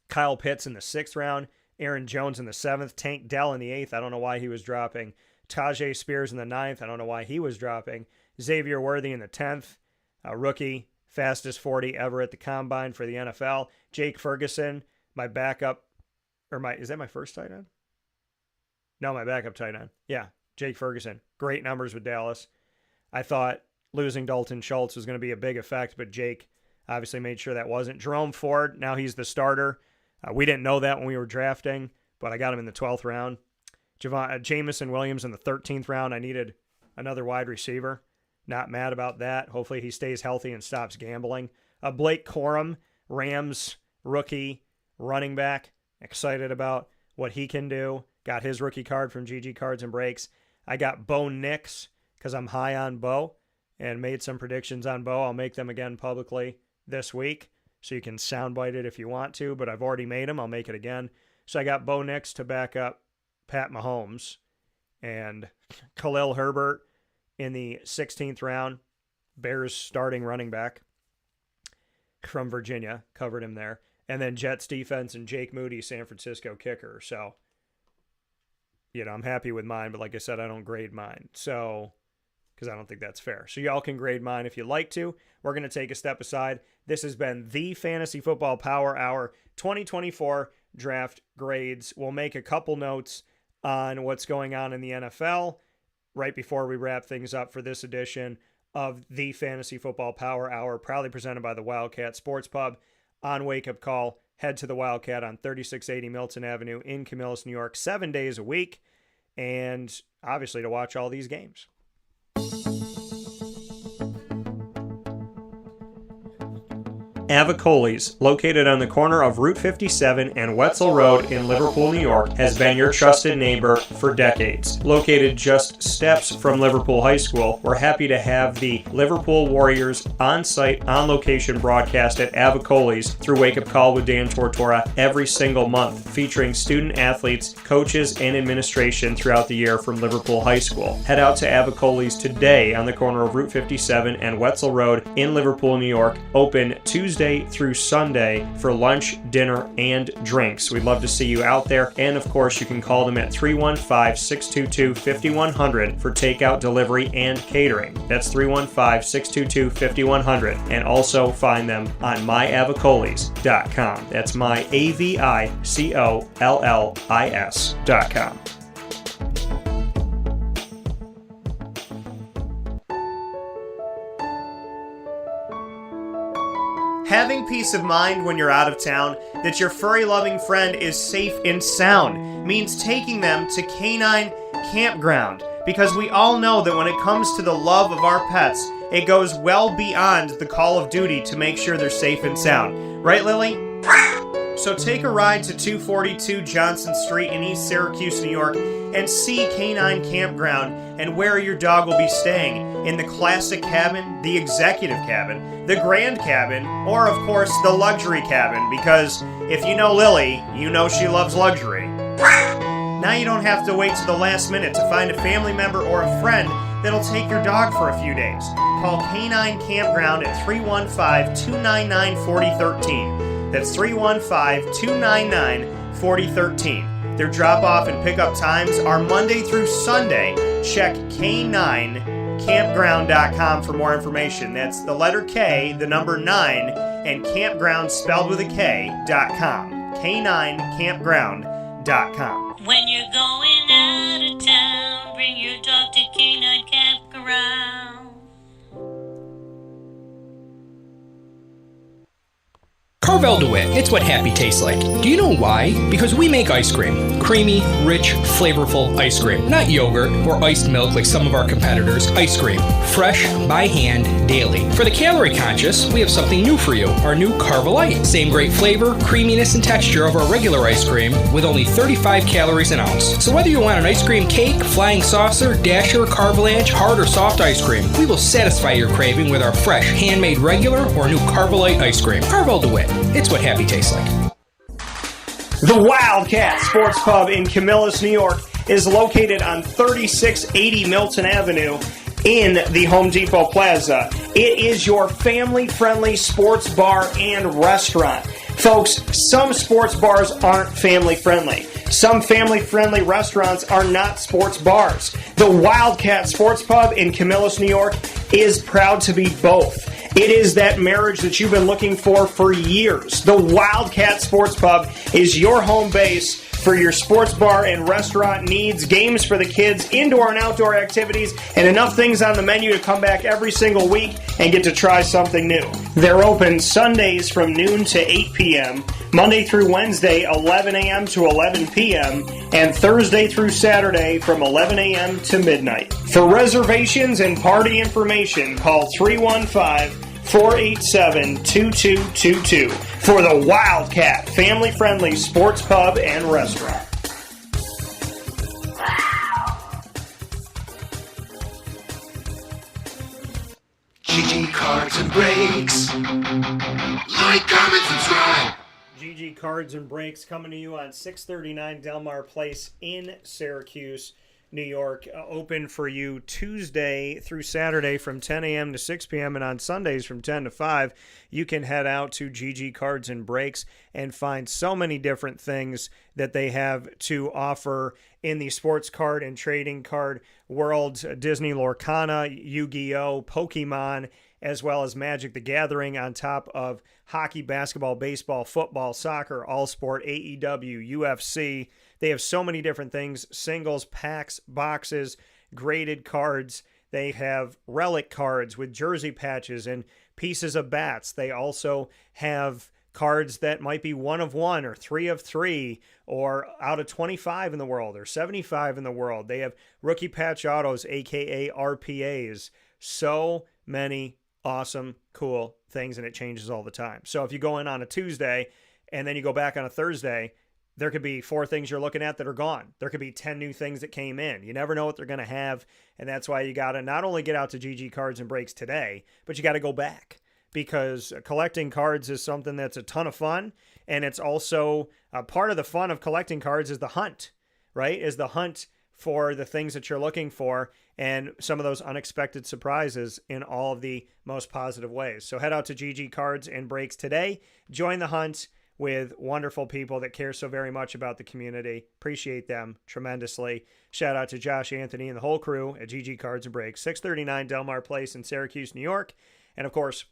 Kyle Pitts in the 6th round, Aaron Jones in the 7th, Tank Dell in the 8th. I don't know why he was dropping. Tajay Spears in the 9th. I don't know why he was dropping. Xavier Worthy in the 10th, rookie, fastest 40 ever at the combine for the NFL. Jake Ferguson, my backup, is that my first tight end? No, my backup tight end. Yeah, Jake Ferguson. Great numbers with Dallas. I thought losing Dalton Schultz was going to be a big effect, but Jake obviously made sure that wasn't. Jerome Ford, now he's the starter. We didn't know that when we were drafting, but I got him in the 12th round. Jamison Williams in the 13th round. I needed another wide receiver. Not mad about that. Hopefully he stays healthy and stops gambling. Blake Corum, Rams rookie running back. Excited about what he can do. Got his rookie card from GG Cards and Breaks. I got Bo Nix because I'm high on Bo and made some predictions on Bo. I'll make them again publicly this week, so you can soundbite it if you want to, but I've already made them. I'll make it again. So I got Bo Nix to back up Pat Mahomes, and Khalil Herbert in the 16th round, Bears starting running back from Virginia, covered him there. And then Jets defense and Jake Moody, San Francisco kicker. So, I'm happy with mine, but like I said, I don't grade mine. So, because I don't think that's fair. So y'all can grade mine if you like to. We're going to take a step aside. This has been the Fantasy Football Power Hour 2024 draft grades. We'll make a couple notes on what's going on in the NFL right before we wrap things up for this edition of the Fantasy Football Power Hour, proudly presented by the Wildcat Sports Pub on Wake Up Call. Head to the Wildcat on 3680 Milton Avenue in Camillus, New York, 7 days a week, and obviously to watch all these games. Avicoli's, located on the corner of Route 57 and Wetzel Road in Liverpool, New York, has been your trusted neighbor for decades. Located just steps from Liverpool High School, we're happy to have the Liverpool Warriors on-site, on-location broadcast at Avicoli's through Wake Up Call with Dan Tortora every single month, featuring student athletes, coaches, and administration throughout the year from Liverpool High School. Head out to Avicoli's today on the corner of Route 57 and Wetzel Road in Liverpool, New York, open Tuesday through Sunday for lunch, dinner, and drinks. We'd love to see you out there. And of course, you can call them at 315-622-5100 for takeout, delivery, and catering. That's 315-622-5100. And also find them on myavicolis.com. That's myavicollis.com. Having peace of mind when you're out of town that your furry-loving friend is safe and sound means taking them to Canine Campground, because we all know that when it comes to the love of our pets, it goes well beyond the call of duty to make sure they're safe and sound. Right, Lily? So take a ride to 242 Johnson Street in East Syracuse, New York, and see Canine Campground and where your dog will be staying, in the classic cabin, the executive cabin, the grand cabin, or of course the luxury cabin, because if you know Lily, you know she loves luxury. Now you don't have to wait to the last minute to find a family member or a friend that'll take your dog for a few days. Call Canine Campground at 315-299-4013. That's 315-299-4013. Their drop-off and pickup times are Monday through Sunday. Check K9campground.com for more information. That's the letter K, the number 9, and campground spelled with a K.com. K9campground.com. When you're going out of town, bring your dog to Canine Campground. Carvel DeWitt, it's what happy tastes like. Do you know why? Because we make ice cream. Creamy, rich, flavorful ice cream. Not yogurt or iced milk like some of our competitors. Ice cream. Fresh, by hand, daily. For the calorie conscious, we have something new for you. Our new Carvelite. Same great flavor, creaminess, and texture of our regular ice cream with only 35 calories an ounce. So whether you want an ice cream cake, flying saucer, dasher, carvalanche, hard or soft ice cream, we will satisfy your craving with our fresh, handmade regular or new Carvelite ice cream. Carvel DeWitt. It's what happy tastes like. The Wildcat Sports Pub in Camillus, New York is located on 3680 Milton Avenue in the Home Depot Plaza. It is your family-friendly sports bar and restaurant. Folks, some sports bars aren't family-friendly. Some family-friendly restaurants are not sports bars. The Wildcat Sports Pub in Camillus, New York is proud to be both. It is that marriage that you've been looking for years. The Wildcat Sports Pub is your home base for your sports bar and restaurant needs, games for the kids, indoor and outdoor activities, and enough things on the menu to come back every single week and get to try something new. They're open Sundays from noon to 8 p.m., Monday through Wednesday, 11 a.m. to 11 p.m., and Thursday through Saturday from 11 a.m. to midnight. For reservations and party information, call 315-487-2222 for the Wildcat family-friendly sports pub and restaurant. GG Cards and Breaks. Like, comment, subscribe. GG Cards and Breaks coming to you on 639 Delmar Place in Syracuse, New York. Open for you Tuesday through Saturday from 10 a.m. to 6 p.m. and on Sundays from 10 to 5. You can head out to GG Cards and Breaks and find so many different things that they have to offer in the sports card and trading card world. Disney Lorcana, Yu-Gi-Oh!, Pokemon, as well as Magic the Gathering, on top of hockey, basketball, baseball, football, soccer, all sport, AEW, UFC. They have so many different things: singles, packs, boxes, graded cards. They have relic cards with jersey patches and pieces of bats. They also have cards that might be 1 of 1 or 3 of 3 or out of 25 in the world or 75 in the world. They have rookie patch autos, aka RPAs. So many awesome, cool things, and it changes all the time. So if you go in on a Tuesday and then you go back on a Thursday, there could be 4 things you're looking at that are gone. There could be 10 new things that came in. You never know what they're going to have, and that's why you got to not only get out to GG Cards and Breaks today, but you got to go back, because collecting cards is something that's a ton of fun, and it's also part of the fun of collecting cards is the hunt, right? Is the hunt for the things that you're looking for and some of those unexpected surprises in all of the most positive ways. So head out to GG Cards and Breaks today. Join the hunt with wonderful people that care so very much about the community. Appreciate them tremendously. Shout out to Josh, Anthony, and the whole crew at GG Cards and Breaks, 639 Delmar Place in Syracuse, New York. And of course,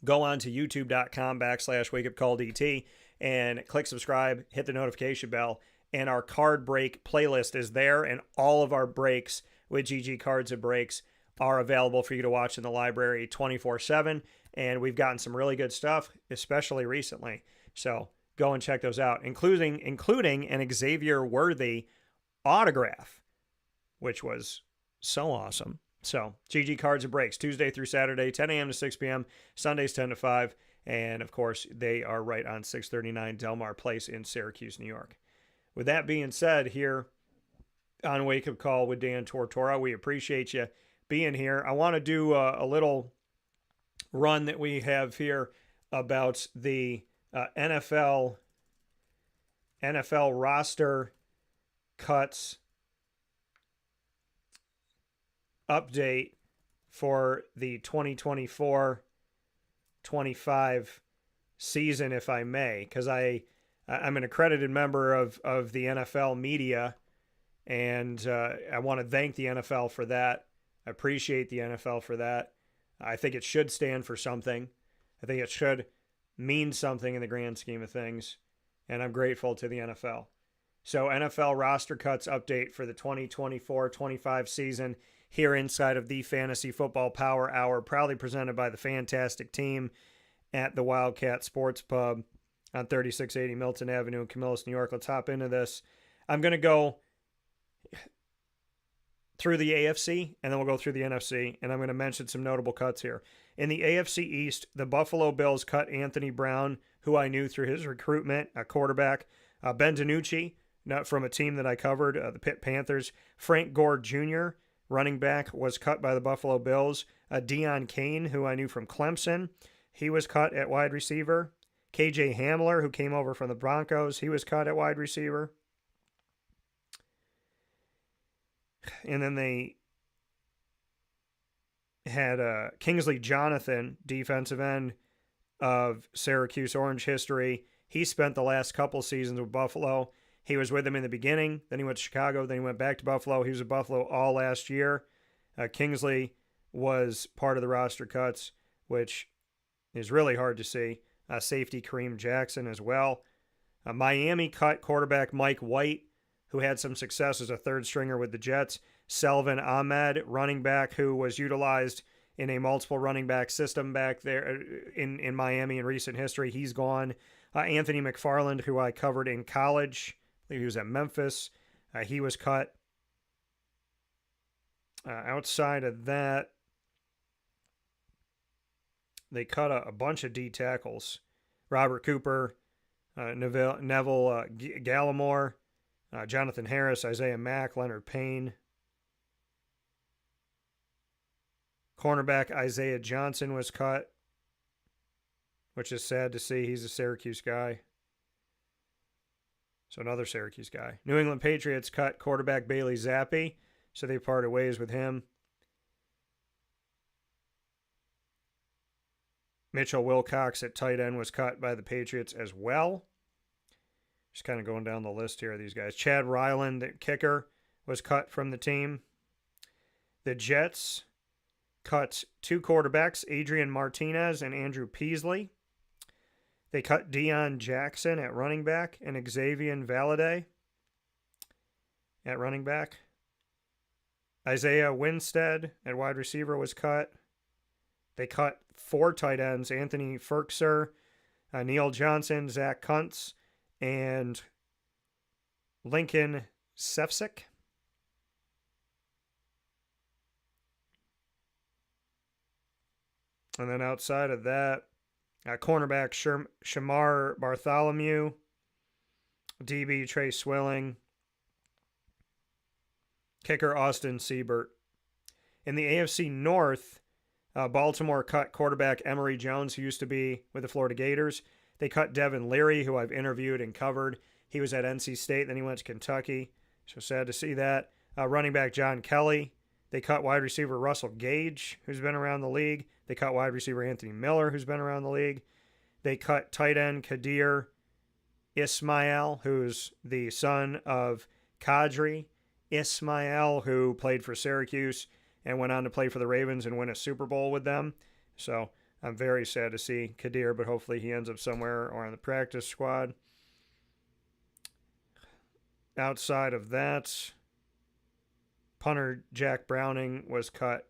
go on to youtube.com/WakeUpCallDT and click subscribe, hit the notification bell, and our card break playlist is there, and all of our breaks with GG Cards and Breaks are available for you to watch in the library 24/7, and we've gotten some really good stuff, especially recently. So go and check those out, including an Xavier Worthy autograph, which was so awesome. So GG Cards and Breaks, Tuesday through Saturday, 10 a.m. to 6 p.m., Sundays 10 to 5, and of course, they are right on 639 Delmar Place in Syracuse, New York. With that being said, here on Wake Up Call with Dan Tortora, we appreciate you being here. I want to do a little run that we have here about the NFL roster cuts update for the 2024-25 season, if I may, because I'm an accredited member of the NFL media, and I want to thank the NFL for that. I appreciate the NFL for that. I think it should stand for something. I think it should mean something in the grand scheme of things, and I'm grateful to the NFL. So NFL roster cuts update for the 2024-25 season here inside of the Fantasy Football Power Hour, proudly presented by the fantastic team at the Wildcat Sports Pub on 3680 Milton Avenue in Camillus, New York. Let's hop into this. I'm going to go through the AFC, and then we'll go through the NFC, and I'm going to mention some notable cuts here. In the AFC East, the Buffalo Bills cut Anthony Brown, who I knew through his recruitment, a quarterback. Ben DiNucci, not from a team that I covered, the Pitt Panthers. Frank Gore Jr., running back, was cut by the Buffalo Bills. Deion Kane, who I knew from Clemson, he was cut at wide receiver. KJ Hamler, who came over from the Broncos, he was cut at wide receiver. And then they had Kingsley Jonathan, defensive end of Syracuse Orange history. He spent the last couple seasons with Buffalo. He was with them in the beginning. Then he went to Chicago. Then he went back to Buffalo. He was at Buffalo all last year. Kingsley was part of the roster cuts, which is really hard to see. Safety Kareem Jackson as well. Miami cut quarterback Mike White, who had some success as a third stringer with the Jets. Selvin Ahmed, running back, who was utilized in a multiple running back system back there in Miami in recent history. He's gone. Anthony McFarland, who I covered in college. I believe he was at Memphis. He was cut. Outside of that, they cut a bunch of D tackles. Robert Cooper, Neville Gallimore, Jonathan Harris, Isaiah Mack, Leonard Payne. Cornerback Isaiah Johnson was cut, which is sad to see. He's a Syracuse guy. So another Syracuse guy. New England Patriots cut quarterback Bailey Zappi, so they parted ways with him. Mitchell Wilcox at tight end was cut by the Patriots as well. Just kind of going down the list here of these guys. Chad Ryland, the kicker, was cut from the team. The Jets cut two quarterbacks, Adrian Martinez and Andrew Peasley. They cut Deion Jackson at running back and Xavier Valade at running back. Isaiah Winstead at wide receiver was cut. They cut four tight ends, Anthony Ferkser, Neil Johnson, Zach Kuntz, and Lincoln Sefcik. And then outside of that, cornerback Shamar Bartholomew, DB Trey Swilling, kicker Austin Siebert. In the AFC North, Baltimore cut quarterback Emory Jones, who used to be with the Florida Gators. They cut Devin Leary, who I've interviewed and covered. He was at NC State, then he went to Kentucky. So sad to see that. Running back John Kelly. They cut wide receiver Russell Gage, who's been around the league. They cut wide receiver Anthony Miller, who's been around the league. They cut tight end Kadir Ismail, who's the son of Kadri Ismail, who played for Syracuse and went on to play for the Ravens and win a Super Bowl with them. So I'm very sad to see Kadir, but hopefully he ends up somewhere or on the practice squad. Outside of that, punter Jack Browning was cut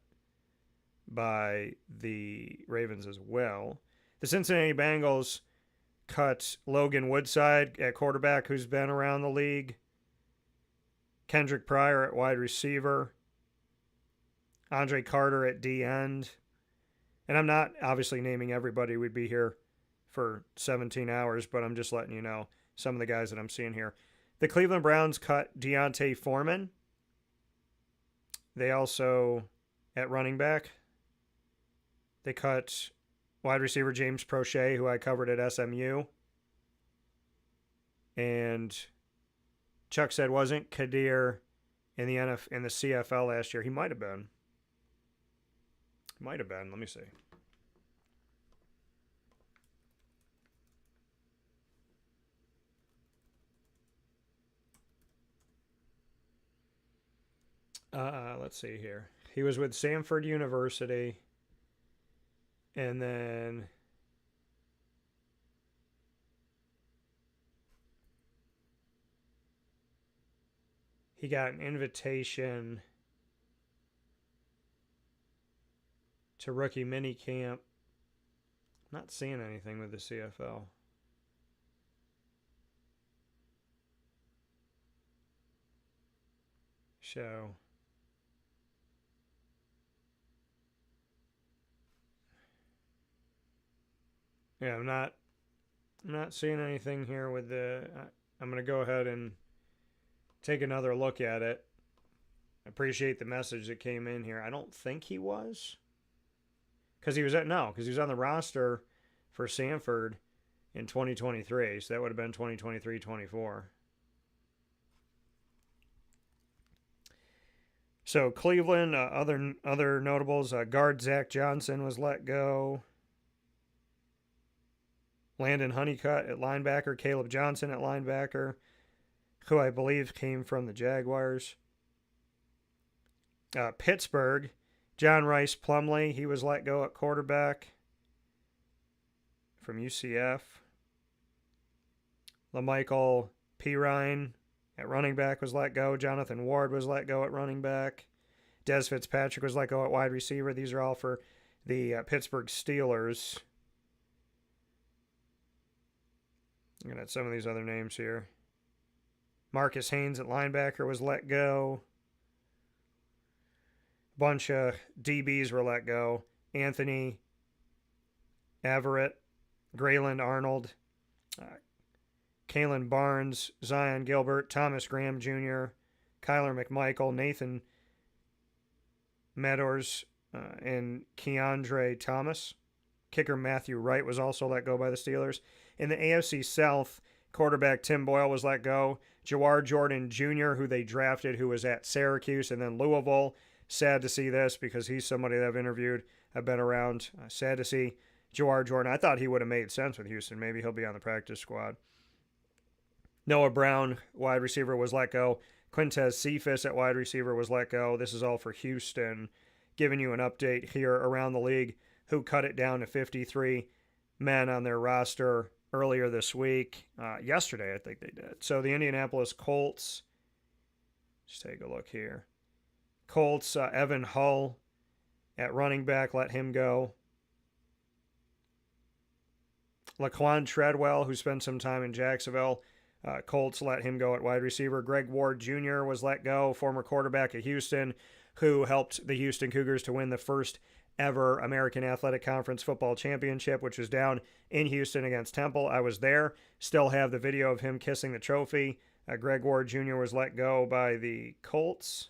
by the Ravens as well. The Cincinnati Bengals cut Logan Woodside at quarterback, who's been around the league. Kendrick Pryor at wide receiver. Andre Carter at D end. And I'm not obviously naming everybody. We'd be here for 17 hours, but I'm just letting you know some of the guys that I'm seeing here. The Cleveland Browns cut Deontay Foreman. They also, at running back, they cut wide receiver James Prochet, who I covered at SMU. And Chuck said wasn't Kadir in the CFL last year. He might have been. Might have been. Let me see. Let's see here. He was with Samford University. And then he got an invitation to rookie minicamp Not seeing anything with the CFL. So, yeah, I'm not seeing anything here with the. I'm gonna go ahead and take another look at it. I appreciate the message that came in here. I don't think he was, because he was on the roster for Sanford in 2023, so that would have been 2023-24. So Cleveland, other notables, guard Zach Johnson was let go. Landon Honeycutt at linebacker, Caleb Johnson at linebacker, who I believe came from the Jaguars. Pittsburgh, John Rice Plumlee, he was let go at quarterback from UCF. LaMichael Pirine at running back was let go. Jonathan Ward was let go at running back. Des Fitzpatrick was let go at wide receiver. These are all for the Pittsburgh Steelers. Looking at some of these other names here. Marcus Haynes at linebacker was let go. Bunch of DBs were let go. Anthony Averett, Grayland Arnold, Kalen Barnes, Zion Gilbert, Thomas Graham Jr., Kyler McMichael, Nathan Meadors, and Keandre Thomas. Kicker Matthew Wright was also let go by the Steelers. In the AFC South, quarterback Tim Boyle was let go. Jawar Jordan Jr., who they drafted, who was at Syracuse and then Louisville. Sad to see this because he's somebody that I've interviewed. I've been around. Sad to see Jawar Jordan. I thought he would have made sense with Houston. Maybe he'll be on the practice squad. Noah Brown, wide receiver, was let go. Quintez Cephas at wide receiver was let go. This is all for Houston. Giving you an update here around the league, who cut it down to 53 men on their roster earlier this week. Yesterday, I think they did. So the Indianapolis Colts, let's take a look here. Colts, Evan Hull at running back, let him go. Laquan Treadwell, who spent some time in Jacksonville, Colts let him go at wide receiver. Greg Ward Jr. was let go, former quarterback at Houston, who helped the Houston Cougars to win the first ever American Athletic Conference football championship, which was down in Houston against Temple. I was there. Still have the video of him kissing the trophy. Greg Ward Jr. was let go by the Colts.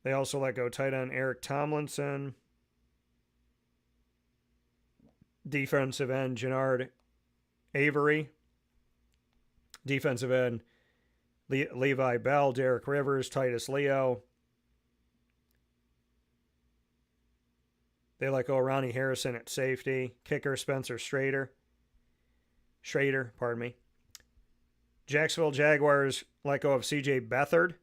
They also let go tight end Eric Tomlinson. Defensive end Jannard Avery. Defensive end Levi Bell, Derek Rivers, Titus Leo. They let go Ronnie Harrison at safety. Kicker Spencer Schrader, pardon me. Jacksonville Jaguars let go of CJ Beathard.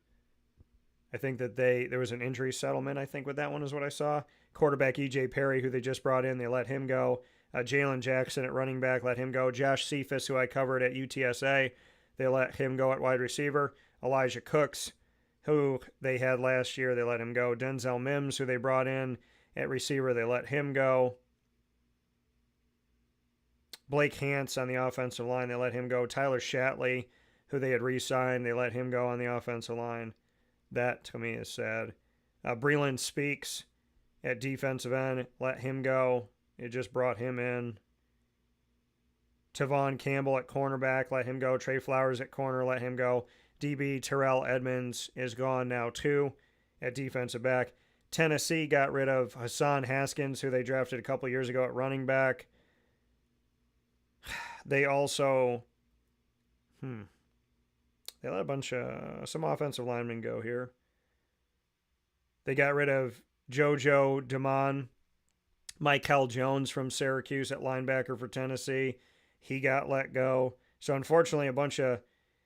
I think that there was an injury settlement, I think, with that one is what I saw. Quarterback E.J. Perry, who they just brought in, they let him go. Jalen Jackson at running back, let him go. Josh Cephas, who I covered at UTSA, they let him go at wide receiver. Elijah Cooks, who they had last year, they let him go. Denzel Mims, who they brought in at receiver, they let him go. Blake Hance on the offensive line, they let him go. Tyler Shatley, who they had re-signed, they let him go on the offensive line. That, to me, is sad. Breland Speaks at defensive end, let him go. It just brought him in. Tavon Campbell at cornerback, let him go. Trey Flowers at corner, let him go. DB Terrell Edmonds is gone now, too, at defensive back. Tennessee got rid of Hassan Haskins, who they drafted a couple years ago at running back. They also... They let a bunch of some offensive linemen go here. They got rid of JoJo Damon, Michael Jones from Syracuse at linebacker for Tennessee. He got let go. So unfortunately, a bunch of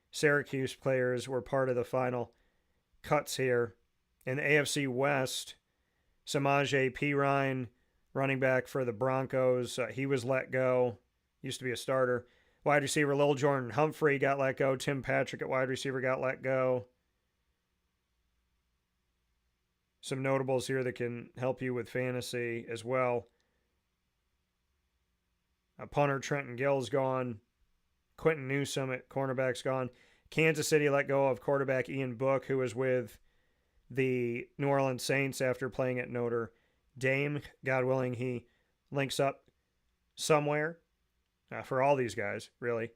Syracuse players were part of the final cuts here. In the AFC West, Samaje Perine, running back for the Broncos, he was let go. Used to be a starter. Wide receiver Lil Jordan Humphrey got let go. Tim Patrick at wide receiver got let go. some notables here that can help you with fantasy as well. Punter Trenton Gill's gone. Quentin Newsome at cornerback's gone. Kansas City let go of quarterback Ian Book, who was with the New Orleans Saints after playing at Notre Dame. God willing, he links up somewhere for all these guys, really.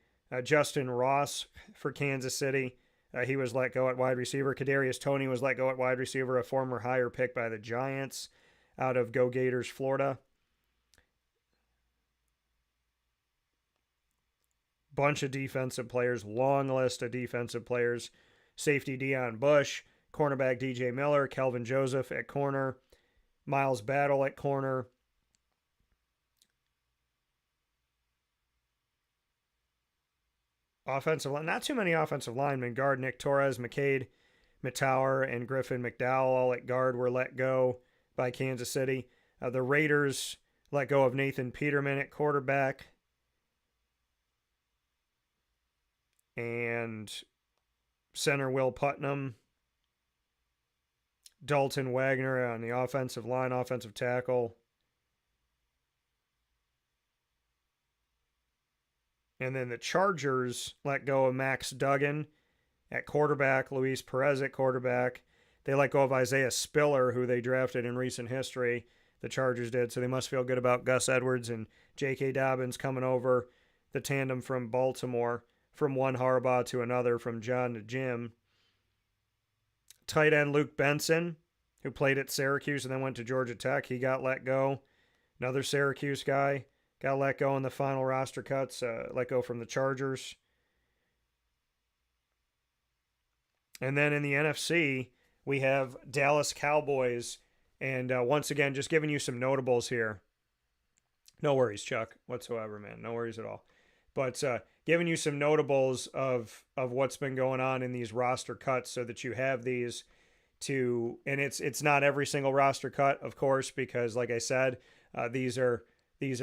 Justin Ross for Kansas City. He was let go at wide receiver. Kadarius Toney was let go at wide receiver, a former higher pick by the Giants out of Go Gators, Florida. Bunch of defensive players, long list of defensive players. Safety Deion Bush, cornerback DJ Miller, Kelvin Joseph at corner, Miles Battle at corner. Offensive line, not too many offensive linemen. Guard Nick Torres, McCade, Mittauer, and Griffin McDowell all at guard were let go by Kansas City. The Raiders let go of Nathan Peterman at quarterback. And center Will Putnam. Dalton Wagner on the offensive line, offensive tackle. And then the Chargers let go of Max Duggan at quarterback, Luis Perez at quarterback. They let go of Isaiah Spiller, who they drafted in recent history. The Chargers did, so they must feel good about Gus Edwards and J.K. Dobbins coming over, the tandem from Baltimore, from one Harbaugh to another, from John to Jim. Tight end Luke Benson, who played at Syracuse and then went to Georgia Tech, he got let go. Another Syracuse guy got let go in the final roster cuts, let go from the Chargers. And then in the NFC, we have Dallas Cowboys. And once again, just giving you some notables here. No worries, Chuck, whatsoever, man. No worries at all. But giving you some notables of what's been going on in these roster cuts so that you have these to, and it's not every single roster cut, of course, because like I said, these are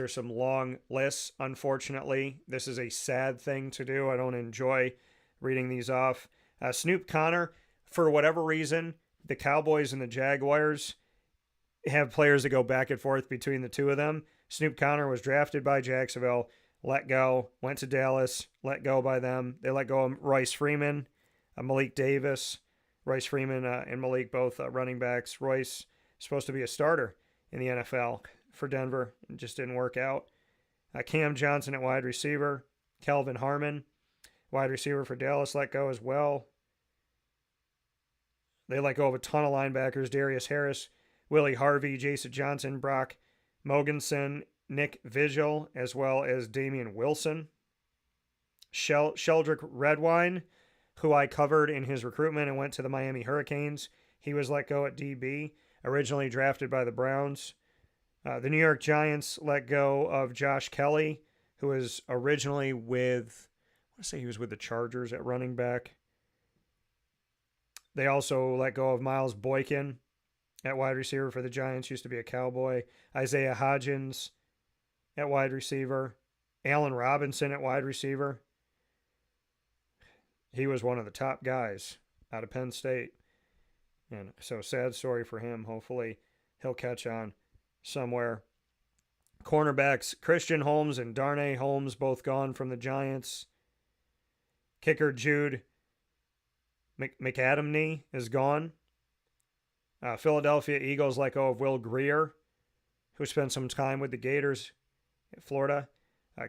some long lists, unfortunately. This is a sad thing to do. I don't enjoy reading these off. Snoop Connor, for whatever reason, the Cowboys and the Jaguars have players that go back and forth between the two of them. Snoop Connor was drafted by Jacksonville, let go, went to Dallas, let go by them. They let go of Royce Freeman, Malik Davis. Royce Freeman and Malik, both running backs. Royce supposed to be a starter in the NFL for Denver. It just didn't work out. Cam Johnson at wide receiver. Kelvin Harmon, wide receiver for Dallas, let go as well. They let go of a ton of linebackers. Darius Harris, Willie Harvey, Jason Johnson, Brock Mogensen, Nick Vigil, as well as Damian Wilson. Sheldrick Redwine, who I covered in his recruitment and went to the Miami Hurricanes. He was let go at DB, originally drafted by the Browns. The New York Giants let go of Josh Kelly, who was originally with, I want to say he was with the Chargers at running back. They also let go of Miles Boykin at wide receiver for the Giants, used to be a Cowboy. Isaiah Hodgins at wide receiver. Allen Robinson at wide receiver. He was one of the top guys out of Penn State. And so sad story for him. Hopefully he'll catch on somewhere. Cornerbacks Christian Holmes and Darnay Holmes both gone from the Giants. Kicker Jude McAdamney is gone. Philadelphia Eagles let go of Will Greer, who spent some time with the Gators at Florida.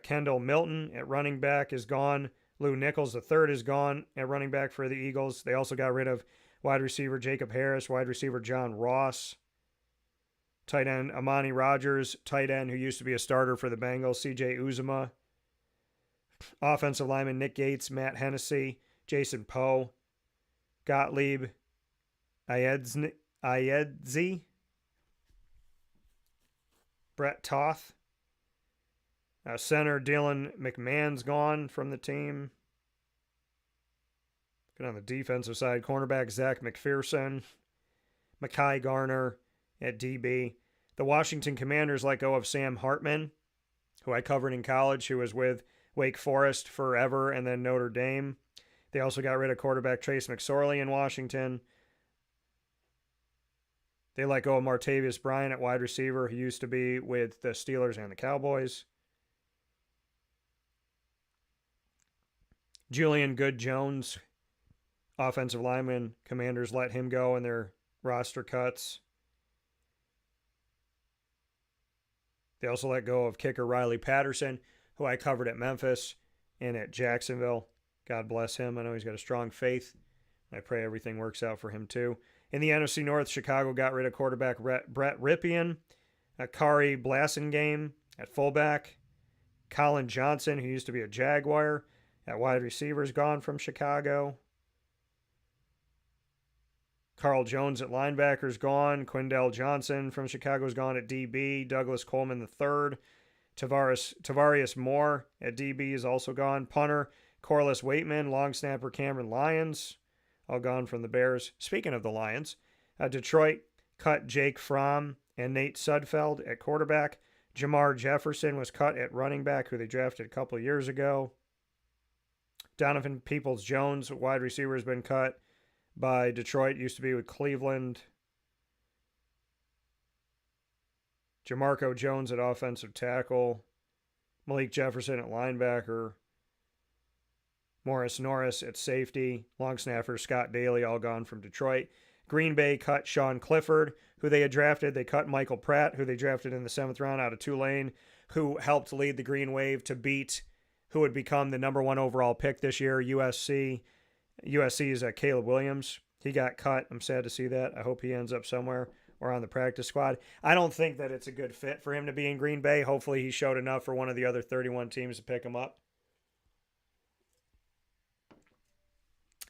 Kendall Milton at running back is gone. Lou Nichols III is gone at running back for the Eagles. They also got rid of wide receiver Jacob Harris, wide receiver John Ross. Tight end Amani Rogers, tight end who used to be a starter for the Bengals, CJ Uzuma. Offensive lineman Nick Gates, Matt Hennessy, Jason Poe, Gottlieb, Ayedzi, Brett Toth. Center Dylan McMahon's gone from the team. Good on the defensive side. Cornerback Zach McPherson. Mekhi Garner at DB. The Washington Commanders let go of Sam Hartman, who I covered in college, who was with Wake Forest forever and then Notre Dame. They also got rid of quarterback Trace McSorley in Washington. They let go of Martavius Bryant at wide receiver, who used to be with the Steelers and the Cowboys. Julian Good-Jones, offensive lineman, Commanders let him go in their roster cuts. They also let go of kicker Riley Patterson, who I covered at Memphis and at Jacksonville. God bless him. I know he's got a strong faith. I pray everything works out for him too. In the NFC North, Chicago got rid of quarterback Brett Ripien, Kari Blasingame at fullback, Colin Johnson, who used to be a Jaguar, at wide receiver, is gone from Chicago. Carl Jones at linebacker is gone. Quindell Johnson from Chicago is gone at DB. Douglas Coleman III. Tavarius Moore at DB is also gone. Punter Corliss Waitman, long snapper Cameron Lyons, all gone from the Bears. Speaking of the Lions, Detroit cut Jake Fromm and Nate Sudfeld at quarterback. Jamar Jefferson was cut at running back, who they drafted a couple of years ago. Donovan Peoples-Jones, wide receiver, has been cut by Detroit, used to be with Cleveland. Jamarco Jones at offensive tackle. Malik Jefferson at linebacker. Morris Norris at safety. Long snapper Scott Daly, all gone from Detroit. Green Bay cut Sean Clifford, who they had drafted. They cut Michael Pratt, who they drafted in the 7th round out of Tulane, who helped lead the Green Wave to beat who would become the number 1 overall pick this year, USC. USC is Caleb Williams. He got cut. I'm sad to see that. I hope he ends up somewhere or on the practice squad. I don't think that it's a good fit for him to be in Green Bay. Hopefully he showed enough for one of the other 31 teams to pick him up.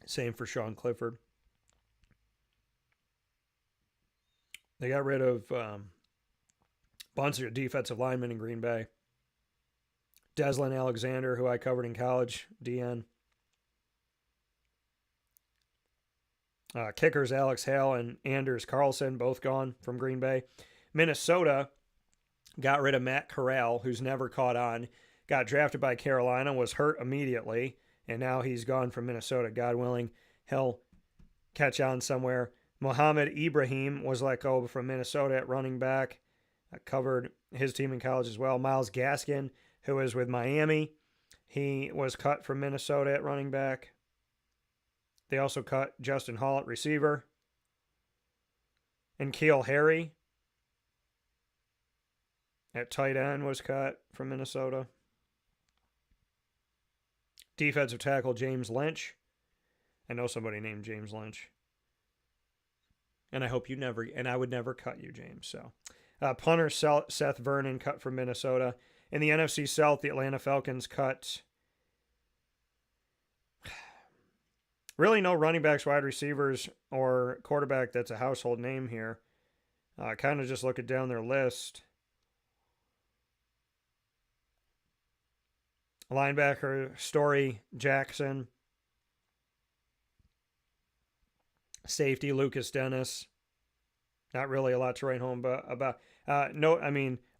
Same for Sean Clifford. They got rid of bunch of defensive linemen in Green Bay. Deslin Alexander, who I covered in college, DN. Kickers Alex Hale and Anders Carlson, both gone from Green Bay. Minnesota got rid of Matt Corral, who's never caught on. Got drafted by Carolina, was hurt immediately, and now he's gone from Minnesota. God willing, he'll catch on somewhere. Mohamed Ibrahim was let go from Minnesota at running back. I covered his team in college as well. Myles Gaskin, who is with Miami, he was cut from Minnesota at running back. They also cut Justin Hall at receiver. And Keel Harry at tight end was cut from Minnesota. Defensive tackle James Lynch. I know somebody named James Lynch. And I hope you never, and I would never cut you, James. So, punter Seth Vernon cut from Minnesota. In the NFC South, the Atlanta Falcons cut really no running backs, wide receivers, or quarterback that's a household name here. Kind of just looking down their list. Linebacker Story Jackson. Safety Lucas Dennis. Not really a lot to write home about.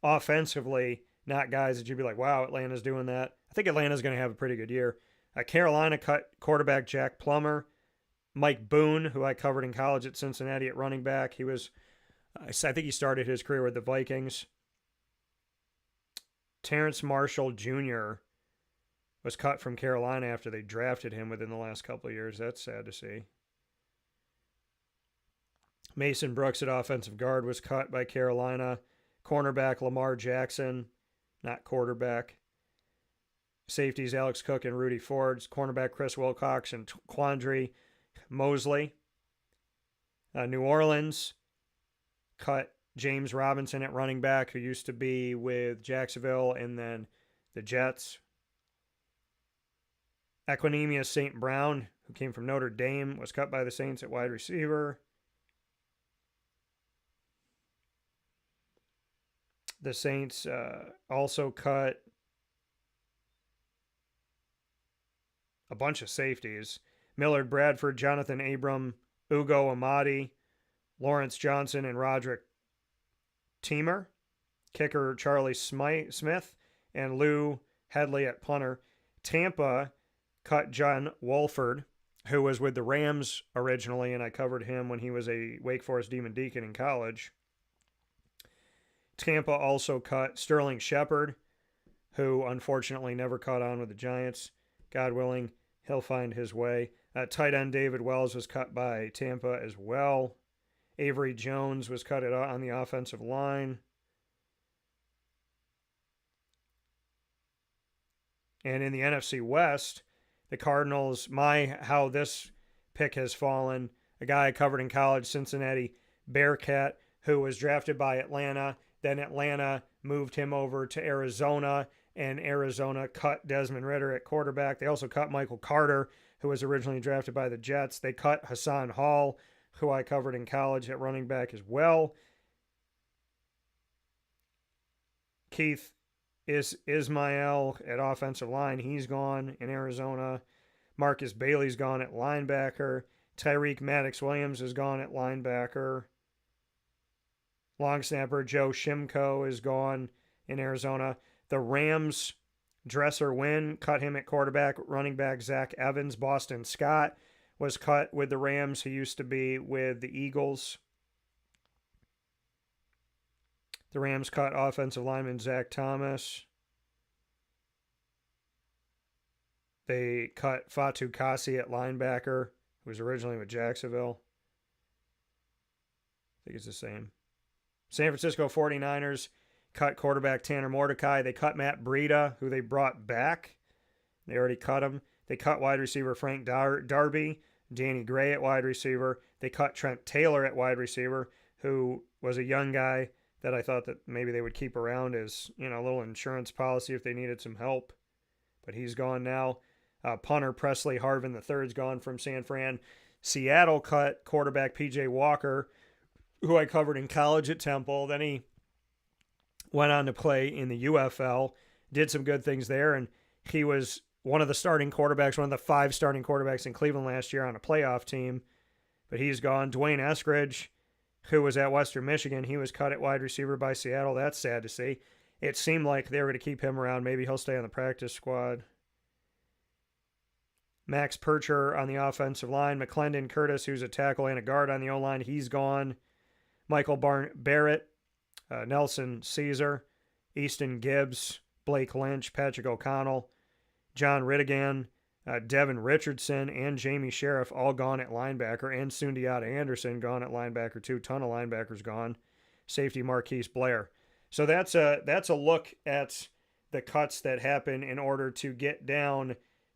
Offensively, not guys that you'd be like, wow, Atlanta's doing that. I think Atlanta's going to have a pretty good year. Carolina cut quarterback Jack Plummer. Mike Boone, who I covered in college at Cincinnati at running back. He was, I think he started his career with the Vikings. Terrence Marshall Jr. was cut from Carolina after they drafted him within the last couple of years. That's sad to see. Mason Brooks at offensive guard was cut by Carolina. Cornerback Lamar Jackson, not quarterback. Safeties Alex Cook and Rudy Ford. Cornerback Chris Wilcox and Quandre Mosley. New Orleans cut James Robinson at running back, who used to be with Jacksonville and then the Jets. Equinemius St. Brown, who came from Notre Dame, was cut by the Saints at wide receiver. The Saints also cut a bunch of safeties. Millard Bradford, Jonathan Abram, Ugo Amadi, Lawrence Johnson, and Roderick Teamer. Kicker Charlie Smith, and Lou Headley at punter. Tampa cut John Wolford, who was with the Rams originally, and I covered him when he was a Wake Forest Demon Deacon in college. Tampa also cut Sterling Shepard, who unfortunately never caught on with the Giants. God willing, he'll find his way. Tight end David Wells was cut by Tampa as well. Avery Jones was cut on the offensive line. And in the NFC West, the Cardinals, how this pick has fallen. A guy I covered in college, Cincinnati Bearcat, who was drafted by Atlanta. Then Atlanta moved him over to Arizona, and Arizona cut Desmond Ridder at quarterback. They also cut Michael Carter, who was originally drafted by the Jets. They cut Hassan Hall, who I covered in college, at running back as well. Keith Ismail at offensive line, he's gone in Arizona. Marcus Bailey's gone at linebacker. Tyreek Maddox-Williams is gone at linebacker. Long snapper Joe Shimko is gone in Arizona. The Rams, Dresser Wynn, cut him at quarterback. Running back Zach Evans. Boston Scott was cut with the Rams. He used to be with the Eagles. The Rams cut offensive lineman Zach Thomas. They cut Fatu Kasi at linebacker, who was originally with Jacksonville. I think it's the same. San Francisco 49ers cut quarterback Tanner Mordecai. They cut Matt Breida, who they brought back. They already cut him. They cut wide receiver Frank Darby, Danny Gray at wide receiver. They cut Trent Taylor at wide receiver, who was a young guy that I thought that maybe they would keep around as, a little insurance policy if they needed some help. But he's gone now. Punter Presley Harvin III is gone from San Fran. Seattle cut quarterback P.J. Walker, who I covered in college at Temple. Then he went on to play in the UFL, did some good things there, and he was one of the starting quarterbacks, one of the 5 starting quarterbacks in Cleveland last year on a playoff team. But he's gone. Dwayne Eskridge, who was at Western Michigan, he was cut at wide receiver by Seattle. That's sad to see. It seemed like they were going to keep him around. Maybe he'll stay on the practice squad. Max Percher on the offensive line. McClendon Curtis, who's a tackle and a guard on the O-line, he's gone. Michael Barrett, Nelson Caesar, Easton Gibbs, Blake Lynch, Patrick O'Connell, John Rittigan, Devin Richardson, and Jamie Sheriff all gone at linebacker, and Sundiata Anderson gone at linebacker too. Ton of linebackers gone. Safety Marquise Blair. So that's a look at the cuts that happen in order to get down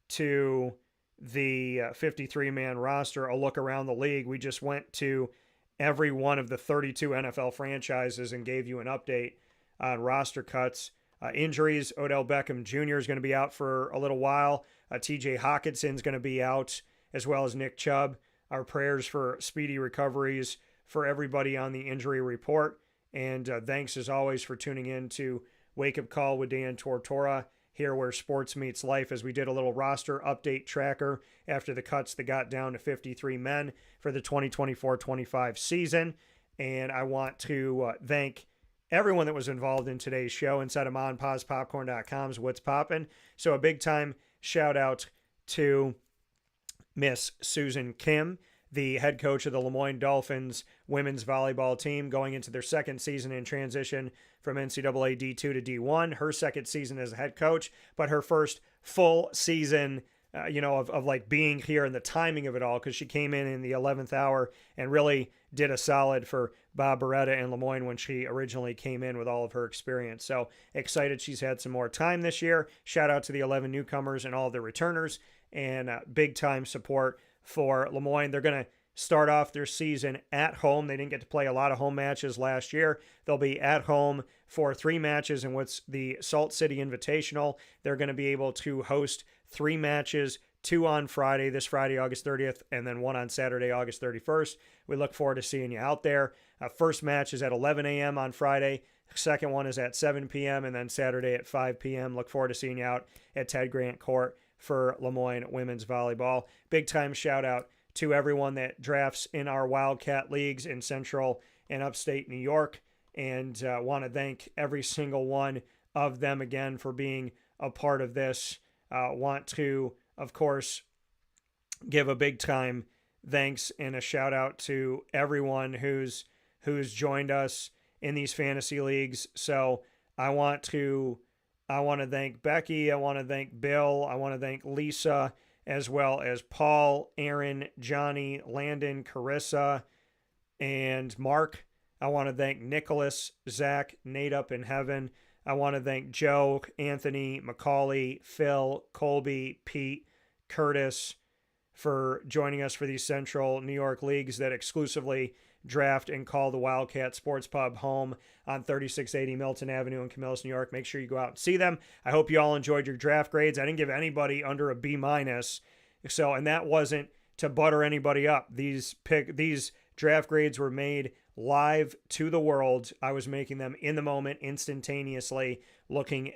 to the 53-man roster. A look around the league. We just went to every one of the 32 NFL franchises and gave you an update on roster cuts. Injuries, Odell Beckham Jr. is going to be out for a little while. TJ Hawkinson's going to be out, as well as Nick Chubb. Our prayers for speedy recoveries for everybody on the injury report. And thanks, as always, for tuning in to Wake Up Call with Dan Tortora, here where sports meets life, as we did a little roster update tracker after the cuts that got down to 53 men for the 2024-25 season. And I want to thank everyone that was involved in today's show inside of MonPazPopcorn.com's What's Poppin'. So a big time shout out to Miss Susan Kim, the head coach of the Moyne Dolphins women's volleyball team, going into their second season in transition from NCAA D2 to D1. Her second season as a head coach, but her first full season, of like being here and the timing of it all, because she came in the 11th hour and really did a solid for Bob Beretta and Lemoyne when she originally came in with all of her experience. So excited she's had some more time this year. Shout out to the 11 newcomers and all the returners, and big time support for Lemoyne. They're going to start off their season at home. They didn't get to play a lot of home matches last year. They'll be at home for 3 matches in what's the Salt City Invitational. They're going to be able to host 3 matches, 2 on Friday, this Friday, August 30th, and then 1 on Saturday, August 31st. We look forward to seeing you out there. First match is at 11 a.m. on Friday. Second one is at 7 p.m. and then Saturday at 5 p.m. Look forward to seeing you out at Ted Grant Court for Lemoyne women's volleyball. Big time shout out to everyone that drafts in our Wildcat leagues in Central and Upstate New York, and want to thank every single one of them again for being a part of this. Want to, of course, give a big time thanks and a shout out to everyone who's joined us in these fantasy leagues. So I want to thank Becky. I want to thank Bill. I want to thank Lisa, as well as Paul, Aaron, Johnny, Landon, Carissa, and Mark. I want to thank Nicholas, Zach, Nate up in heaven. I want to thank Joe, Anthony, Macaulay, Phil, Colby, Pete, Curtis for joining us for these Central New York leagues that exclusively draft and call the Wildcat Sports Pub home on 3680 Milton Avenue in Camillus, New York. Make sure you go out and see them. I hope you all enjoyed your draft grades. I didn't give anybody under a B-. So, and that wasn't to butter anybody up. These draft grades were made live to the world. I was making them in the moment, instantaneously, looking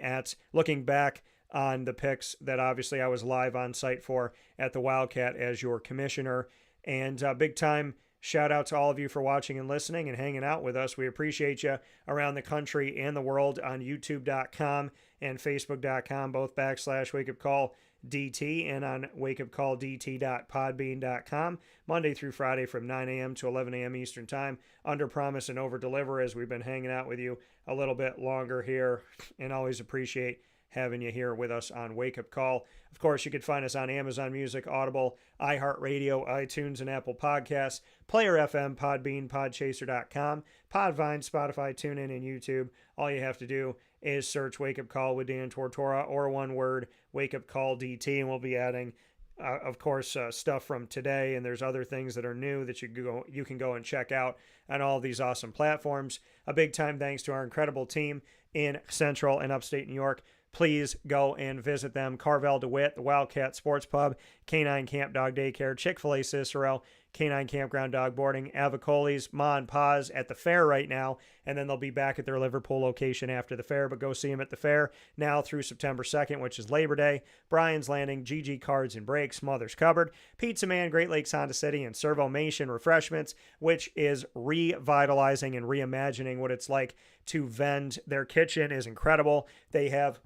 back on the picks that obviously I was live on site for at the Wildcat as your commissioner. And big time shout out to all of you for watching and listening and hanging out with us. We appreciate you around the country and the world on youtube.com and facebook.com, both /WakeUpCallDT, and on wakeupcalldt.podbean.com, Monday through Friday from 9 a.m. to 11 a.m. Eastern Time. Under promise and over deliver, as we've been hanging out with you a little bit longer here, and always appreciate having you here with us on Wake Up Call. Of course, you can find us on Amazon Music, Audible, iHeartRadio, iTunes, and Apple Podcasts, Player FM, Podbean, Podchaser.com, Podvine, Spotify, TuneIn, and YouTube. All you have to do is search Wake Up Call with Dan Tortora, or one word, Wake Up Call DT, and we'll be adding, of course, stuff from today, and there's other things that are new that you can go and check out on all of these awesome platforms. A big time thanks to our incredible team in Central and Upstate New York. Please go and visit them. Carvel DeWitt, the Wildcat Sports Pub, Canine Camp Dog Daycare, Chick-fil-A Cicero, Canine Campground Dog Boarding, Avicoli's, Ma and Pa's at the fair right now, and then they'll be back at their Liverpool location after the fair, but go see them at the fair now through September 2nd, which is Labor Day. Brian's Landing, GG Cards and Breaks, Mother's Cupboard, Pizza Man, Great Lakes Honda City, and Servomation Refreshments, which is revitalizing and reimagining what it's like to vend. Their kitchen is incredible. They have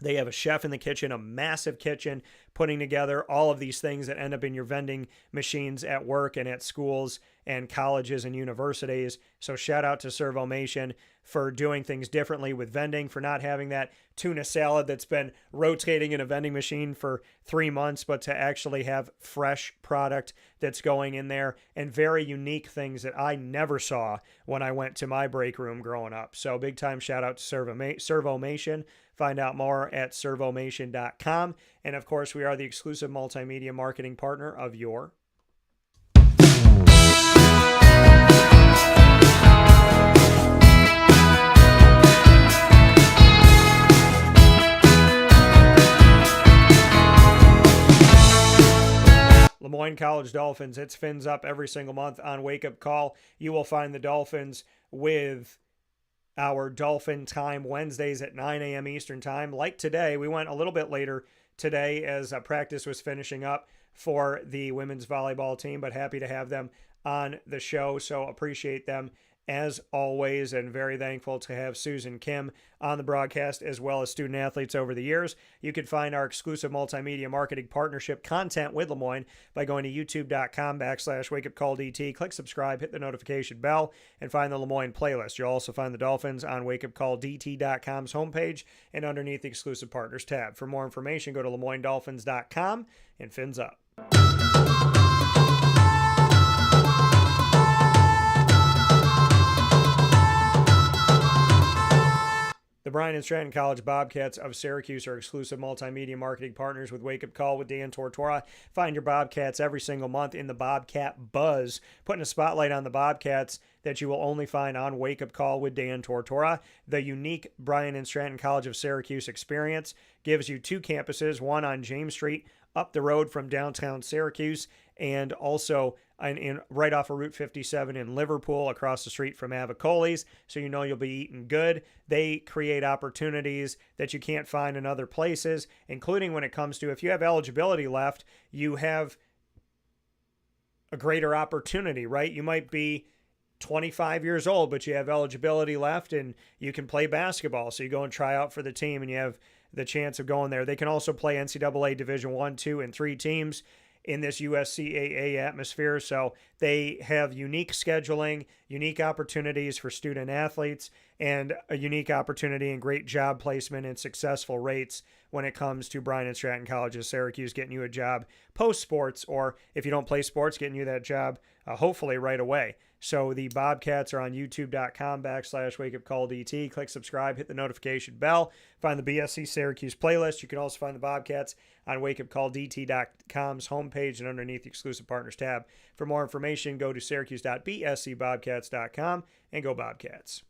a chef in the kitchen, a massive kitchen, putting together all of these things that end up in your vending machines at work and at schools and colleges and universities. So shout out to Servomation for doing things differently with vending, for not having that tuna salad that's been rotating in a vending machine for 3 months, but to actually have fresh product that's going in there, and very unique things that I never saw when I went to my break room growing up. So big time shout out to Servomation. Find out more at servomation.com. And of course, we are the exclusive multimedia marketing partner of your Moyne College Dolphins. It's Fins Up every single month on Wake Up Call. You will find the Dolphins with our Dolphin Time Wednesdays at 9 a.m. Eastern Time. Like today, we went a little bit later today as practice was finishing up for the women's volleyball team, but happy to have them on the show. So appreciate them as always, and very thankful to have Susan Kim on the broadcast, as well as student athletes over the years. You can find our exclusive multimedia marketing partnership content with Lemoyne by going to youtube.com/WakeUpCallDT. Click subscribe, hit the notification bell, and find the Lemoyne playlist. You'll also find the Dolphins on WakeUpCallDT.com's homepage and underneath the exclusive partners tab. For more information, go to LemoyneDolphins.com and Fins Up. The Bryan and Stratton College Bobcats of Syracuse are exclusive multimedia marketing partners with Wake Up Call with Dan Tortora. Find your Bobcats every single month in the Bobcat Buzz, putting a spotlight on the Bobcats that you will only find on Wake Up Call with Dan Tortora. The unique Bryan and Stratton College of Syracuse experience gives you 2 campuses, one on James Street up the road from downtown Syracuse, and also in right off of Route 57 in Liverpool, across the street from Avicoli's, so you know you'll be eating good. They create opportunities that you can't find in other places, including when it comes to, if you have eligibility left, you have a greater opportunity, right? You might be 25 years old, but you have eligibility left and you can play basketball. So you go and try out for the team and you have the chance of going there. They can also play NCAA Division 1, 2, and 3 teams in this USCAA atmosphere. So they have unique scheduling, unique opportunities for student athletes, and a unique opportunity and great job placement and successful rates when it comes to Bryan and Stratton Colleges, Syracuse, getting you a job post-sports, or if you don't play sports, getting you that job hopefully right away. So the Bobcats are on youtube.com/WakeUpCallDT. Click subscribe, hit the notification bell, find the BSC Syracuse playlist. You can also find the Bobcats on WakeUpCallDT.com's homepage and underneath the exclusive partners tab. For more information, go to Syracuse.bscbobcats.com and go Bobcats.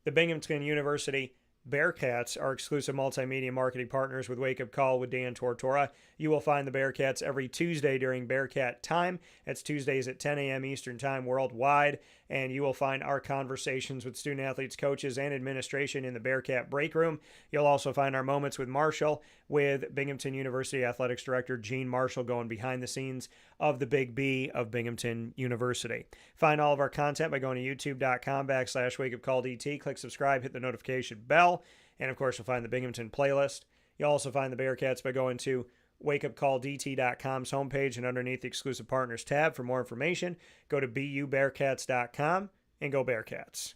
The Binghamton University Bearcats are exclusive multimedia marketing partners with Wake Up Call with Dan Tortora. You will find the Bearcats every Tuesday during Bearcat Time. That's Tuesdays at 10 a.m. Eastern Time worldwide. And you will find our conversations with student athletes, coaches, and administration in the Bearcat break room. You'll also find our moments with Marshall, with Binghamton University Athletics Director Gene Marshall going behind the scenes of the Big B of Binghamton University. Find all of our content by going to youtube.com/WakeUpCallDT. Click subscribe, hit the notification bell, and of course you'll find the Binghamton playlist. You'll also find the Bearcats by going to WakeUpCallDT.com's homepage and underneath the exclusive partners tab. For more information, go to BUBearcats.com and go Bearcats.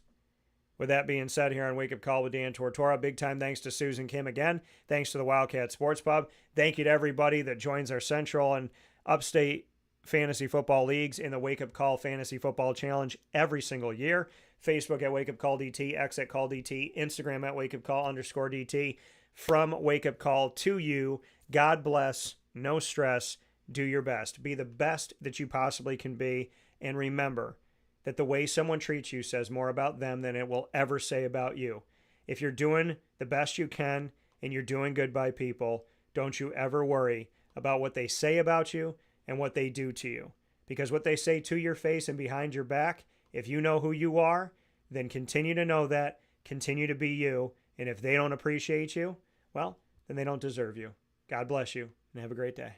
With that being said, here on Wake Up Call with Dan Tortora, big time thanks to Susan Kim again. Thanks to the Wildcat Sports Pub. Thank you to everybody that joins our Central and Upstate Fantasy Football Leagues in the Wake Up Call Fantasy Football Challenge every single year. Facebook at Wake Up Call DT, X at Call DT, Instagram at Wake Up Call _DT. From Wake Up Call to you, God bless, no stress, do your best. Be the best that you possibly can be, and remember that the way someone treats you says more about them than it will ever say about you. If you're doing the best you can and you're doing good by people, don't you ever worry about what they say about you and what they do to you. Because what they say to your face and behind your back, if you know who you are, then continue to know that, continue to be you, and if they don't appreciate you, well, then they don't deserve you. God bless you, and have a great day.